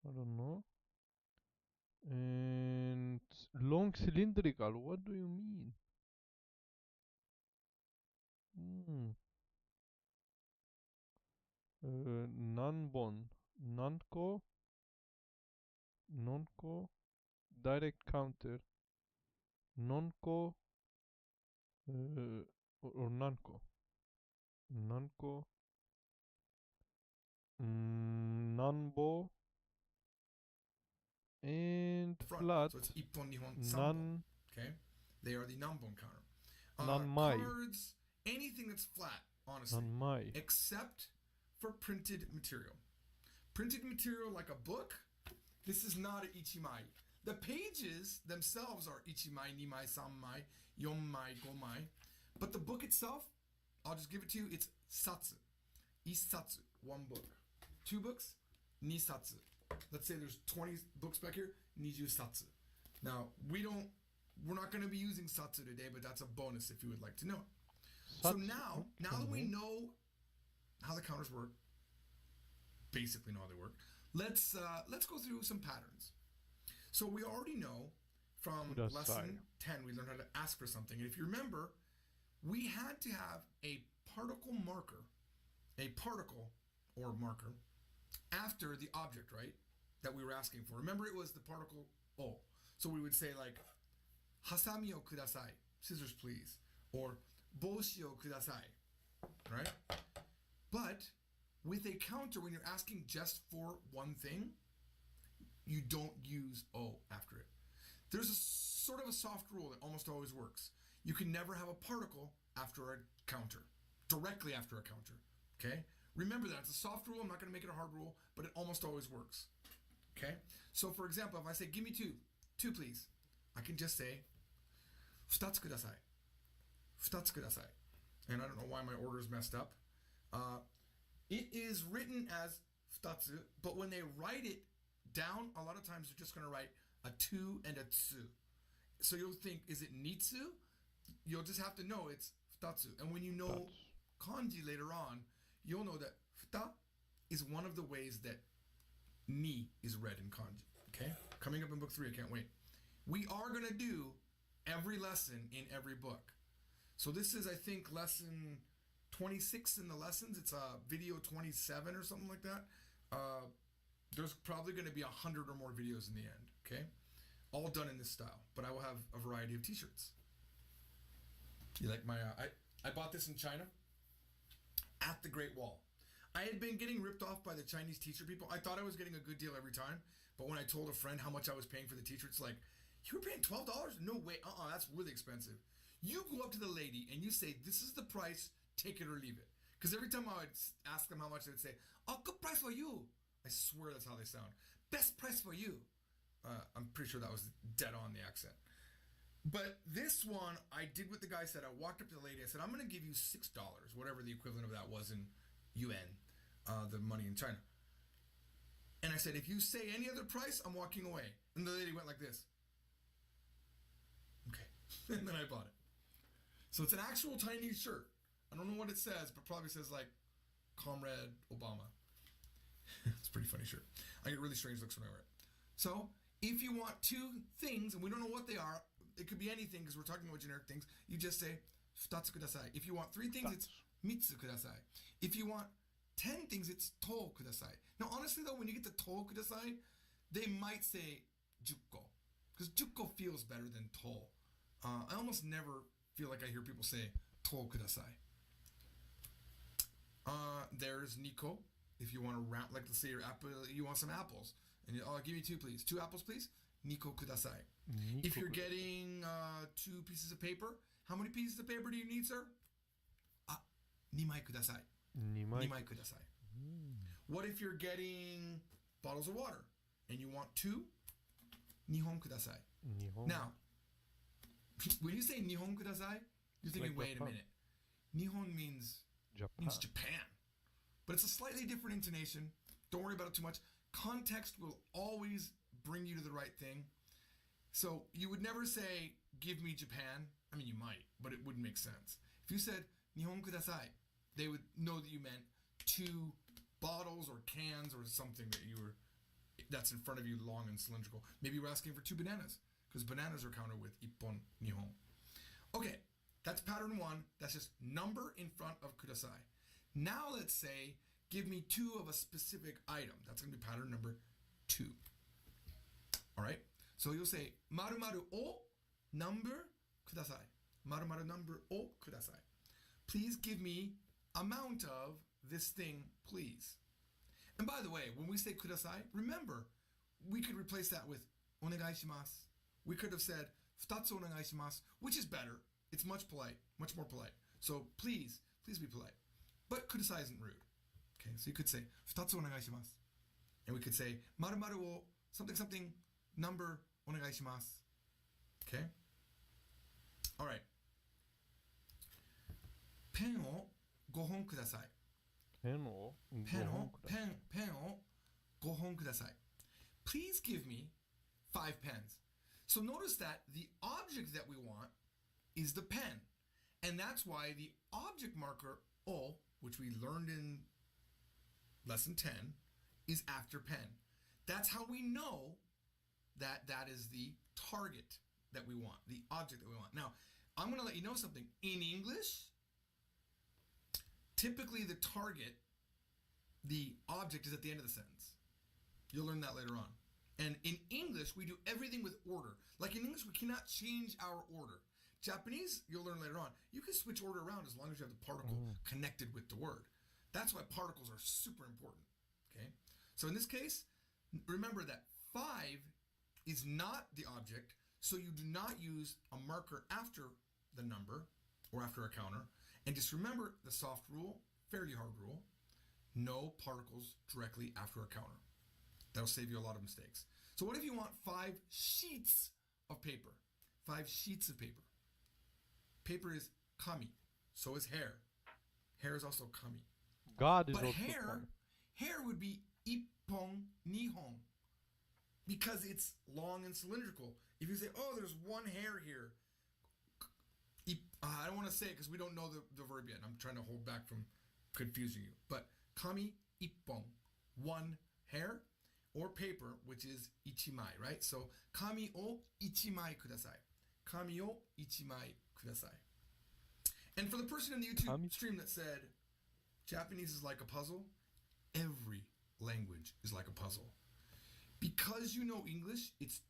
I don't know. And long cylindrical. What do you mean? Nanbon. Nanko. Nonko. Direct counter. Nonko. Or Nanko. Nanko. Nanbo. And flat. So it's ippon, nihon, Nan. sanbon. Okay? They are the nambon counter. Nanmai. Cards, anything that's flat, honestly. Nanmai. Except for printed material. Printed material like a book, this is not an ichimai. The pages themselves are ichimai, nimai, sammai, yonmai, gomai. But the book itself, I'll just give it to you, it's satsu. Isatsu, one book. 2 books, nisatsu. Let's say there's 20 books back here, niju satsu. Now, we're not going to be using satsu today, but that's a bonus if you would like to know it. So now that we know how the counters work, basically know how they work, let's go through some patterns. So we already know from lesson 10, we learned how to ask for something. And if you remember, we had to have a particle marker after the object, right? That we were asking for. Remember, it was the particle o. So we would say like, hasami o kudasai, scissors please, or boshi o kudasai, right? But with a counter, when you're asking just for one thing, you don't use o after it. There's a sort of a soft rule that almost always works. You can never have a particle after a counter, directly after a counter, okay? Remember that. It's a soft rule. I'm not going to make it a hard rule, but it almost always works, okay? So, for example, if I say, give me 2 please, I can just say, 2つください. 2つください. And I don't know why my order is messed up. It is written as 2つ, but when they write it down, a lot of times they're just going to write a 2 and a tsu. So you'll think, is it nitsu? You'll just have to know it's 2つ. And when you know kanji later on, you'll know that 2 is one of the ways that ni is read in kanji. Okay? Coming up in book 3, I can't wait. We are going to do every lesson in every book. So this is, I think, lesson 26 in the lessons. It's video 27 or something like that. There's probably going to be 100 or more videos in the end, okay? All done in this style, but I will have a variety of t-shirts. You like my, I bought this in China at the Great Wall. I had been getting ripped off by the Chinese t-shirt people. I thought I was getting a good deal every time, but when I told a friend how much I was paying for the t-shirts, like, you were paying $12? No way, that's really expensive. You go up to the lady and you say, this is the price, take it or leave it. Because every time I would ask them how much, they would say, oh, good price for you. I swear that's how they sound. Best price for you. I'm pretty sure that was dead on the accent. But this one, I did what the guy said. I walked up to the lady. I said, I'm going to give you $6, whatever the equivalent of that was in yuan, the money in China. And I said, if you say any other price, I'm walking away. And the lady went like this. Okay. And then I bought it. So it's an actual Chinese shirt. I don't know what it says, but probably says like Comrade Obama. It's a pretty funny shirt. I get really strange looks when I wear it. So if you want two things, and we don't know what they are, it could be anything because we're talking about generic things, you just say, 2つください. If you want 3 things, it's 3つください. If you want 10 things, it's とください. Now, honestly though, when you get to とください, they might say 10個. Because 10個 feels better than と. I almost never feel like I hear people say とください. There's Nico. If you want to round, like let's say your apple, you want some apples, and you, give me 2 please. 2 apples please. Nico kudasai. If you're getting 2 pieces of paper, how many pieces of paper do you need, sir? 2枚ください. 2枚ください. What if you're getting bottles of water and you want 2? 2本ください. Now, when you say 2本ください, you're thinking, like wait a minute. 日本 means Japan. But it's a slightly different intonation. Don't worry about it too much. Context will always bring you to the right thing. So you would never say, give me Japan. I mean, you might, but it wouldn't make sense. If you said, 日本ください, they would know that you meant 2 bottles or cans or something that's in front of you, long and cylindrical. Maybe you were asking for 2 bananas, because bananas are counted with 1本 nihon. Okay, that's pattern 1. That's just number in front of kudasai. Now let's say, give me 2 of a specific item. That's going to be pattern number 2. All right? So you'll say, 〇〇を number kudasai. 〇〇 number を kudasai. Please give me amount of this thing, please. And by the way, when we say kudasai, remember, we could replace that with お願いします. We could have said 2つお願いします, which is better. It's much more polite. So please be polite. But kudasai isn't rude. Okay, so you could say 2つお願いします. And we could say 〇〇を something something number お願いします. Okay? All right. ペンを5本ください. ペンを5本ください. Please give me 5 pens. So notice that the object that we want is the pen. And that's why the object marker O, which we learned in lesson 10, is after pen. That's how we know that that is the target that we want, the object that we want. Now, I'm going to let you know something. In English, typically the target, the object is at the end of the sentence. You'll learn that later on. And in English, we do everything with order. Like in English, we cannot change our order. Japanese, you'll learn later on, you can switch order around as long as you have the particle connected with the word. That's why particles are super important, okay? So in this case, remember that 5 is not the object, so you do not use a marker after the number or after a counter. And just remember the soft rule, fairly hard rule, no particles directly after a counter. That'll save you a lot of mistakes. So what if you want 5 sheets of paper? 5 sheets of paper. Paper is kami. So is hair. Hair is also kami. God is but also hair would be ippon nihon because it's long and cylindrical. If you say, oh, there's 1 hair here. I don't want to say it because we don't know the verb yet. I'm trying to hold back from confusing you. But kami ippon, 1 hair, or paper, which is ichimai, right? So kami o ichimai kudasai. Kami o ichimai kudasai. And for the person in the YouTube stream that said Japanese is like a puzzle, every language is like a puzzle. Because you know English, it's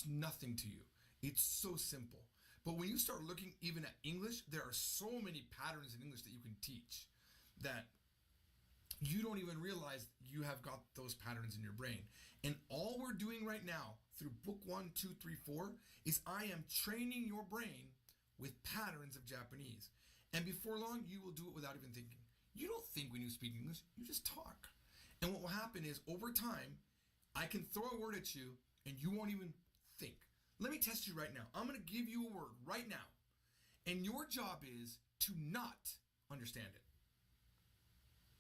nothing to you. It's so simple. But when you start looking even at English, there are so many patterns in English that you can teach that you don't even realize you have got those patterns in your brain. And all we're doing right now through book 1, 2, 3, 4 is I am training your brain with patterns of Japanese. And before long, you will do it without even thinking. You don't think when you speak English, you just talk. And what will happen is over time, I can throw a word at you and you won't even think. Let me test you right now. I'm going to give you a word right now. And your job is to not understand it.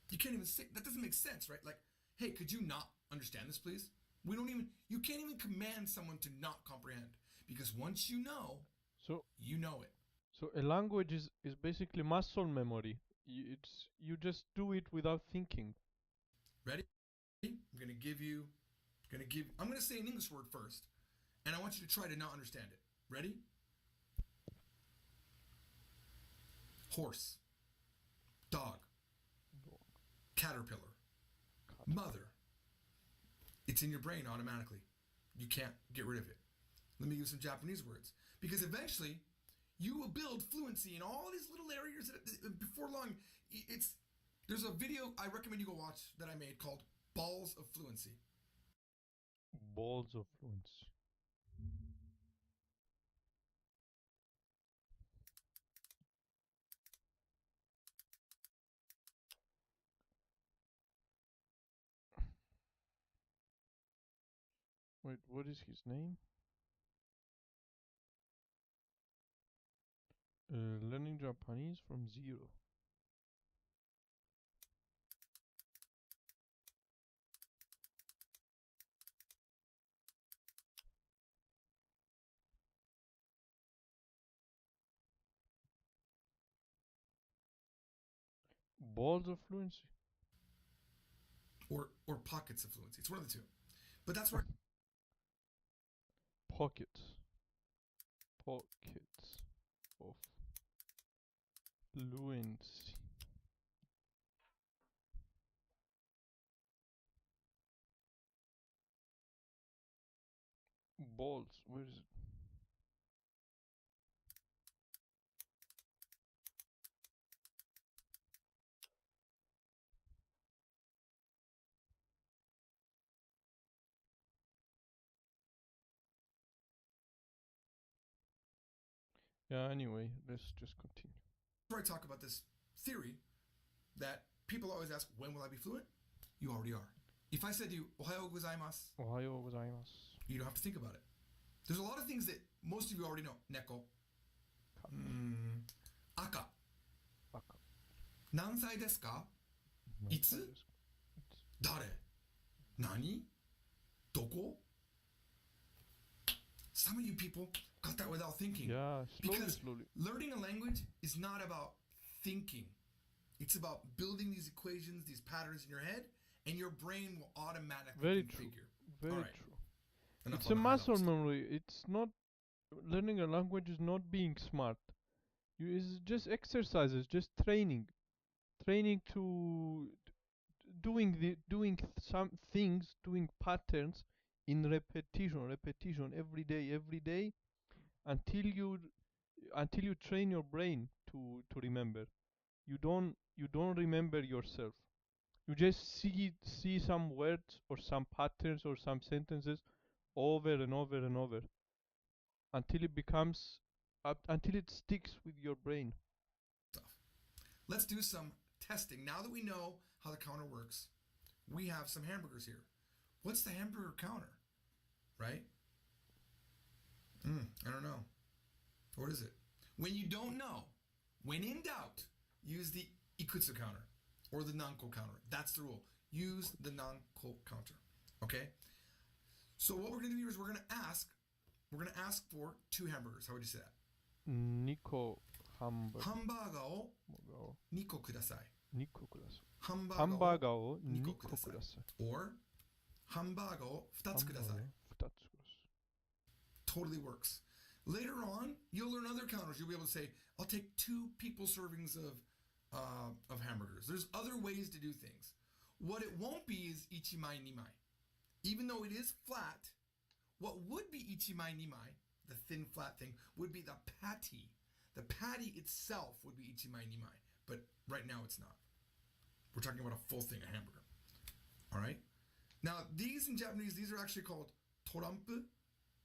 You can't even say, that doesn't make sense, right? Like, hey, could you not understand this, please? You can't even command someone to not comprehend. Because once you know, So you know it. so a language is basically muscle memory. You just do it without thinking. Ready? I'm going to say an English word first. And I want you to try to not understand it. Ready? Horse. Dog. Caterpillar. Mother. It's in your brain automatically. You can't get rid of it. Let me use some Japanese words. Because eventually, you will build fluency in all these little areas. Before long, there's a video I recommend you go watch that I made called Balls of Fluency. Balls of fluency. Wait, what is his name? Learning Japanese from zero. Balls of fluency. Or pockets of fluency. It's one of the two. But that's where Pockets. Pockets of fluency. Balls. Where is it? Yeah, anyway, let's just continue. I talk about this theory that people always ask, when will I be fluent? You already are. If I said to you, Ohayou gozaimasu, Ohayou gozaimasu. you don't have to think about it. There's a lot of things that most of you already know. Neko. Aka. Aka. Nansai desu ka? Itsu? Dare? Nani? Doko? Some of you people got that without thinking. Yeah, because slowly. Learning a language is not about thinking. It's about building these equations, these patterns in your head, and your brain will automatically Very configure. Very All right. true. Enough It's on a the high muscle level stuff. memory. It's not learning a language is not being smart. It's just exercises, just training to doing some things, doing patterns in repetition every day until you train your brain to remember. You don't remember yourself. You just see some words or some patterns or some sentences over and over and over until it becomes until it sticks with your brain. Let's do some testing. Now that we know how the counter works, we have some hamburgers here. What's the hamburger counter? Right? I don't know. What is it? When you don't know, when in doubt, use the ikutsu counter or the nanko counter. That's the rule. Use the nanko counter. Okay? So what we're going to do here is we're going to ask for 2 hamburgers. How would you say that? Niko hamburger. ハンバーガーを2個ください。2個ください。ハンバハンバーーガーをガーを2 2個個ください。ください。 Or ハンバーガーを2つください。2つください。Totally works. Later on, you'll learn other counters. You'll be able to say, I'll take 2 people servings of hamburgers. There's other ways to do things. What it won't be is 1枚2枚. even though it is flat, what would be ichimai nimai, the thin flat thing, would be the patty. The patty itself would be ichimai nimai, but right now it's not. We're talking about a full thing, a hamburger. All right? Now, these in Japanese, these are actually called torampu,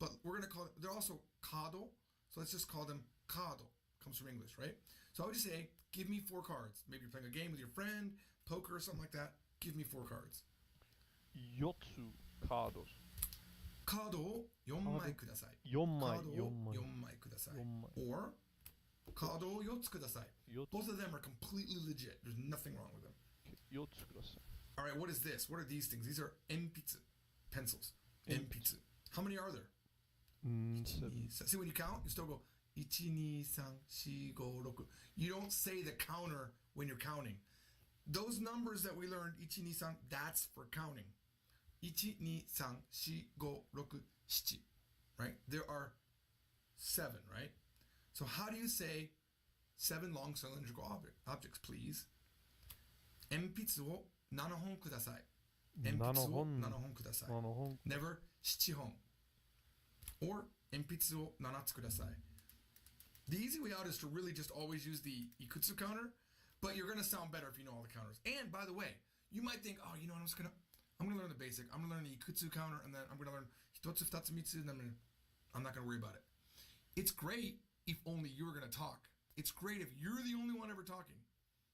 but we're going to call it, they're also kado, so let's just call them kado. Comes from English, right? So I would just say, give me 4 cards. Maybe you're playing a game with your friend, poker or something like that. Give me 4 cards. 4つカード。カードを4枚ください。4枚。カードを4枚ください。Or カードを4つください。Both of them are completely legit. There's nothing wrong with them. 4つください。All right, what is this? What are these things? These are 鉛筆 pencils. 鉛筆. How many are there? 7. See, when you count, you still go 1, 2, 3, 4, 5, 6. You don't say the counter when you're counting. Those numbers that we learned, 1, 2, 3, that's for counting. 1, 2, 3, 4, 5, 6, 7. Right? There are 7, right? So how do you say 7 long cylindrical objects, please? 鉛筆を7本ください。鉛筆を7本ください。Never 7本。Or 鉛筆を7つください。The easy way out is to really just always use the ikutsu counter, but you're going to sound better if you know all the counters. And by the way, you might think, oh, you know what, I'm going to learn the basic. I'm going to learn the ikutsu counter, and then I'm going to learn hitotsu, futatsu, mitsu, and then I'm not going to worry about it. It's great if only you're going to talk. It's great if you're the only one ever talking.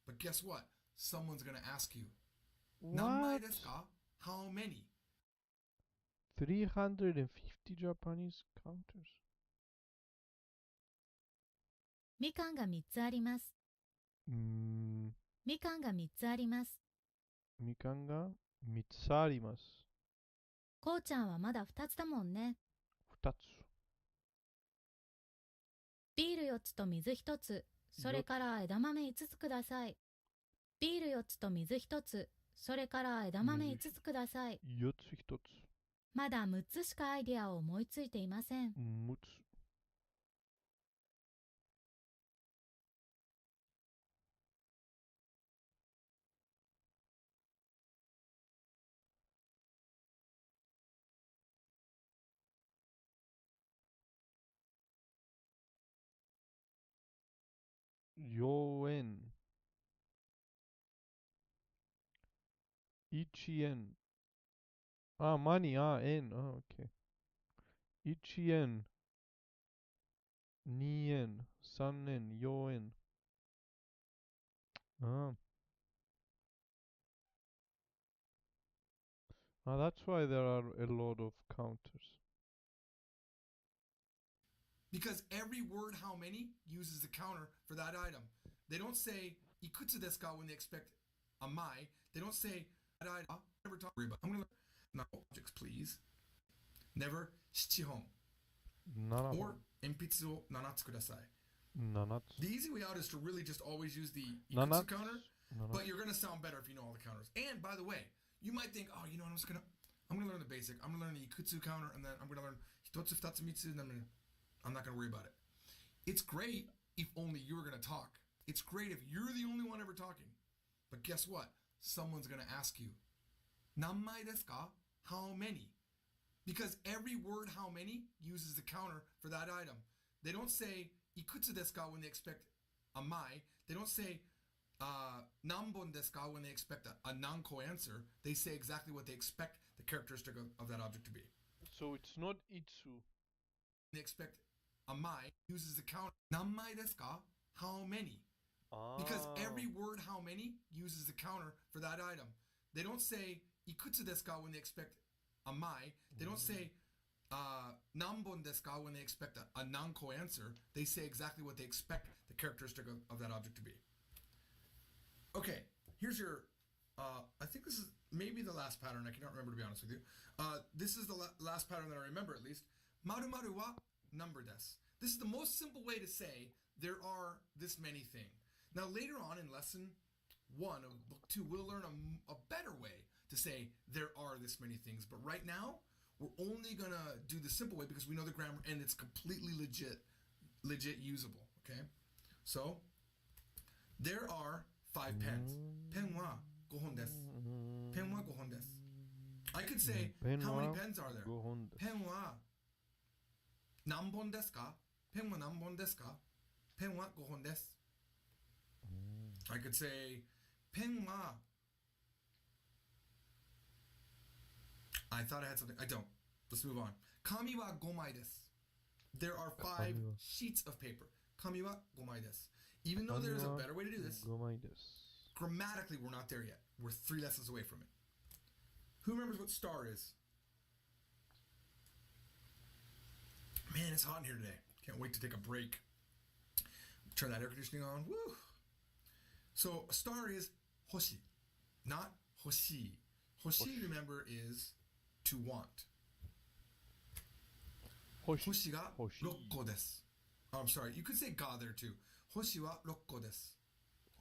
But guess what? Someone's going to ask you, Nanmai desu ka? How many? 350 Japanese counters. みかんが3つあります。みかんが3つあります。みかんが3つあります。こうちゃんはまだ2つだもんね。2つ。ビール4つと水1つ、それから枝豆5つください。ビール4つと水1つ、それから枝豆5つください。4つ1つ。まだ6つしかアイデアを思いついていません。6つ。4円。1円。マニー、円。OK。1円。2円。3円。4円。That's why there are a lot of counters. Because every word how many uses the counter for that item. They don't say ikutsu desu ka when they expect amai. They don't say that item. Never talk about. I'm going to learn objects, please. Never 7本. Or 鉛筆を7つください. 7つ. The easy way out is to really just always use the ikutsu counter, but you're going to sound better if you know all the counters. And by the way, you might think, oh, you know what, I'm going to learn the basic. I'm going to learn the ikutsu counter, and then I'm going to learn hitotsu, futatsu, mitsu, and then I'm not going to worry about it. It's great if only you're going to talk. It's great if you're the only one ever talking. But guess what? Someone's going to ask you, Nanmai desu ka? How many? Because every word how many uses the counter for that item. They don't say ikutsu desu ka when they expect amai. They don't say nanbon desu ka when they expect a nanko answer. They say exactly what they expect the characteristic of that object to be. So it's not itsu. They expect amai uses the counter. Nanmai desu ka? How many? Because every word how many uses the counter for that item. They don't say ikutsu desu ka when they expect amai. They don't say nanbon desu ka when they expect a nanko answer. They say exactly what they expect the characteristic of that object to be. Okay, here's your, I think this is maybe the last pattern. I cannot remember, to be honest with you. This is the last pattern that I remember, at least. Maru maru wa number desu. This is the most simple way to say there are this many things. Now later on in lesson 1 of book 2, we'll learn a better way to say there are this many things. But right now, we're only going to do the simple way because we know the grammar and it's completely legit usable. Okay? So, there are 5 pens. Pen wa 5本です. Pen wa 5本です. I could say, ペン how は many pens are there? 5本です。ペンは何本ですか？ペンは何本ですか？ペンは5本です。I could say, ペンは I thought I had something. I don't. Let's move on. 紙は5枚です。There are 5 sheets of paper. 紙は5枚です。Even though there's a better way to do this, 5枚です。grammatically we're not there yet. We're 3 lessons away from it. Who remembers what star is? Man, it's hot in here today. Can't wait to take a break. Turn that air conditioning on. Woo! So a star is hoshi, not hoshi. Hoshi, remember, is to want. Hoshi ga 6個です. Oh, I'm sorry. You could say ga there too. Hoshi wa 6個です.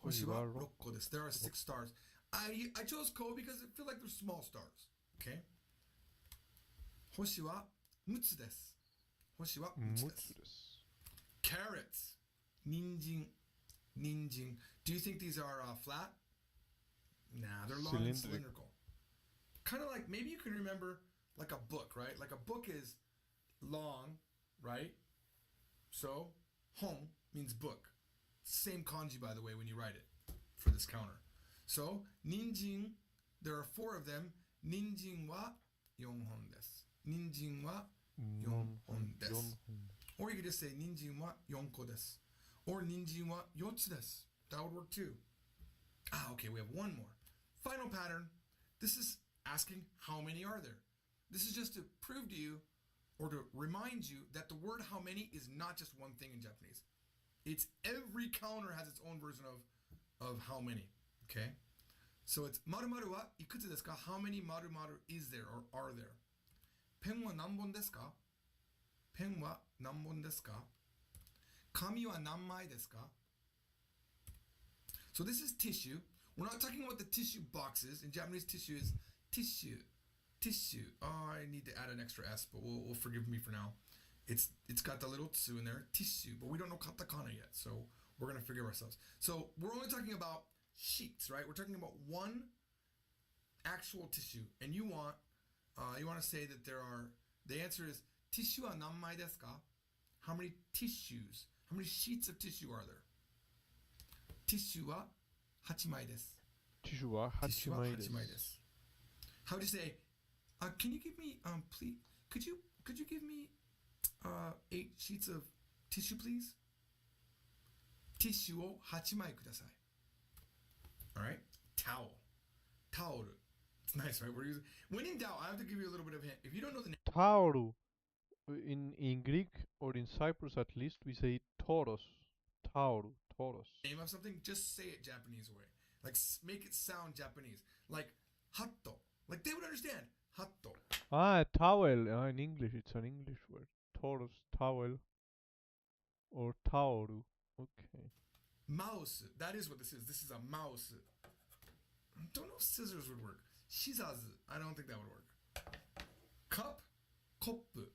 Hoshi wa 6個です. There are 6 stars. I chose ko because I feel like they're small stars. Okay? Hoshi wa 6つです. Hoshi wa 6つです. Carrots. Ninjin. Ninjin. Do you think these are flat? Nah, they're long and cylindrical. Kind of like, maybe you can remember like a book, right? Like a book is long, right? So, hon means book. Same kanji, by the way, when you write it for this counter. So, ninjin, there are 4 of them. Ninjin wa 4本です. Ninjin wa 4本です. Or you could just say ninjin wa 4個です. Or ninjin wa 4つです. That would work too. Ah, okay, we have one more. Final pattern. This is asking how many are there. This is just to prove to you or to remind you that the word how many is not just one thing in Japanese. It's every counter has its own version of how many. Okay? So it's maru maru wa ikutsu desu ka? How many maru maru is there or are there? Pen wa nanbon desu ka? Pen wa nanbon desu ka? Kami wa nanmai desu ka? So this is tissue. We're not talking about the tissue boxes. In Japanese, tissue is tissue. Tissue. Oh, I need to add an extra S, but we'll forgive me for now. It's got the little tsu in there, tissue, but we don't know katakana yet, so we're gonna forgive ourselves. So we're only talking about sheets, right? We're talking about one actual tissue, and you want to say that there are. The answer is tissue wa nanmai desu ka? How many tissues? How many sheets of tissue are there? Tissue wa 8枚です. Tissue wa 8枚です. How would you say? Can you give me please? Could you give me 8 sheets of tissue, please? Tissue を8枚ください. All right. Towel. Towel. It's nice, right? We're using. When in doubt, I have to give you a little bit of a hint. If you don't know the name. Taoru. In Greek or in Cyprus at least, we say toros. Taoru. Toros. Name of something, just say it Japanese way. Like, make it sound Japanese. Like, hatto. Like, they would understand. Hatto. Ah, towel. In English, it's an English word. Toros, towel. Or taoru. Okay. Mouse. That is what this is. This is a mouse. Don't know if scissors would work. Shizazu. I don't think that would work. Cup. Koppu.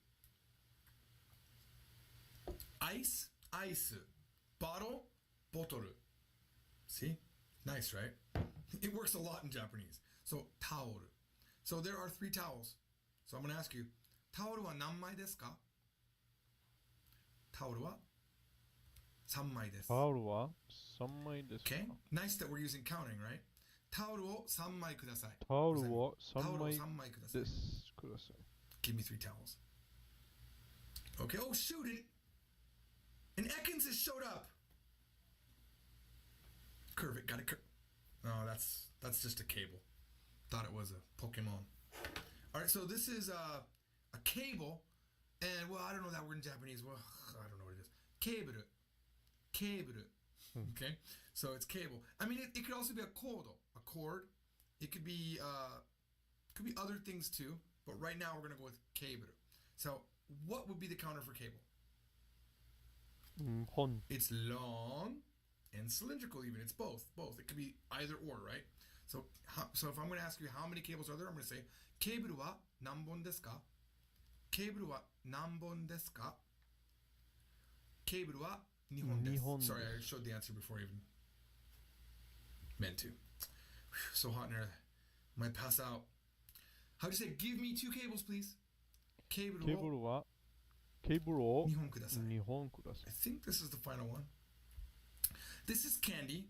Ice. Ice. Bottle. Botoru. See? Nice, right? It works a lot in Japanese. So, taoru. So there are 3 towels. So I'm going to ask you, taoru wa nanmai desu ka? Taoru wa 3枚です. Taoru wa 3枚です. Okay? Nice that we're using counting, right? Taoru wo 3枚ください. Taoru wa 3枚ください. です. Give me 3 towels. Okay. Oh, shoot it. And Ekans has showed up. Curve it. Got it. No, that's just a cable. Thought it was a Pokemon. All right, so this is a cable, and well, I don't know that word in Japanese. Well, I don't know what it is. Cable. Okay, so it's cable. I mean, it could also be a cord. It could be other things too. But right now we're gonna go with cable. So what would be the counter for cable? Hon. It's long and cylindrical. Even it's both. It could be either or, right? So if I'm going to ask you how many cables are there, I'm going to say, cable wa nanbon desu ka? Cable wa nanbon desu ka? Cable wa 2本です. Sorry, I showed the answer before I even meant to. Whew, so hot in here. Might pass out. How do you say, give me 2 cables, please? ケーブルをケーブルはケーブルを2本ください。2本くださ I think this is the final one. This is candy.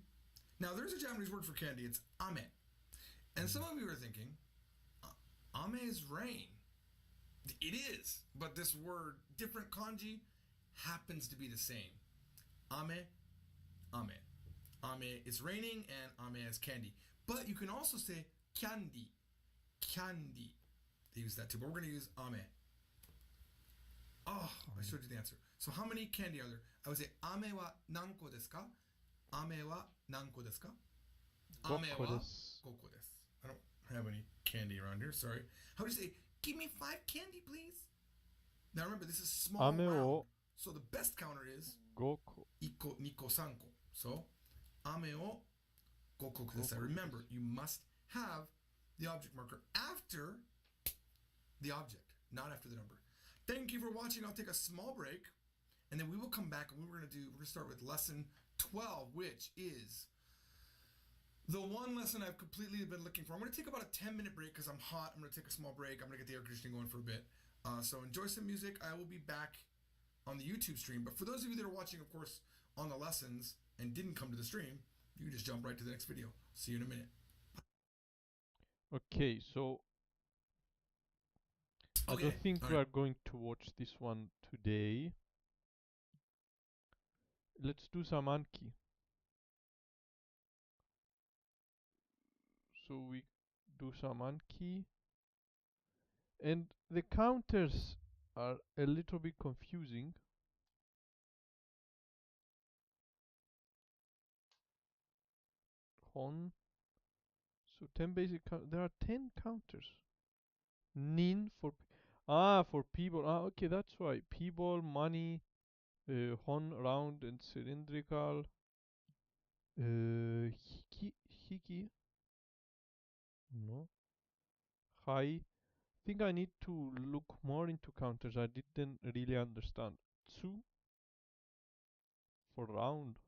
Now, there's a Japanese word for candy. It's ame. And some of you are thinking, ame is rain. It is. But this word, different kanji, happens to be the same. Ame, ame. Ame is raining and ame is candy. But you can also say candy. Candy. They use that too. But we're going to use ame. Oh, I showed you the answer. So how many candy are there? I would say, ame wa nanko desu ka? Ame wa nanko desu ka? い。 Ame 5個 wa です。 5個です. I don't have any candy around here. Sorry. How do you say, give me 5 candy, please? Now remember, this is small 雨 round. を So the best counter is 5個。 1個、2個、3個. So, 雨を5個ください. Remember, you must have the object marker after the object, not after the number. Thank you for watching. I'll take a small break, and then we will come back, and we're going to start with lesson 12, which is the one lesson I've completely been looking for. I'm going to take about a 10-minute break because I'm hot. I'm going to take a small break. I'm going to get the air conditioning going for a bit. So enjoy some music. I will be back on the YouTube stream. But for those of you that are watching, of course, on the lessons and didn't come to the stream, you can just jump right to the next video. See you in a minute. Okay, so I Okay. don't think All we right. are going to watch this one today. Let's do some Anki. So we do some Anki. And the counters are a little bit confusing. Hon. So 10 basic there are 10 counters. Nin for for people. Okay, that's why. People, money, hon, round and cylindrical. Hiki. No. High. Think I need to look more into counters. I didn't really understand. Tsu for round.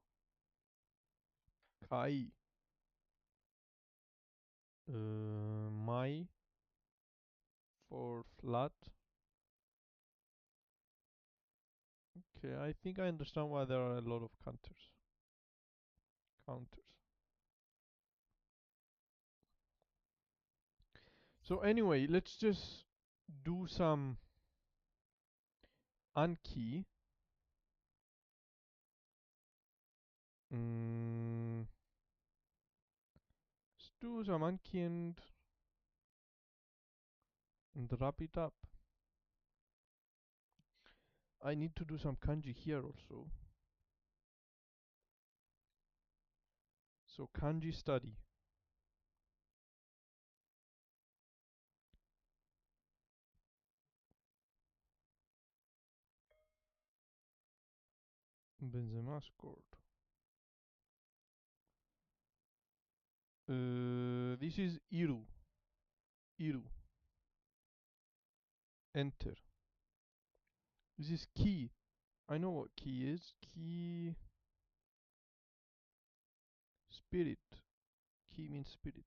Kai. Mai for flat. Okay, I think I understand why there are a lot of counters. So anyway, let's just do some Anki. Let's do some Anki and wrap it up. I need to do some kanji here also. So kanji study. Benzema scored. This is Iru. Iru. Enter. This is key. I know what key is. Key. Spirit. Key means spirit.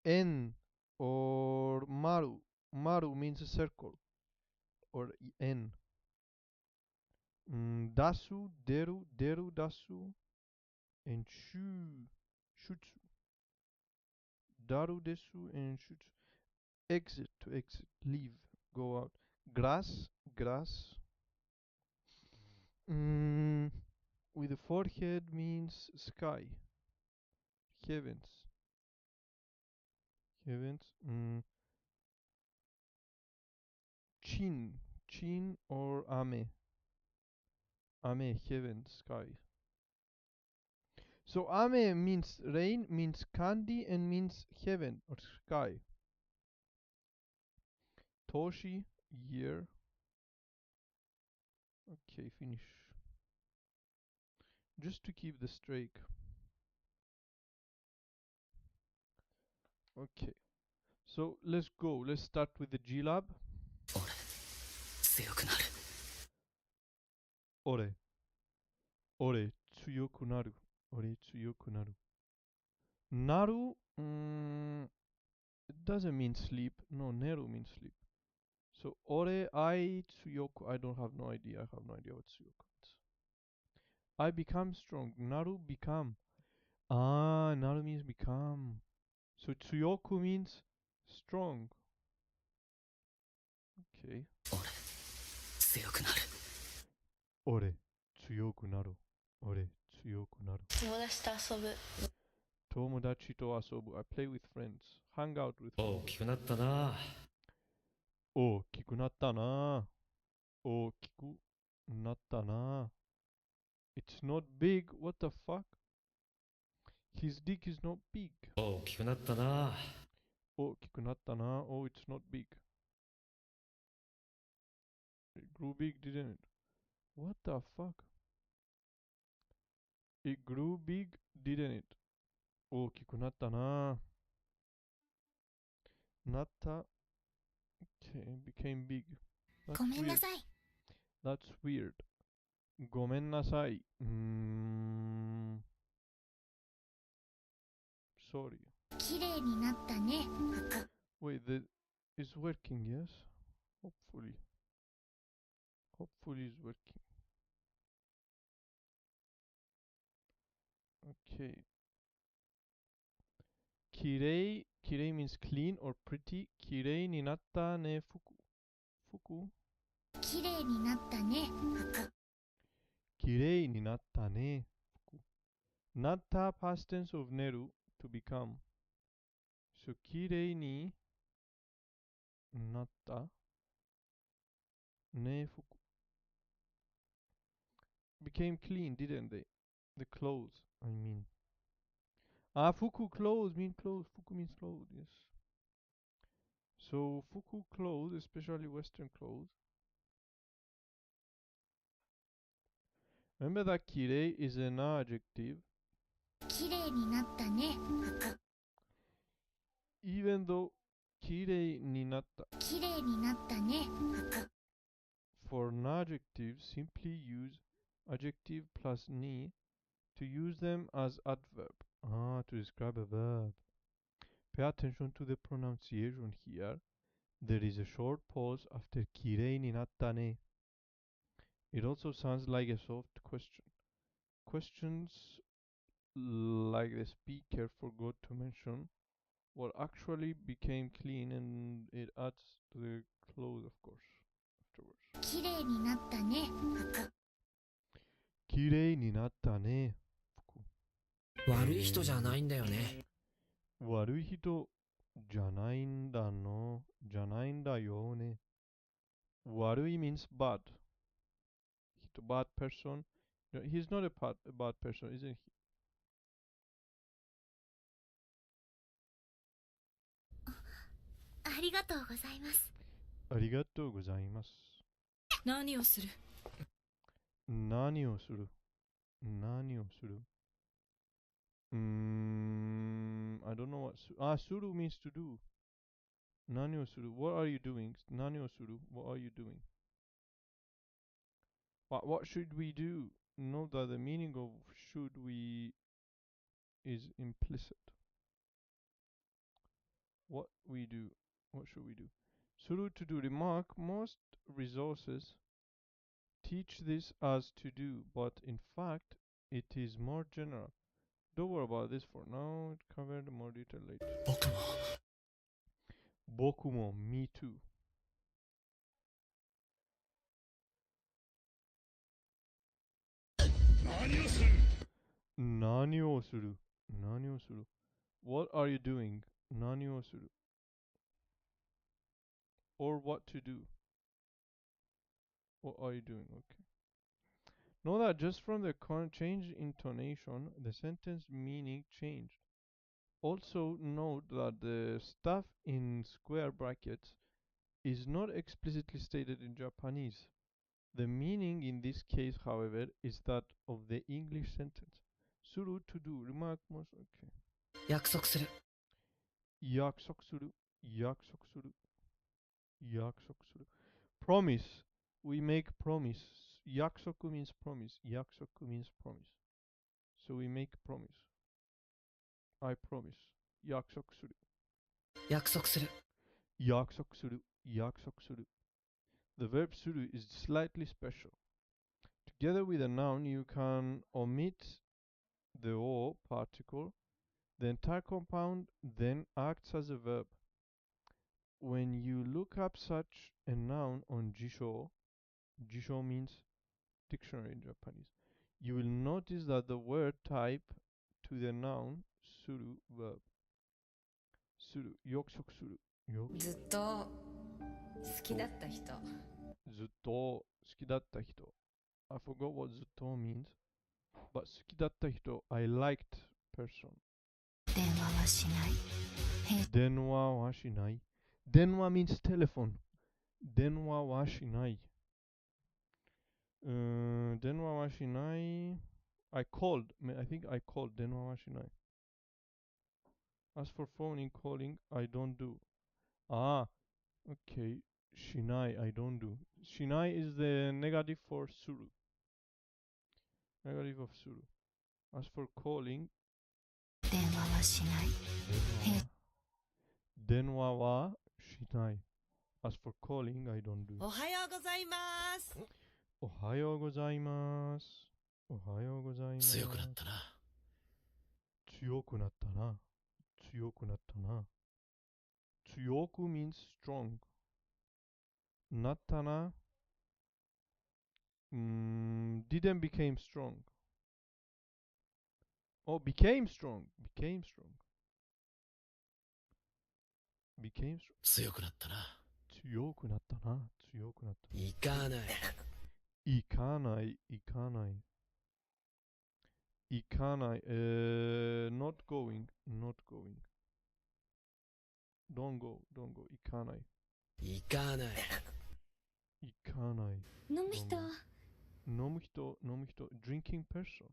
En or Maru. Maru means a circle. Or En. Dasu, Deru, Deru, Dasu. And Shutsu. Daru, Desu, and Shutsu. Exit, to exit. Leave. Go out. Grass, grass. With the forehead means sky. Heavens. Heavens. Chin. Chin or Ame. Ame, heaven, sky. So Ame means rain, means candy, and means heaven or sky. Toshi, year. Okay, finish. Just to keep the streak. Okay. So let's go. Let's start with the G Lab. Ore. Ore, tsuyoku naru. Ore, tsuyoku naru. Naru, It doesn't mean sleep. No, neru means sleep. So, ore ai tsuyoku. I don't have no idea. I have no idea what tsuyoku means. I become strong. Naru become. Ah, naru means become. So tsuyoku means strong. Okay. 強くなる。Ore tsuyoku naru. Ore tsuyoku naru. 友達と遊ぶ。Tomodachi to asobu. I play with friends. Hang out with 大 friends. きくなったな。大きくなったな。大きくなったな。It's not big. What the fuck? His dick is not big. 大きくなったな。大きくなったな. Oh, it's not big. It grew big, didn't it? What the fuck? It grew big, didn't it? 大きくなったな。なった。Okay, became big. That's ごめんな weird. さい。 That's weird. ごめんなさい。Sorry. 綺麗になったね。 Wait, it's working, yes? Hopefully. Hopefully it's working. Okay. Kirei. Kirei means clean or pretty. Kirei ni natta ne fuku. Fuku? 綺麗になったね。 Kirei ni natta ne fuku. Natta past tense of neru to become. So kirei ni natta ne fuku. Became clean, didn't they? The clothes, I mean. Ah, fuku clothes mean clothes. Fuku means clothes, yes. So fuku clothes, especially Western clothes. Remember that kirei is an adjective, 綺麗になったね。 even though kirei ni natta. 綺麗になったね。 For an adjective, simply use adjective plus ni to use them as adverb. Ah, to describe a verb. Pay attention to the pronunciation here. There is a short pause after kirei ni natta ne. It also sounds like a soft question. Questions like the speaker forgot to mention what actually became clean, and it adds to the clothes, of course, afterwards. 綺麗になったね。 Kirei ni natta ne. 悪い人じゃないんだよね。悪い人じゃないんだの。じゃないんだよね。悪い means bad. Bad person. No, he's not a bad person, isn't he? ありがとうございます。ありがとうございます。何をする？何をする？何をする？I don't know what. Suru means to do. 何をする？ What are you doing? 何をする？ What are you doing? What should we do? Note that the meaning of should we is implicit. What we do. What should we do? Suru to do. Remark, most resources teach this as to do, but in fact it is more general. Don't worry about this for now. It covered more detail later. 僕も。Bokumo, me too. 何をする？何をする？何をする？ What are you doing? 何をする？ Or what to do? What are you doing? Okay. Know that just from the change intonation, the sentence meaning changed. Also note that the stuff in square brackets is not explicitly stated in Japanese. The meaning in this case, however, is that of the English sentence. Suru to do. Remark most. Okay. 約束する。約束する。約束する。約束する。Promise. We make promise. 約束 means promise. 約束 means promise. So we make promise. I promise. 約束する。約束する。約束する。約束する。The verb suru is slightly special. Together with a noun, you can omit the o particle. The entire compound then acts as a verb. When you look up such a noun on Jisho, Jisho means dictionary in Japanese, you will notice that the word type to the noun suru verb. Suru, yokushoku suru. ずっと好きだった人。ずっと好きだった人. I forgot what ずっと means, but 好きだった人, I liked person. 電話はしない。電話はしない. 電話 means telephone. 電話はしない. 電話はしない. I called. I think I called. 電話はしない. As for phoning, calling, I don't do. Ah, okay. しない, I don't do. しない is the negative for suru. Negative of suru. As for calling, 電話はしない。電話はしない. As for calling, I don't do. おはようございます。おはようございます。おはようございます。強くなったな。強くなったな。強くなったな。強く means strong. なったな。didn't became strong. Oh, became strong. Became strong. Became strong. 強くなったな。強くなったな。強くなった。行かない。行かない。行かない。行かない。not going. Not going. Don't go. Don't go. 行かない。行かない。行かない。飲む人。飲む人。飲む人。drinking person.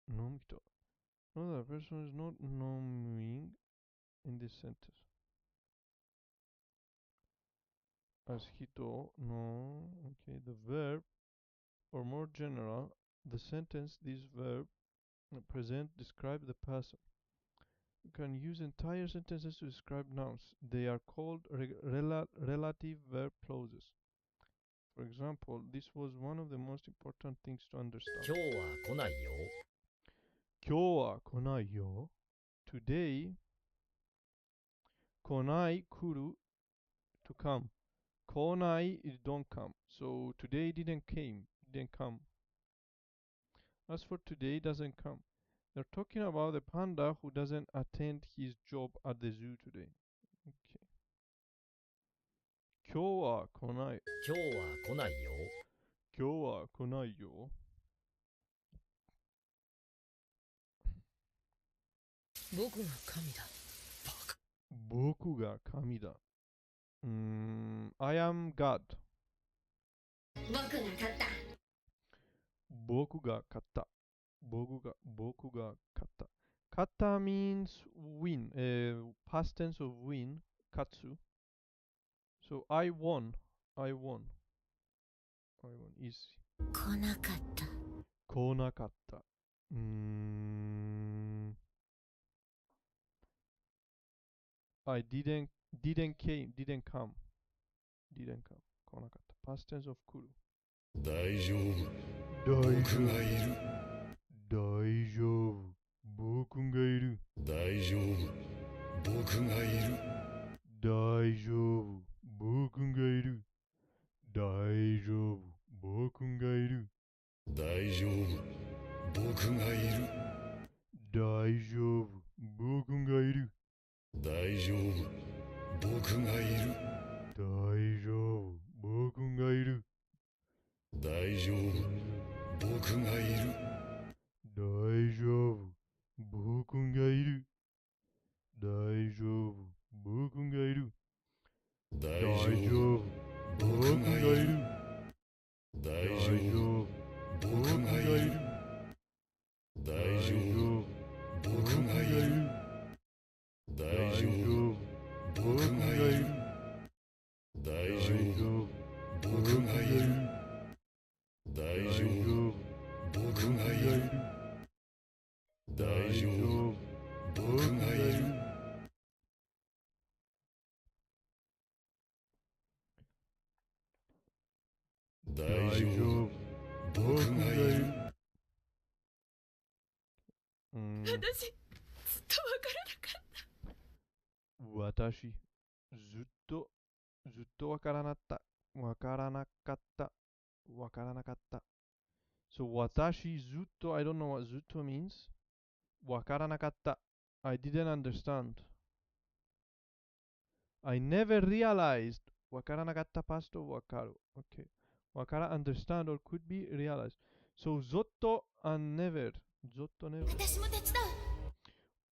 飲む人。No, the person is not knowing in this sentence. As hito, no. Okay, the verb, or more general, the sentence this verb present describe the person. You can use entire sentences to describe nouns. They are called relative verb clauses. For example, this was one of the most important things to understand. 今日は来ないよ。今日は来ないよ. Today, 来ない 来る to come. 来ない is don't come. So today didn't come. As for today doesn't come. They're talking about the panda who doesn't attend his job at the zoo today. Okay. 今日は来ない。今日は来ないよ。今日は来ないよ。僕が神だ。僕が神だ。I am God. 僕が勝った。僕が勝った。僕が勝った。勝った means win. Past tense of win. 勝つ。So I won. I won. Easy. 来なかった。来なかった。I didn't come. Didn't come. 来なかった。Past tense of 来る。大丈夫。大僕がいる。大丈夫。僕がいる。大丈夫。僕がいる。大丈夫。僕がいる。大丈夫。僕がいる。大丈夫。僕がいる。大丈夫。僕がいる。大丈夫。僕がいる。大丈夫。僕がいる。大丈夫。僕がいる。大丈夫。僕がいる。大丈夫。僕がいる。大大丈夫。丈夫。僕がいる。大丈夫。僕がいる。大丈夫。僕がいる。大丈夫。僕がいる。大丈夫。僕がいる。大丈夫。僕大丈夫。僕がいる。私、ずっとわからなかった。私、ずっと、ずっとわからなった。わからなかった。わからなかった。So, 私ずっと, I don't know what ずっと means. わからなかった. I didn't understand. I never realized. わからなかった past of わかる. Okay. わから understand or could be realized. So, ずっと and never. ずっと never. 私も手伝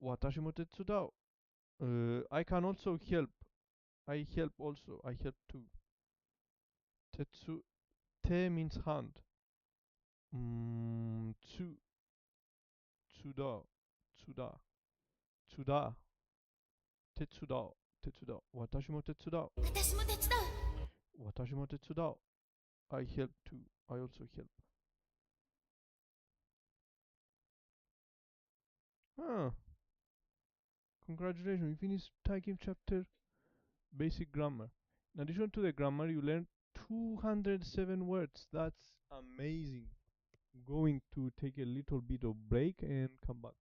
私も手伝う. I can also help. I help also. I help too. 手 means hand. つ、つだ、つだ、つだ、手伝う、手伝う。私も手伝う。私も手伝私も手伝う。I help too. I also help. Ah, congratulations. You finished taking chapter basic grammar. In addition to the grammar, you learned 207 words. That's amazing. Going to take a little bit of break and come back.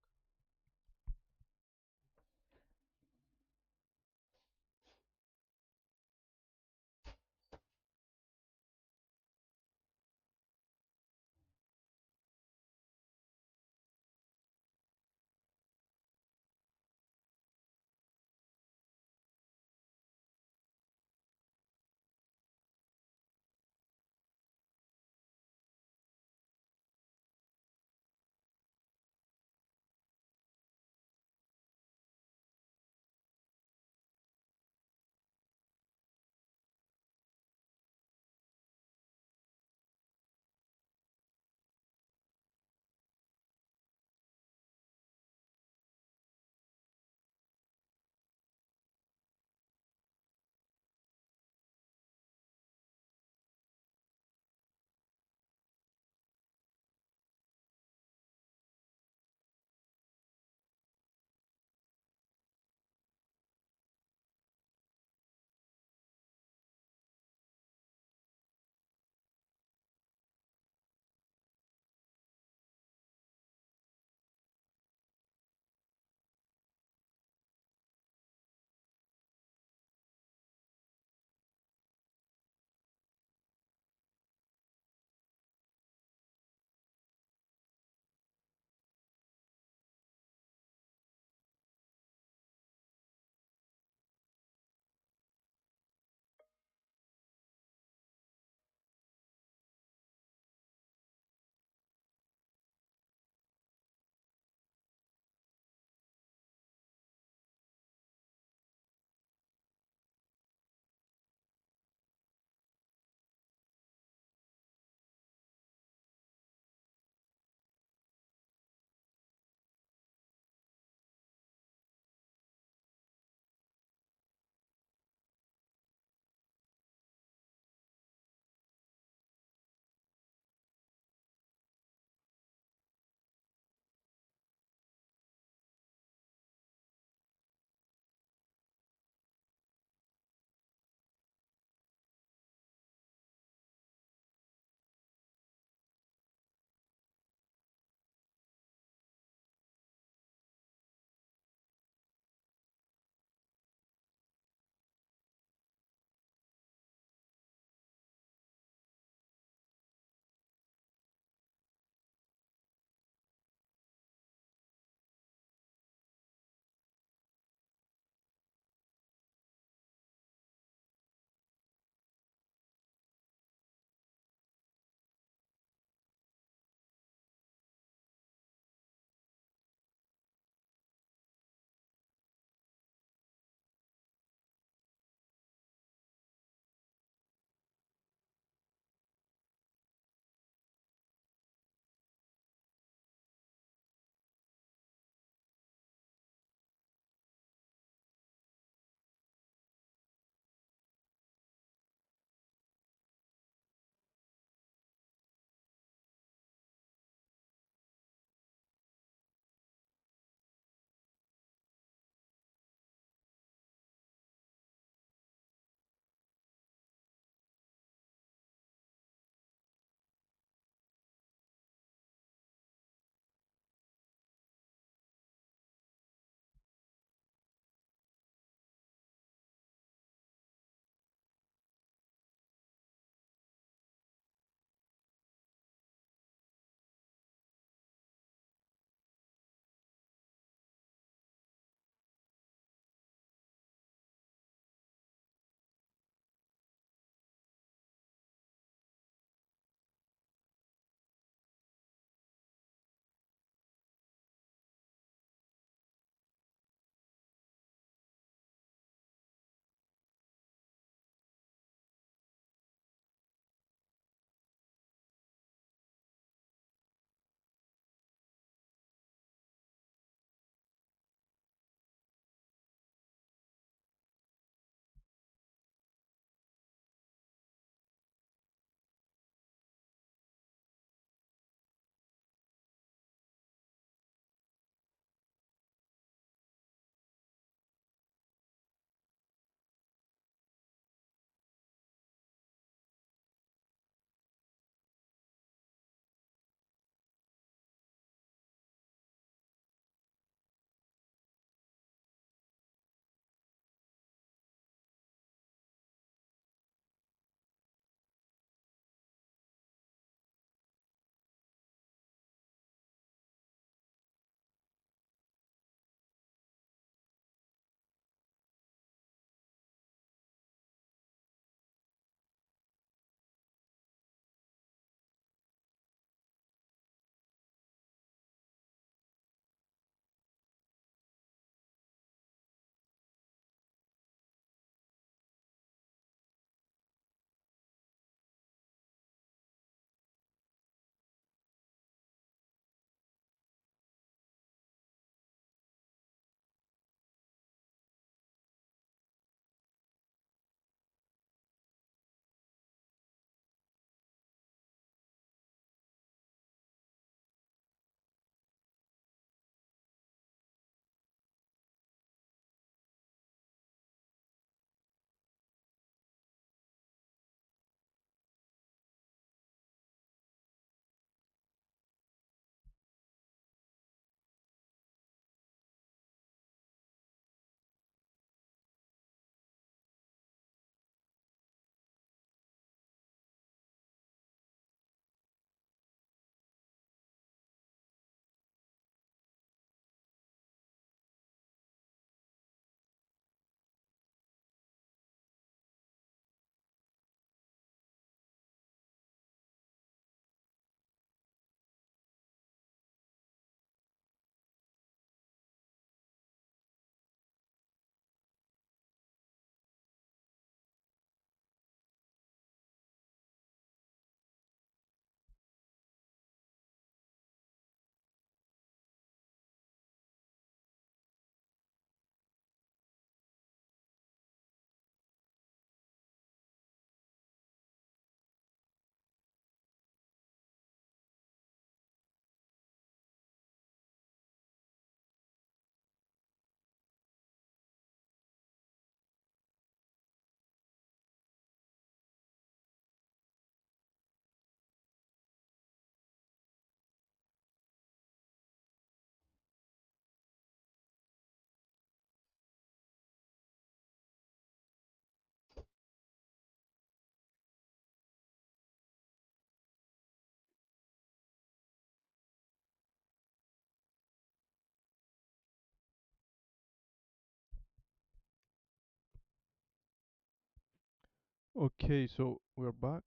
Okay, so we're back.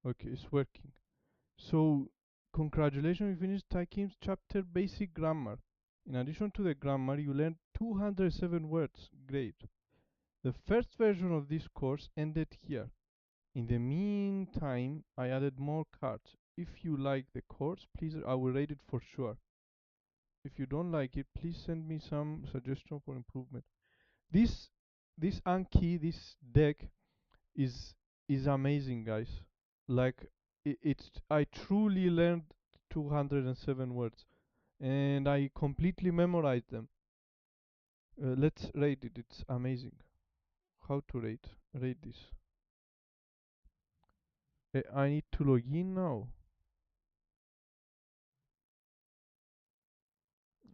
Okay, it's working. So, congratulations, you finished Taikim's chapter Basic Grammar. In addition to the grammar, you learned 207 words. Great. The first version of this course ended here. In the meantime, I added more cards. If you like the course, please, I will rate it for sure. If you don't like it, please send me some suggestion for improvement. This this Anki, this deck is amazing, guys. Like it's I truly learned 207 words and I completely memorized them. Let's rate it. It's amazing. How to rate this? I need to log in now.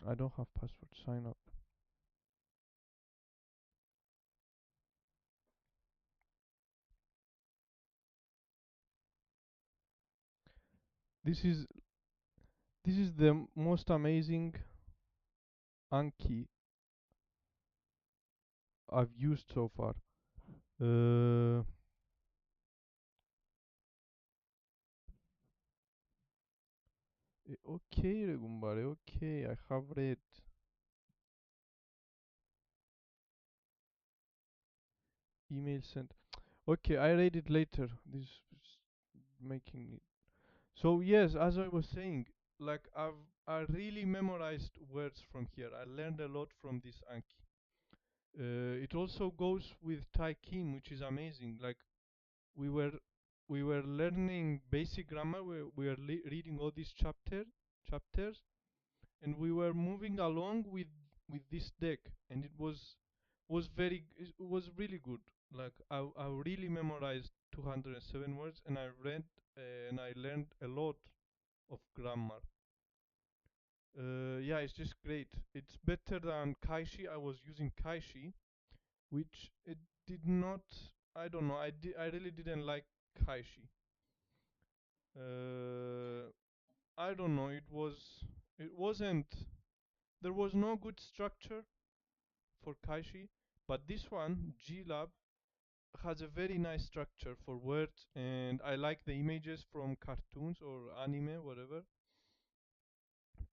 I don't have password. Sign up. This is the most amazing Anki I've used so far. Okay, Regumbare, okay, I have read. Email sent. Okay, I read it later. This is making it. So yes, as I was saying, like I really memorized words from here. I learned a lot from this Anki. It also goes with Tai Kim, which is amazing. Like we were learning basic grammar. We were reading all these chapters, and we were moving along with this deck, and it it was really good. Like I really memorized 207 words, and I read and I learned a lot of grammar. Yeah, it's just great. It's better than Kaishi. I was using Kaishi, which it did not. I don't know. I really didn't like Kaishi. Uh, I don't know. It wasn't. There was no good structure for Kaishi, but this one, G Lab, has a very nice structure for words, and I like the images from cartoons or anime, whatever.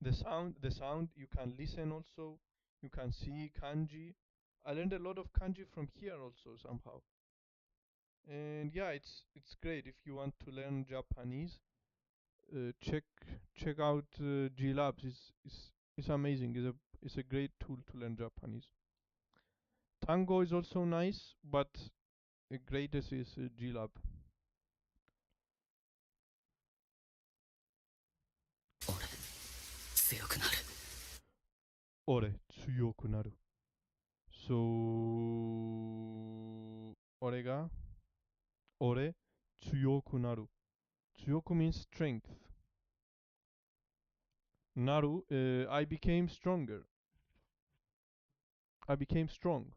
The sound, you can listen also. You can see kanji. I learned a lot of kanji from here also somehow. And yeah, it's great if you want to learn Japanese. Check out G Labs. It's amazing. It's a great tool to learn Japanese. Tango is also nice, but the greatest is G Lab. 強くなる。俺強くなる。So 俺が俺強くなる。強く means strength. Naru, I became stronger. I became strong.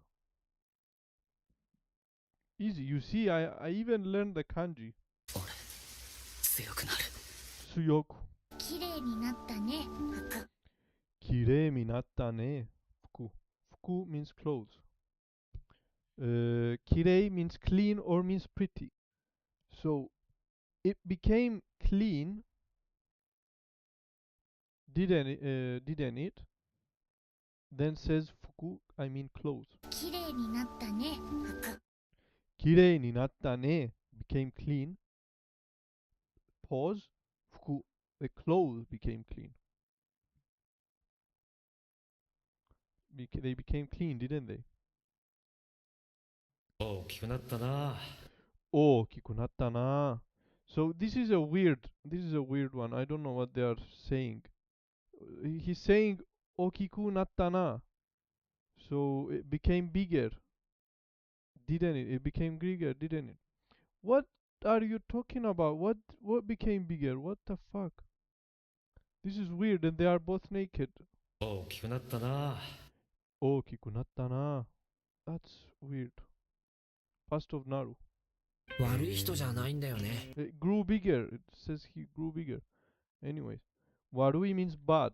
Easy. You see, I even learned the kanji. 俺強くなる。Tsuyoku. 綺麗になったね、服。Kirei minatta ne. Fuku. Fuku means clothes. Kirei means clean or means pretty. So it became clean, didn't it? Then says fuku, I mean clothes. 綺麗になったね、服。Kirei ni natta ne became clean. Pause. Fuku, the clothes became clean. They became clean, didn't they? 大きくなったな。Oh, kikunatta na. So this is a weird one. I don't know what they are saying. He's saying okiku natta na. So it became bigger, didn't it? It became bigger, didn't it? What are you talking about? What became bigger? What the fuck? This is weird, and they are both naked. 大きくなったな。Okiku natta na. That's weird. Past of Naru. 悪い人じゃないんだよね。It grew bigger. It says he grew bigger. Anyways, warui means bad.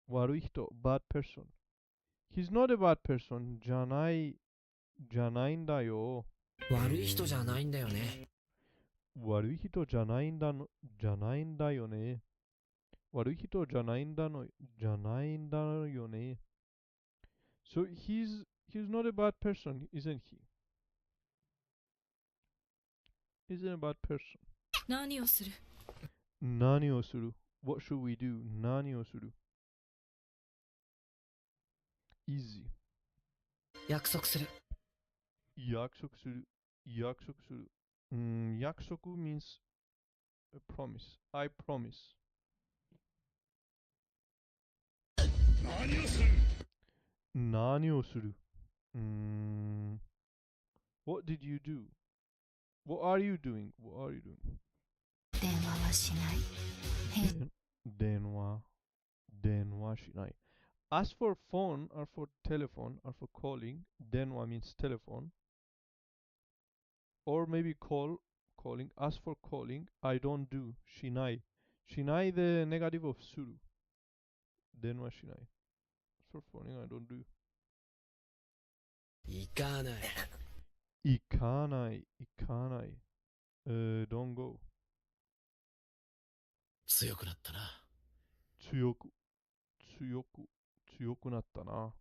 Warui hito, bad person. He's not a bad person. Janai, janainda yo. 悪い人じゃないんだよね。悪い人じゃないんだの、じゃないんだよね。悪い人じゃないんだの、じゃないんだよね。So he's not a bad person, isn't he? Isn't a bad person. 何をする？何をする What should we do? 何をする Easy. 約束する。約束する。約束する。約束 means a promise. I promise. 何をする何をする What did you do? What are you doing? What are you doing? 電話はしない。電話。電話しない。As for phone or for telephone or for calling, 電話 means telephone. Or maybe calling. As for calling, I don't do. しない。しない the negative of する。電話しない。As for phoning, I don't do. 行かない。行かない。行かない。don't go. 強くなったな。強く。強く。強くなったな。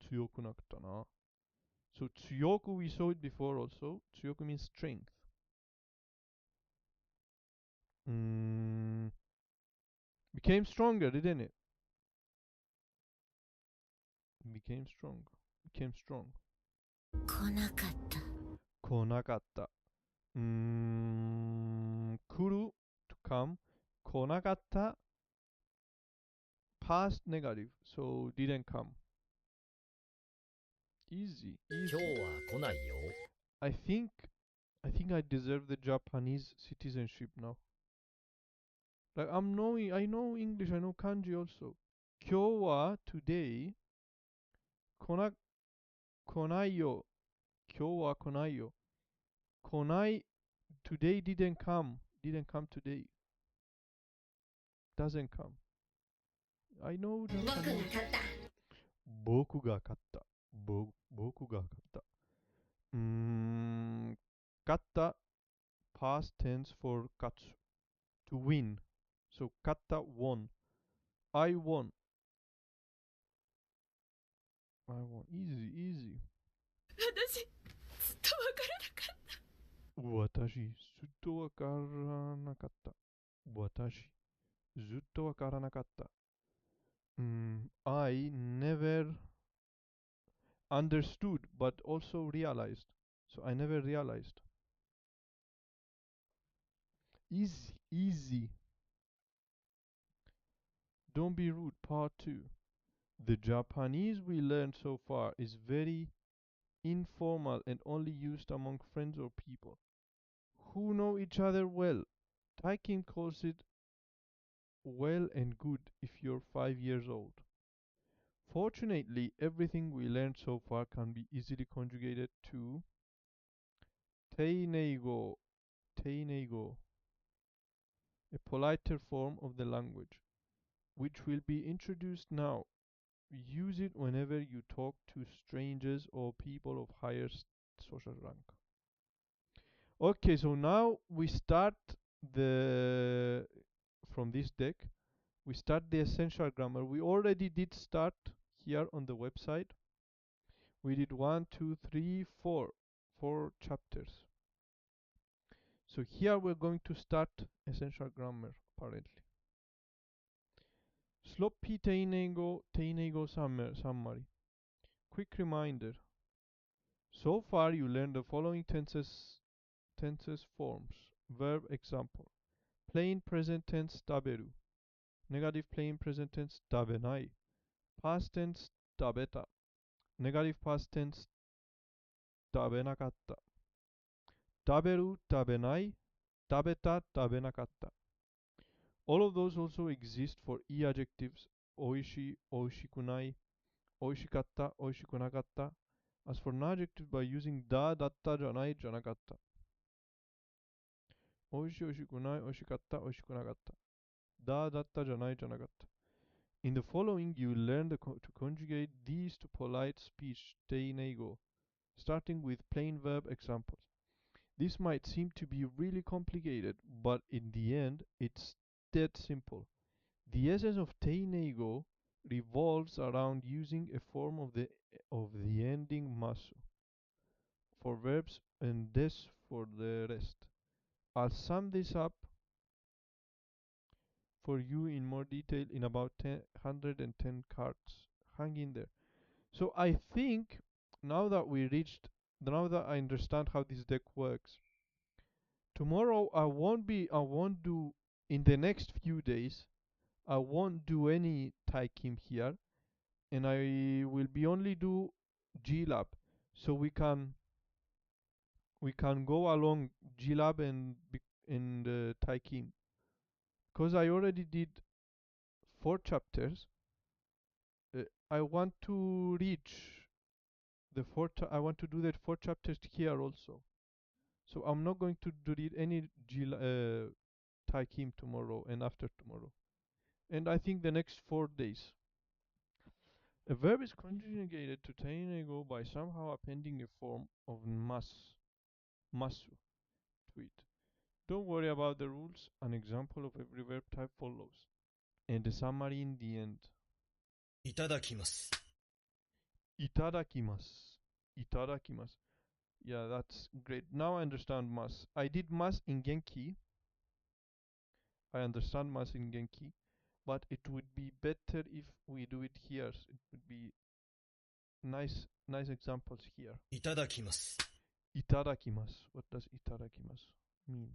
強くなったな。So 強く we saw it before also. 強く means strength. Became stronger, didn't it? Became strong. Became strong. 来なかった。来なかった。来る to come. 来なかった past negative. So didn't come. Easy, 今 easy. 日は来ないよ。I think I deserve the Japanese citizenship now. Like I know English, I know kanji also. 今日は today 来ないよ。今日は来ないよ。来ない today didn't come today. Doesn't come. I know 僕が Japanese. 勝った。僕が勝った。僕が勝った。勝った past tense for 勝つ to win. So 勝った won. I won. Easy, easy. 私ずっとわからなかった。私、ずっとわからなかった。私、ずっとわからなかった。I never understood but also realized. So I never realized. Easy, easy. Don't be rude, part 2. The Japanese we learned so far is very informal and only used among friends or people who know each other well. Taikin calls it well and good if you're 5 years old. Fortunately, everything we learned so far can be easily conjugated to teineigo, teineigo, a politer form of the language, which will be introduced now. Use it whenever you talk to strangers or people of higher social rank. Okay, so now we start the from this deck. We start the essential grammar. We already did start here on the website. We did 1, 2, 3, 4 chapters. So here we're going to start essential grammar apparently. Sloppy teinego summary. Quick reminder. So far you learned the following tenses forms. Verb example. Plain present tense taberu. Negative plain present tense tabenai. Past tense tabeta. Negative past tense tabenakatta. Taberu tabenai. Tabeta tabenakatta. All of those also exist for e adjectives. Oishi, oishikunai, oishikatta, oishikunakatta. As for an adjective by using da, datta, janai, janakatta. Oishi, oishikunai, oishikatta, oishikunakatta. Da, datta, janai, janakatta. In the following, you will learn to conjugate these to polite speech, teinego, starting with plain verb examples. This might seem to be really complicated, but in the end, it's dead simple. The essence of teinego revolves around using a form of the ending masu for verbs and des for the rest. I'll sum this up for you in more detail in about 110 cards. Hang in there. So I think now that I understand how this deck works, tomorrow I won't do, in the next few days, I won't do any Taikim here, and I will be only do G-Lab. So we can go along G-Lab and Taikim. Because I already did 4 chapters, I want to reach I want to do that 4 chapters here also. So I'm not going to read any Taikim tomorrow and after tomorrow. And I think the next 4 days. A verb is conjugated to teinego by somehow appending a form of masu to it. Don't worry about the rules. An example of every verb type follows. And the summary in the end. いただきます。Itadakimasu. Itadakimasu. Yeah, that's great. Now I understand mas. I did mas in Genki. I understand mas in Genki. But it would be better if we do it here. It would be nice examples here. いただきます。 Itadakimasu. What does itadakimasu mean?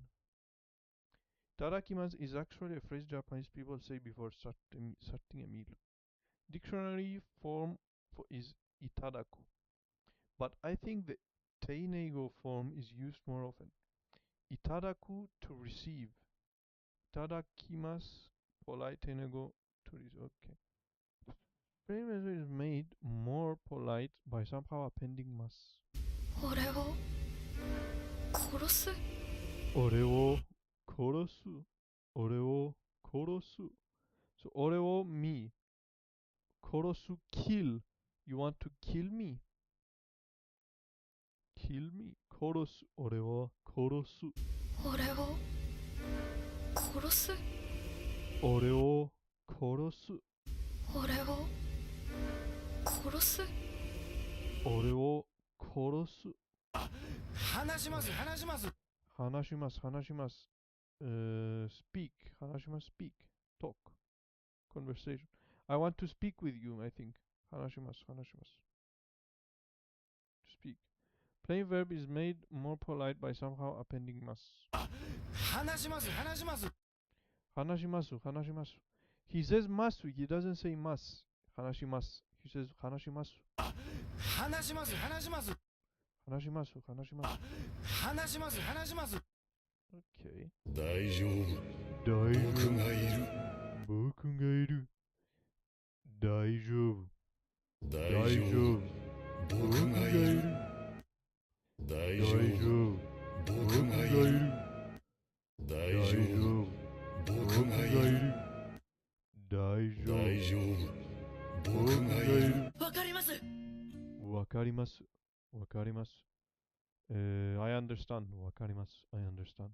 Itadakimasu is actually a phrase Japanese people say before starting a meal. Dictionary form is itadaku. But I think the teinego form is used more often. Itadaku to receive. Itadakimasu, polite teinego to receive. Okay. Phrase is made more polite by somehow appending mas. 俺を殺す Oreo korosu. Oreo korosu. So oreo me. Korosu kill. You want to kill me? Kill me. Korosu. Oreo korosu. 俺を殺す Oreo korosu. 俺を殺す Oreo korosu. 話します。 Hanashimasu. Speak. Hanashimasu, speak. Talk. Conversation. I want to speak with you, I think. Hanashimasu. To speak. Plain verb is made more polite by somehow appending mas. 話します。 Hanashimasu. He says masu, he doesn't say mas. Hanashimasu. He says hanashimasu. 話します。 Hanashimasu. 話します。 Okay. 大丈夫。僕がいる。僕がいる。大丈夫。大丈夫。僕がいる。大丈夫。僕がいる。大丈夫。僕がいる。大丈夫。僕がいる。わかりますわかります。わかります。I understand. わかります。I understand.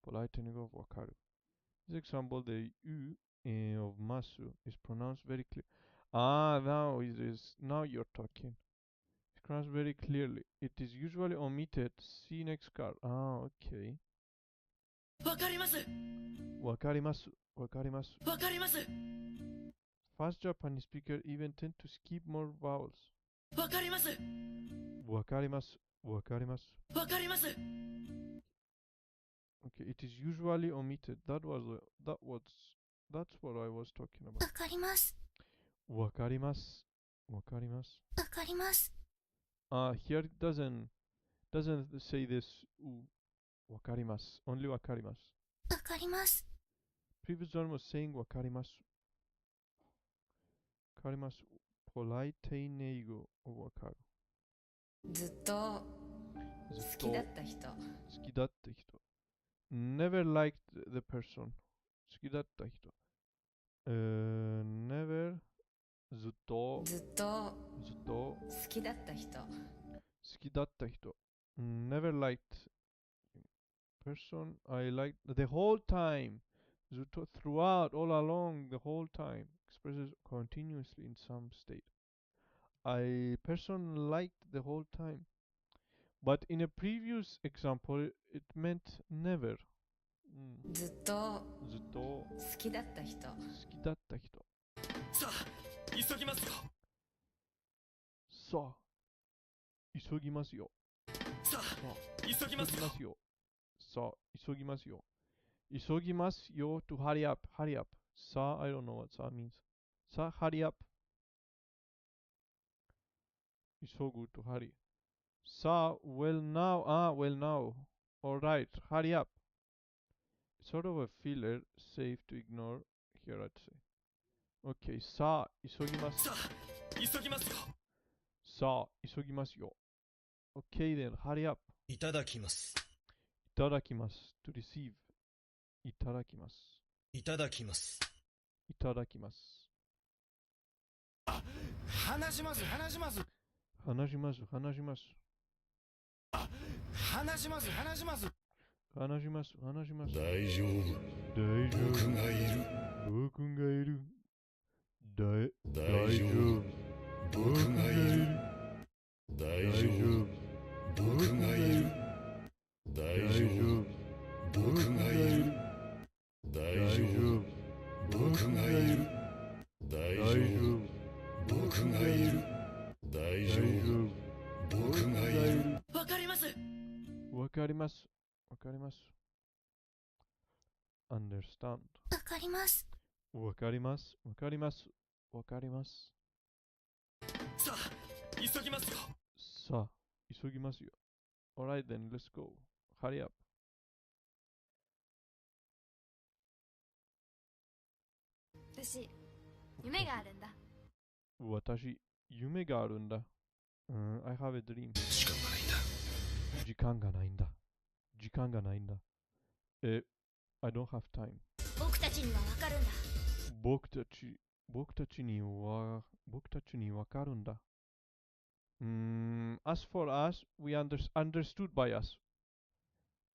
Polite teinego of wakaru. This example, the u of masu is pronounced very clear. Now it is. Now you're talking. It's pronounced very clearly. It is usually omitted. See next card. Okay. わかりますわかります。わかります。わかります Fast Japanese speakers even tend to skip more vowels. わかりますわかります。わかります。わかります Okay, it is usually omitted. That's what I was talking about. わかります。わかります。わかります。わかります。 Here it doesn't say this. わかります。Only わかります。わかります。 Previous one was saying わかります。わかります。Polite teinego of わかる。ずっと好きだった人。好きだった人。Never liked the person. 好きだった人。never ずっと好きだった人。きだった人。Never liked person I liked the whole time. ずっと throughout, all along, the whole time. Expresses continuously in some state. I person liked the whole time. But in a previous example, it meant never. ずっとずっと好きだった人。好きだった人。さあ急ぎますよ。さあ、急ぎますよ。さあさあ、急ぎますよ。よ。さあ、急ぎますよ。急ぎますよ to hurry up, hurry up. さあ、I don't know what さあ means. さあ、hurry up. 急ぐ to hurry. さあ、well now, well now. Alright, hurry up. Sort of a filler, safe to ignore. Here I'd say. Okay, さあ、急ぎます。さあ急ぎますよ。さあ、急ぎますよ。Okay then, hurry up. いただきます。いただきます。to receive. いただきます。いただきます。いただきます。話します話します。話します。話します。話します話します。話します。話します。大丈夫。大丈夫。僕がいる。僕がいる。大丈夫。僕がいる。大丈夫。僕がいる。大丈夫。僕がいる。大丈夫。僕がいる。大丈夫。僕がいる。大丈夫。僕がいる。わかります。わかります。わかります。understand。わかります。わかります。わかります。わかります。さあ急ぎますよ。さあ、急ぎますよ。Alright then, let's go. Hurry up. 私、夢があるんだ。私、夢があるんだ。I have a dream. 時間がないんだ。時間がないんだ。時間がないんだ。I don't have time. 僕たちにはわかるんだ。僕たちにわかるんだ。as for us, we understood by us.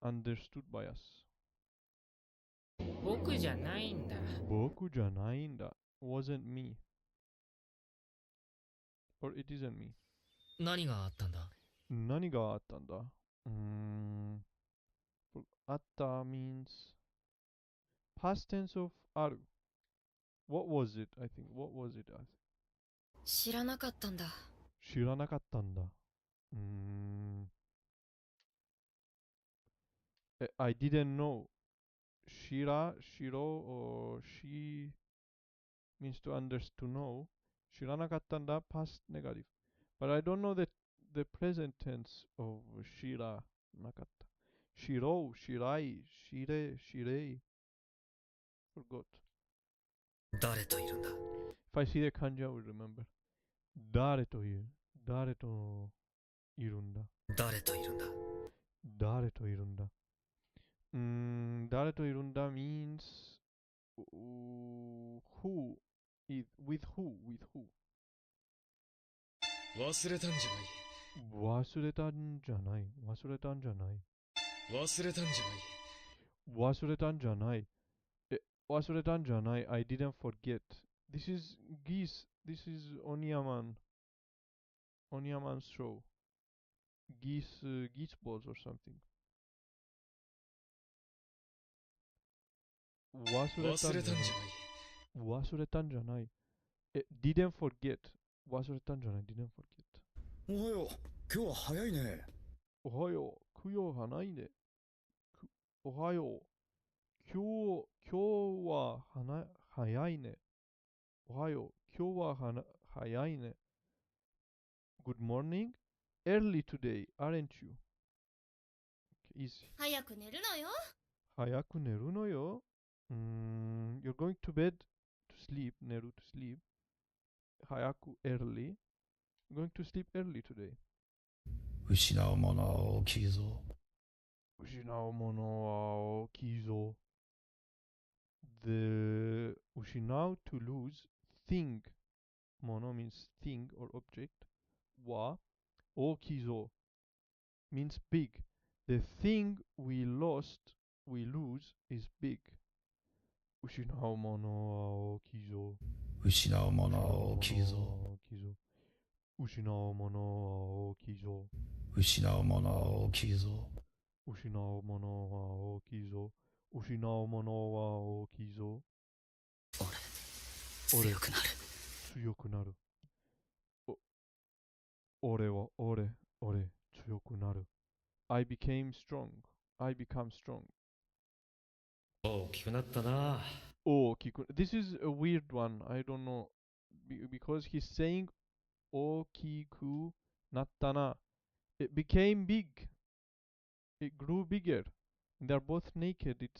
Understood by us. 僕じゃないんだ。僕じゃないんだ。wasn't me. Or it isn't me. 何があったんだ。何があったんだ。あった means past tense of ある。What was it? I think. What was it? 知らなかったんだ。知らなかったんだ。I didn't know. 知ろ or she means to to know. 知らなかったんだ past negative. But I don't know the present tense of 知らなかった。知ろう、知らい、知れ、知れ。Forgot. 誰といるんだ。 If I see the kanji, I will remember. 誰という、誰といるんだ。誰といるんだ。誰といるんだ。誰といるんだ means who with who 忘れたんじゃない。忘れたんじゃない。忘れたんじゃない。忘れたんじゃない。忘れたんじゃない。忘れたんじゃない。I didn't forget. This is geese. This is Onyaman's show. Geese balls or something. 忘れたんじゃない。忘れたんじゃない。didn't forget. 忘れたんじゃない。didn't forget. おはよう。今日は早いね。おはよう。今日はないね。おはよう。今日は早いね。おはよう。今日は早いね。Good morning. Early today, aren't you? Easy. 早く寝るのよ。早く寝るのよ。You're going to bed to sleep. 寝る to sleep. 早く early. You're going to sleep early today. 失うものは大きいぞ。失うものは大きいぞ。The 失う to lose thing. もの means thing or object. は大きいぞ。means big. The thing we lose is big. 失うものは大きいぞ。失うものは大きいぞ。失うものは大きいぞ。失うものは大きいぞ。失うものは大きいぞ。失うものは大きいぞ。俺、強くなる。強くなる。俺は俺強くなる。I became strong. I become strong. 大きくなったな。大きく。This is a weird one. I don't know. Because he's saying 大きくなったな. It became big. It grew bigger. They're both naked.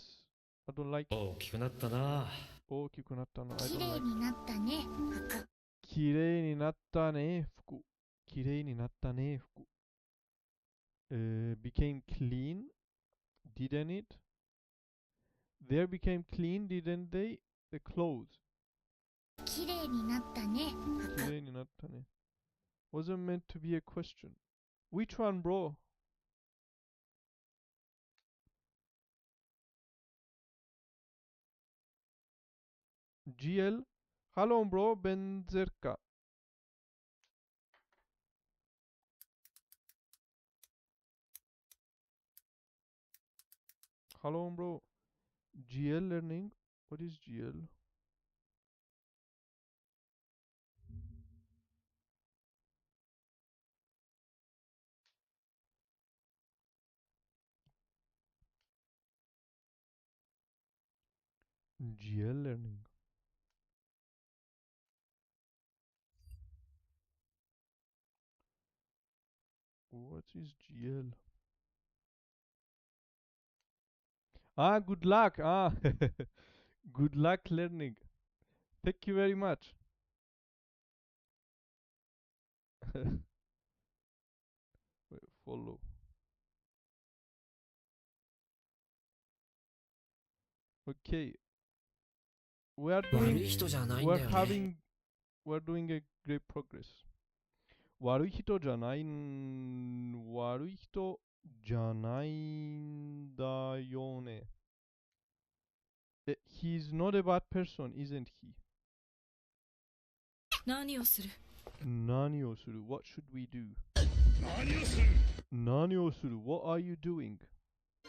I don't like it. 大きくなったな。大きくなったな。I 綺 don't 麗 like になったね、服。綺麗になったね、服。綺麗になったね、服。became clean, didn't it? There became clean, didn't they? The clothes. 綺麗になったね、綺服。麗になったね。Wasn't meant to be a question. Which one, bro? GL? Hello, bro. Benzerka. Hello, bro. GL learning? What is GL? GL learning. What is GL? Ah, good luck. Ah, good luck learning. Thank you very much. Wait, follow. Okay. We are 悪 doing い人じゃないん we're だよね。 having we're doing a great progress. 悪い人じゃないん悪い人じゃないんだよね。He's not a bad person, isn't he? 何をする？何をする What should we do? 何をする？何をする What are you doing?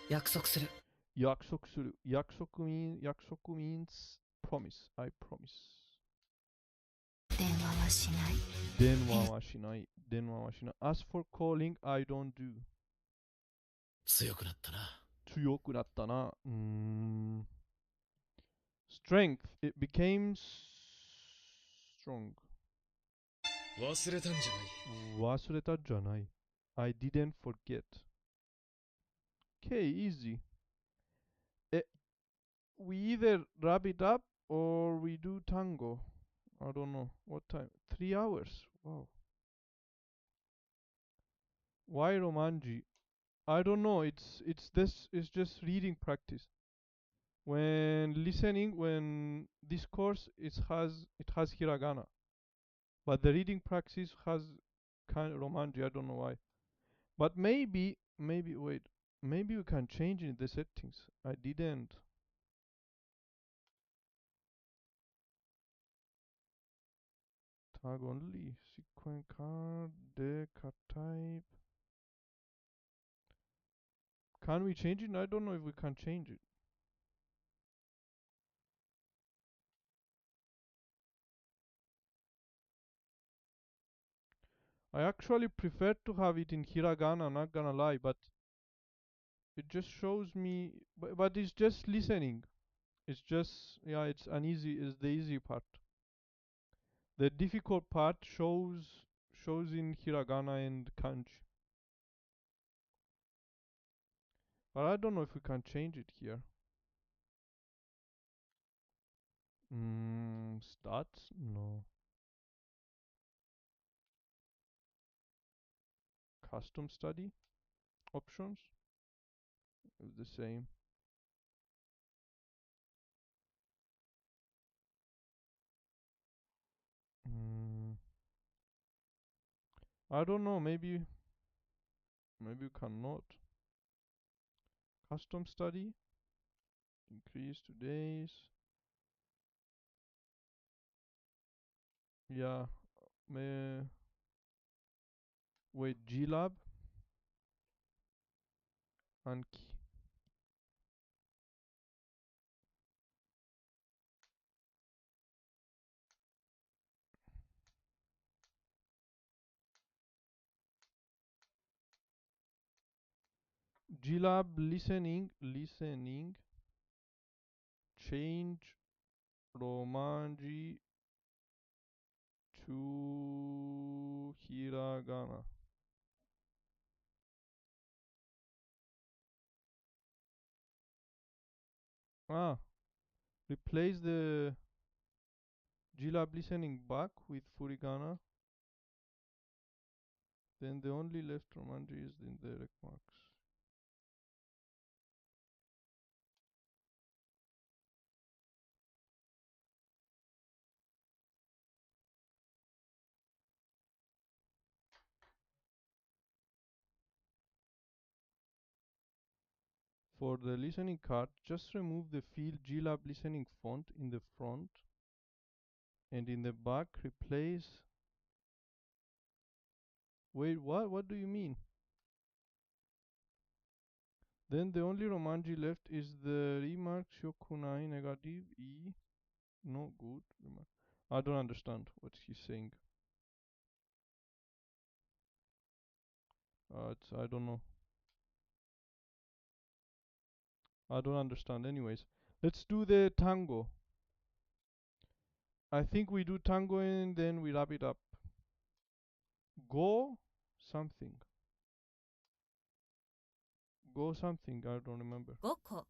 約束する。約束する約束 means promise. I promise. 電話はしない。電話はしない電話はしない As for calling, I don't do. 強くなったな。強くなったな。Strength. It became strong. 忘れたんじゃない。忘れたんじゃない。I didn't forget. Okay, easy. We either wrap it up or we do tango. I don't know. What time? 3 hours. Wow. Why Romanji? I don't know. It's just reading practice. When listening, when this course it has hiragana. But the reading practice has kind of romanji, I don't know why. But maybe wait, maybe we can change in the settings. I didn't. Tag only, sequence card, deca type. Can we change it? I don't know if we can change it. I actually prefer to have it in hiragana, not gonna lie, but it just shows me, but it's just listening. It's just, yeah, it's the easy part. The difficult part shows in hiragana and kanji. But I don't know if we can change it here. Stats? No. Custom study? Options? The same. I don't know, maybe Maybe you cannot. Custom study. Increase to days. Yeah. Wait, Glab. Anki. Glab listening. Change Romanji to Hiragana. Replace the Glab listening back with Furigana. Then the only left Romanji is the indirect marks. For the listening card, just remove the field Glab listening font in the front, and in the back replace. Wait, what? What do you mean? Then the only Romanji left is the remark Shokunai negative E. No good. I don't understand what he's saying. I don't know. I don't understand. Anyways, let's do the tango. I think we do tango and then we wrap it up. Go something. Go something. I don't remember. 5個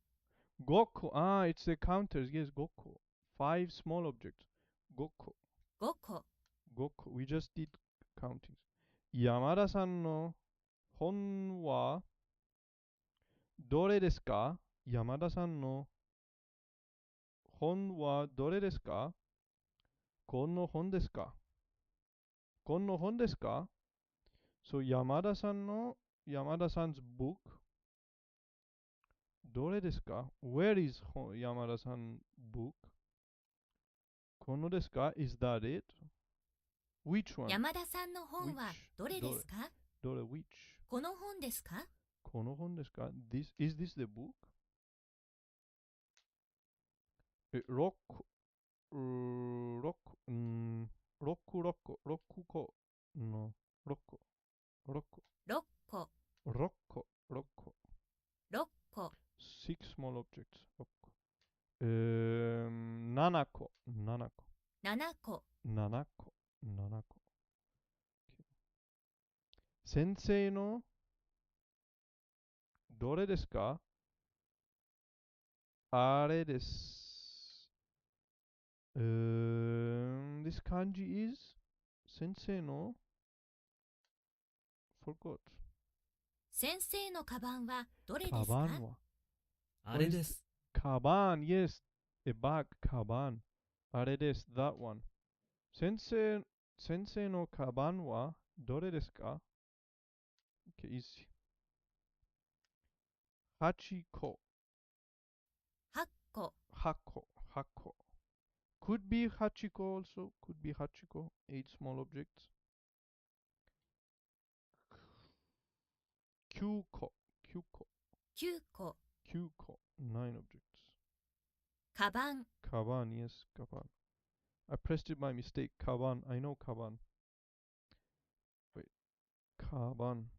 Goko. Ah, it's the counters. Yes, Goko. 5 small objects. Goko. 5個 Goko. We just did countings. Yamada-san no hon wa dore desu ka? Yamada-san no hon wa dore desu ka? Kon no hon desu ka? Kon no hon desu ka? So Yamada-san's book. Dore desu ka? Where is Yamada-san book? Kono desu ka? Is that it? Which one? 山田さんの本は Which? どれですか Dore which? この本ですか Kono hon desu ka? Is this the book? Roku ko. No. Roku. 6個 Roku. 6個 6 small objects. Roku. Nanako. 7個 Okay. 先生のどれですか？あれです。This kanji is 先生の forgot. 先生のカバンはどれですかカバンはあれです。カバン yes. A bag. カバン。あれです。That one. 先生のカバンはどれですか？ Okay, easy. 8個。 8個 Hako. Could be hachiko also. Could be hachiko. 8 small objects. 9個。 9個 9 objects. カバン Kaban, yes, kaban. I pressed it by mistake. Kaban. I know kaban. Wait. Kaban.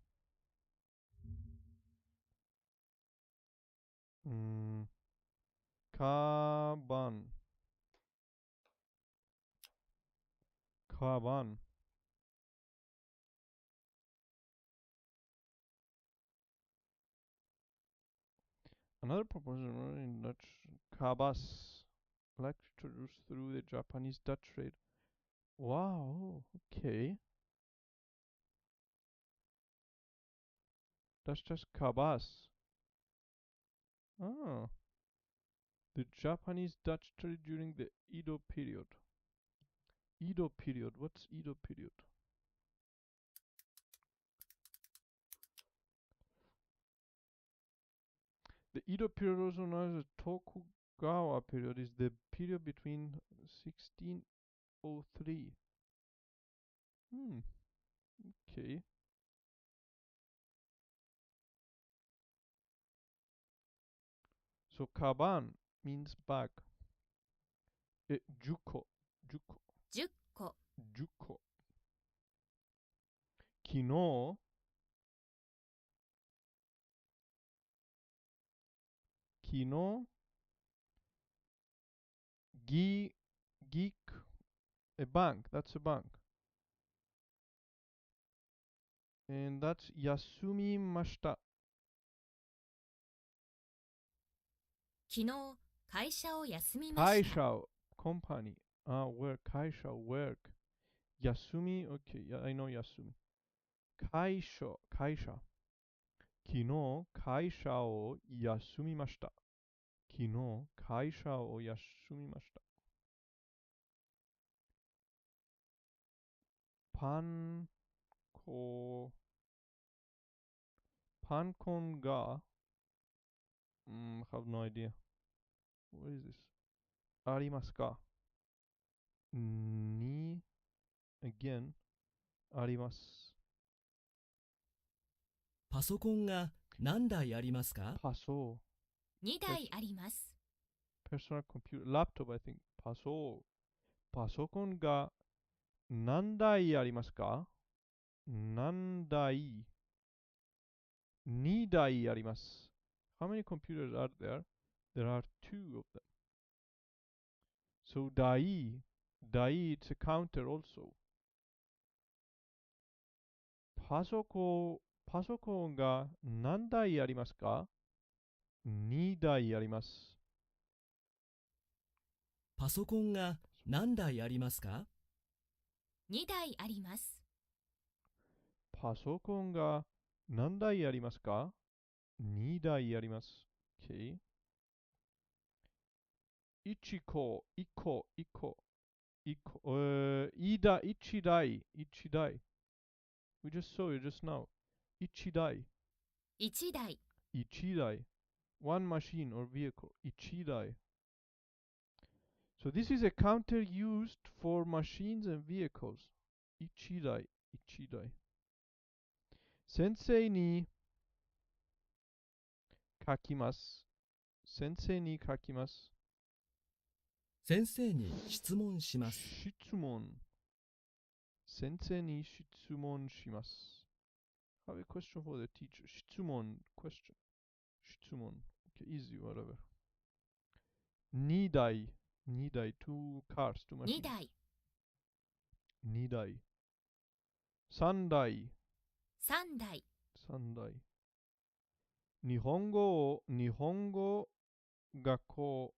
Kaban. Another proposal in Dutch. Kabas. Like to introduce through the Japanese Dutch trade. Wow. Okay. That's just kabas. Ah. The Japanese Dutch trade during the Edo period. Edo period. What's Edo period? The Edo period, also known as the Tokugawa period, is the period between 1603. Okay. So kaban means bag. Juko. 10個 Juko. Kino. Geek. A bank. That's a bank. And that's Yasumi Mashita. 昨日会社を休みました Kaisha. Company. Work. Kaisha. Work. Yasumi. Okay. Yeah, I know Yasumi. Kaisha. 昨日会社を休みました。昨日会社を休みました。パンコンが have no idea. What is this? ありますかに again あります。パソコンが何台ありますか？パソ2台あります personal computer laptop I think パソコンが何台ありますか何台2台あります。How many computers are there? There are two of them. So 台 it's a counter also. パソコンが何台ありますか ?2 台あります。パソコンが何台ありますか？ 2台ありますパソコンが何台ありますか ?2 台あります。Okay. 1個。1台。We just saw it just now. 1台。1台1台。One machine or vehicle. 1台。So this is a counter used for machines and vehicles. 1台。先生に書きます。先生に質問します。先生に質問します。Have a question for the teacher. 質問 question. 質問 Okay, easy, whatever. 2台 two cars, two 2 machines. 台2台3台3台日本語学校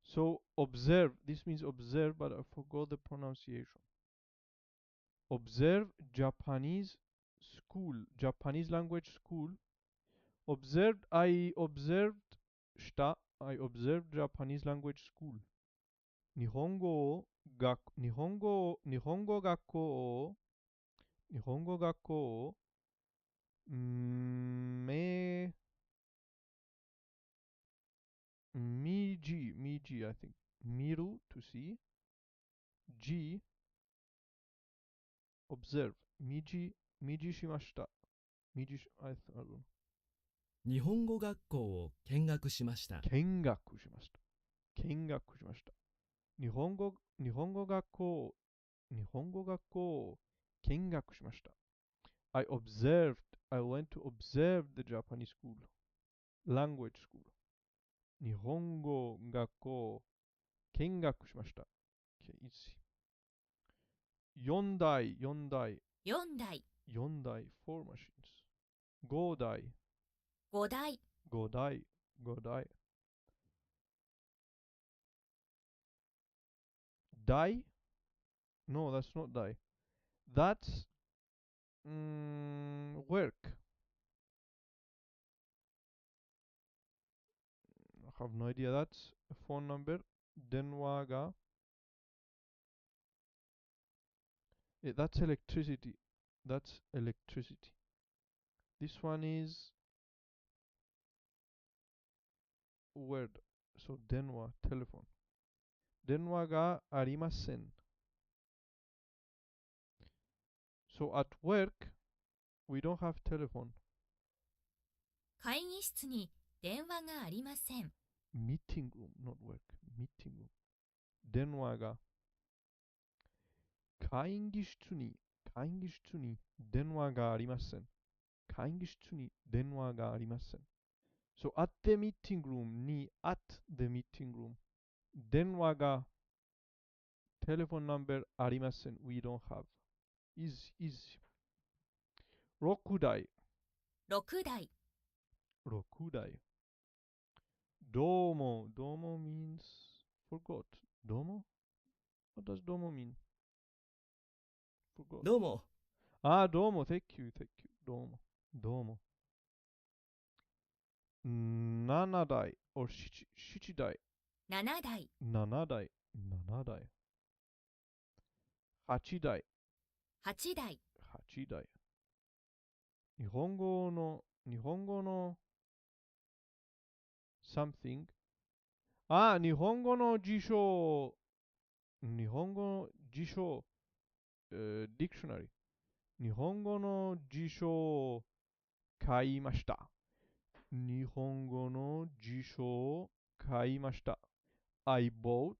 So observe, this means observe, but I forgot the pronunciation. Observe Japanese school, Japanese language school. I observed Japanese language school. 日本語学校をI think 見る to see G observe しました。I don't know 日本語学校を見学しました。見学しました。日本語学校を見学しました。I went to observe the Japanese school, language school. 日本語学校を見学しました。Okay, easy. 4台、4台、4machines。5台、5台5台、5台。Die? No, that's not die. That's work. I have no idea. That's a phone number. 電話が That's electricity. That's electricity. This one is word. So 電話 telephone. 電話がありません. So at work we don't have telephone. 会議室に電話がありません。Meeting room, not work. Meeting room. 電話が会議室に電話がありません。会議室に電話がありません。So at the meeting room に at the meeting room 電話が telephone number ありません。We don't have. Easy. 6台6台。6台どうも means forgot. どうも What does どうも mean? Forgot. どうも。どうも Thank you. どうも7台 or 7台7台。7台8台8台。8台日本語の something 日本語の辞書dictionary 日本語の辞書を買いました。日本語の辞書を買いました。I bought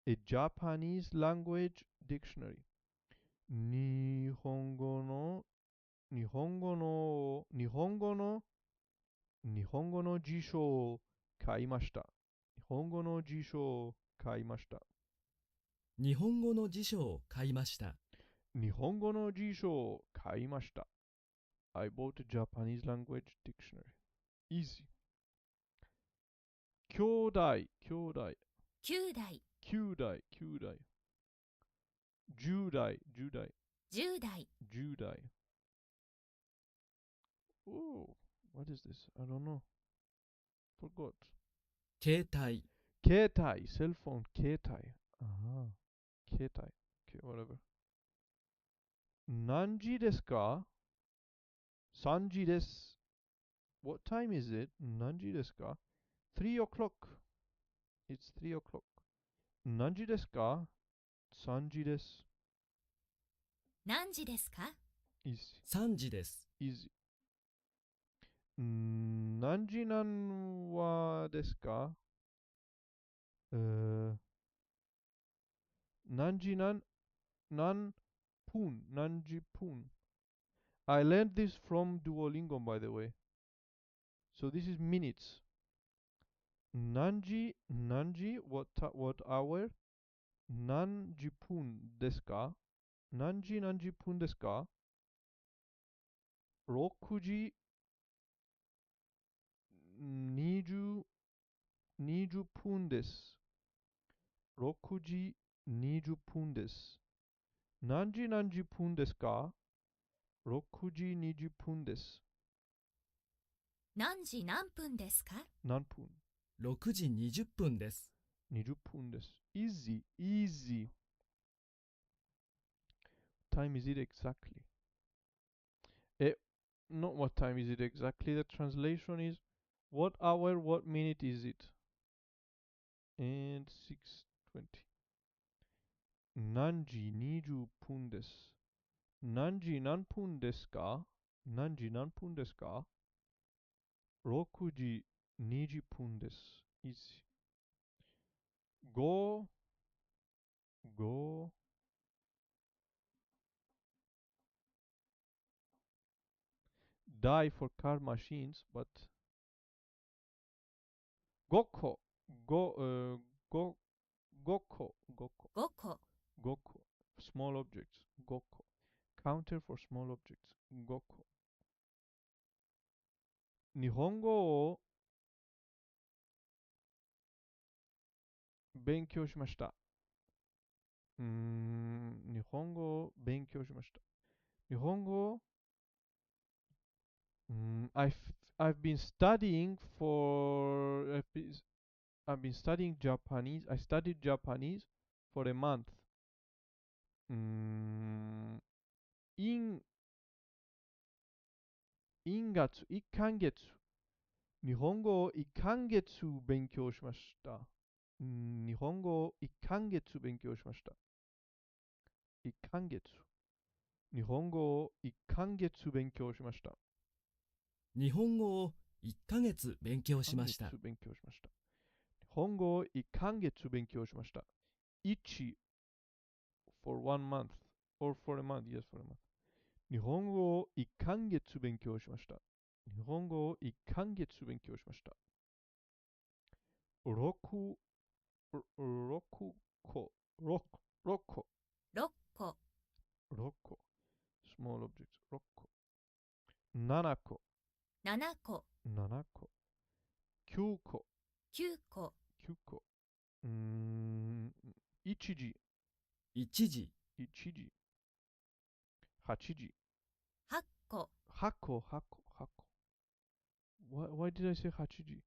a Japanese language dictionary. 日本語の辞書を買いました。日本語の辞書を買いました。日本語の辞書を買いました。日本語の辞書を買いました。I bought a Japanese language dictionary. Easy. 兄弟9台。9台10台10台。Oh, what is this? I don't know. Forgot. 携帯。携帯 cell phone 携帯携帯 Okay, whatever. 何時ですか ?3 時です。What time is it? 何時ですか ?3 o'clock. It's 3 o'clock. 何時ですか ?3 時です。何時ですか Easy. 3時です。Easy. 何時何話ですか何時何分 I learned this from Duolingo, by the way. So this is minutes. 何時 what hour 何時分ですか何時分ですか ?6 時20分です。6時20分です。何時分ですか ?6 時20分です。何時何分ですか何分6時20分です。20分です。Easy. Time is it exactly? Not what time is it exactly. The translation is what hour, what minute is it? And 6:20. 何時20分です。何時何分ですか何時何分ですか ?6 時20分です。Easy. Go die for car machines, but 5個5個5個。small objects 5個 counter for small objects 5個日本語を勉強しました。日本語を勉強しました。日本語I've been studying I've been studying Japanese. I studied Japanese for a month. in 月、1ヶ月。日本語を1ヶ月勉強しました。日本語を1ヶ月勉強しました。1ヶ月。日本語を1ヶ月勉強しました。日本語を1ヶ月勉強しました。日本語を1ヶ月勉強しました。1 for 1 month or for a month, yes, for a month. 日本語を1ヶ月勉強しました。日本語を1ヶ月勉強しました。6個。6個。small objects 6個。7個。7個。7個。9個。9個。9個。1時。1時。1時。8時。8個。8個。8個。8個。Why did I say 8時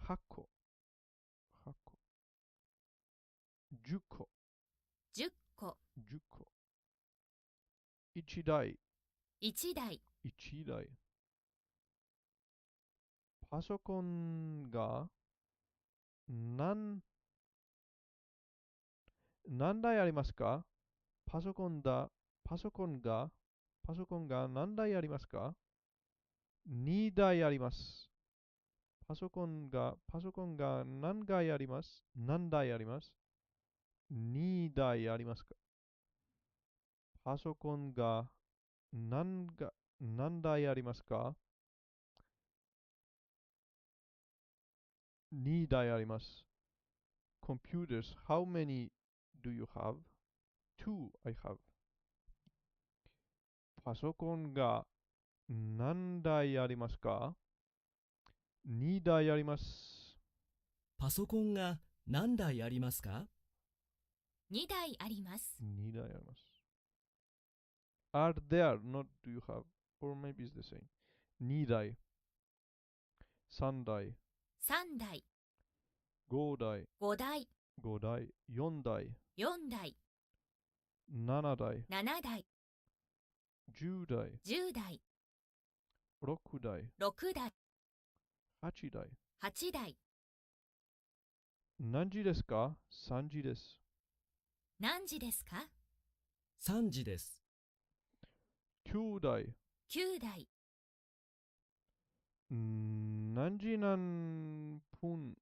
?8 個。8個。10個。10個。10個。1台。1台。1台。パソコンが何台ありますか？パソコンが何台ありますか？ 2 台あります。パソコンが何台あります？何台あります？ 2 台ありますか？パソコンが何台ありますか？ 2 台あります。Computers, how many do you have? 2 I have. パソコンが何台ありますか？ 2 台あります。パソコンが何台ありますか？ 2台あります。2台あります。are there, not do you have, or maybe it's the same. 2台、3台、3台、5台、5台、5台、4台、4台、7台、7台、10台、10台、6台、6台、8台。8台。何時ですか？ 3 時です。何時ですか？ 3時です。9台。9台。何時何分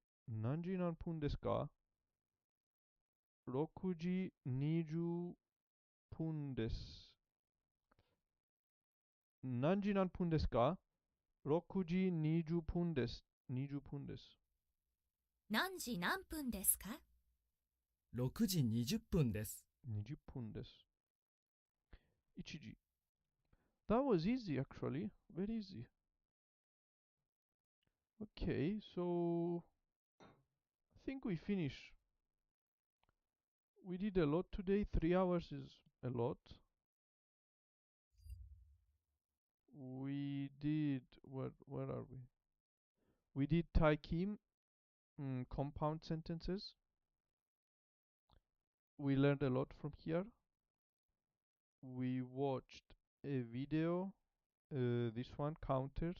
ですか？ 6 時20分です。何時何分ですか？ 6 時20分です。20分です。何時何分ですか？ 6時20分です。20分です。1時。That was easy actually. Very easy. Okay, so I think we finish. We did a lot today. 3 hours is a lot. We did, where are we? We did Taikim, compound sentences. We learned a lot from here. We watched a video, this one, counters.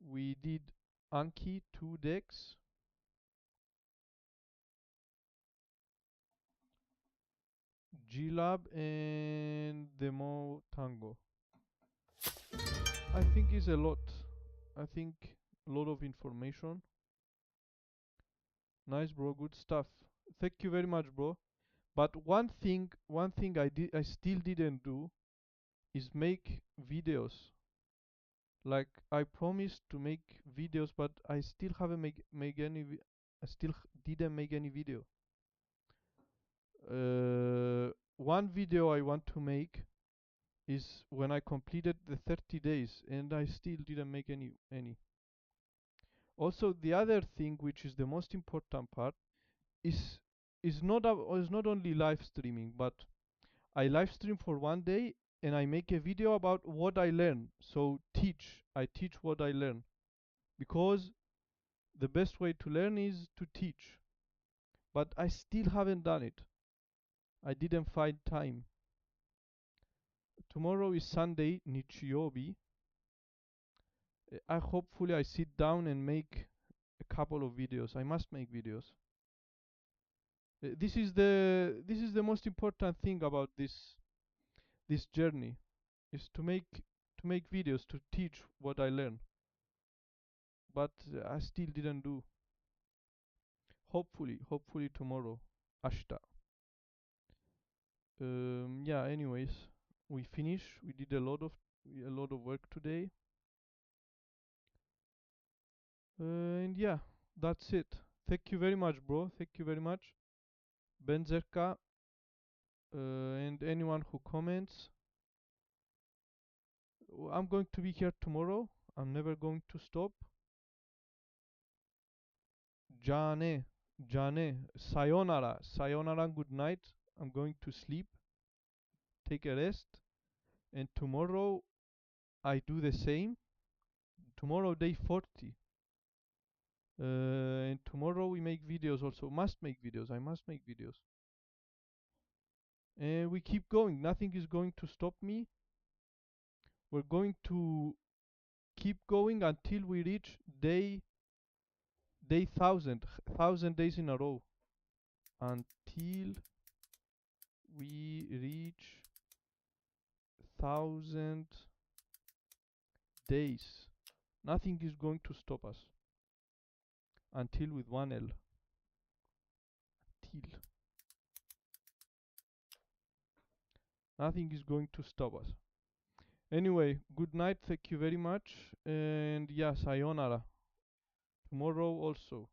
We did Anki 2 decks. G-Lab and Demo Tango. I think it's a lot. I think a lot of information. Nice, bro. Good stuff. Thank you very much, bro. But one thing I still didn't do is make videos. Like I promised to make videos, but I still haven't make any. I still didn't make any video. One video I want to make is when I completed the 30 days, and I still didn't make any. Also, the other thing, which is the most important part, is not only live streaming, but I live stream for 1 day and I make a video about what I learn. So I teach what I learn, because the best way to learn is to teach. But I still haven't done it. I didn't find time. Tomorrow is Sunday, Nichiyobi. I hopefully I sit down and make a couple of videos. I must make videos. This is the most important thing about this journey, is to make videos, to teach what I learn. But I still didn't do. Hopefully tomorrow, ashita. Yeah. Anyways, we finish. We did a lot of work today. And yeah, that's it. Thank you very much, bro. Thank you very much, Benzerka, and anyone who comments. I'm going to be here tomorrow. I'm never going to stop. Jane, sayonara, sayonara, good night. I'm going to sleep, take a rest, and tomorrow I do the same. Tomorrow day 40. And tomorrow we make videos also. Must make videos. I must make videos. And we keep going. Nothing is going to stop me. We're going to keep going until we reach day 1000 days in a row. Until we reach 1000 days. Nothing is going to stop us. Until with one L. Until. Nothing is going to stop us. Anyway, good night. Thank you very much. And yeah, sayonara. Tomorrow also.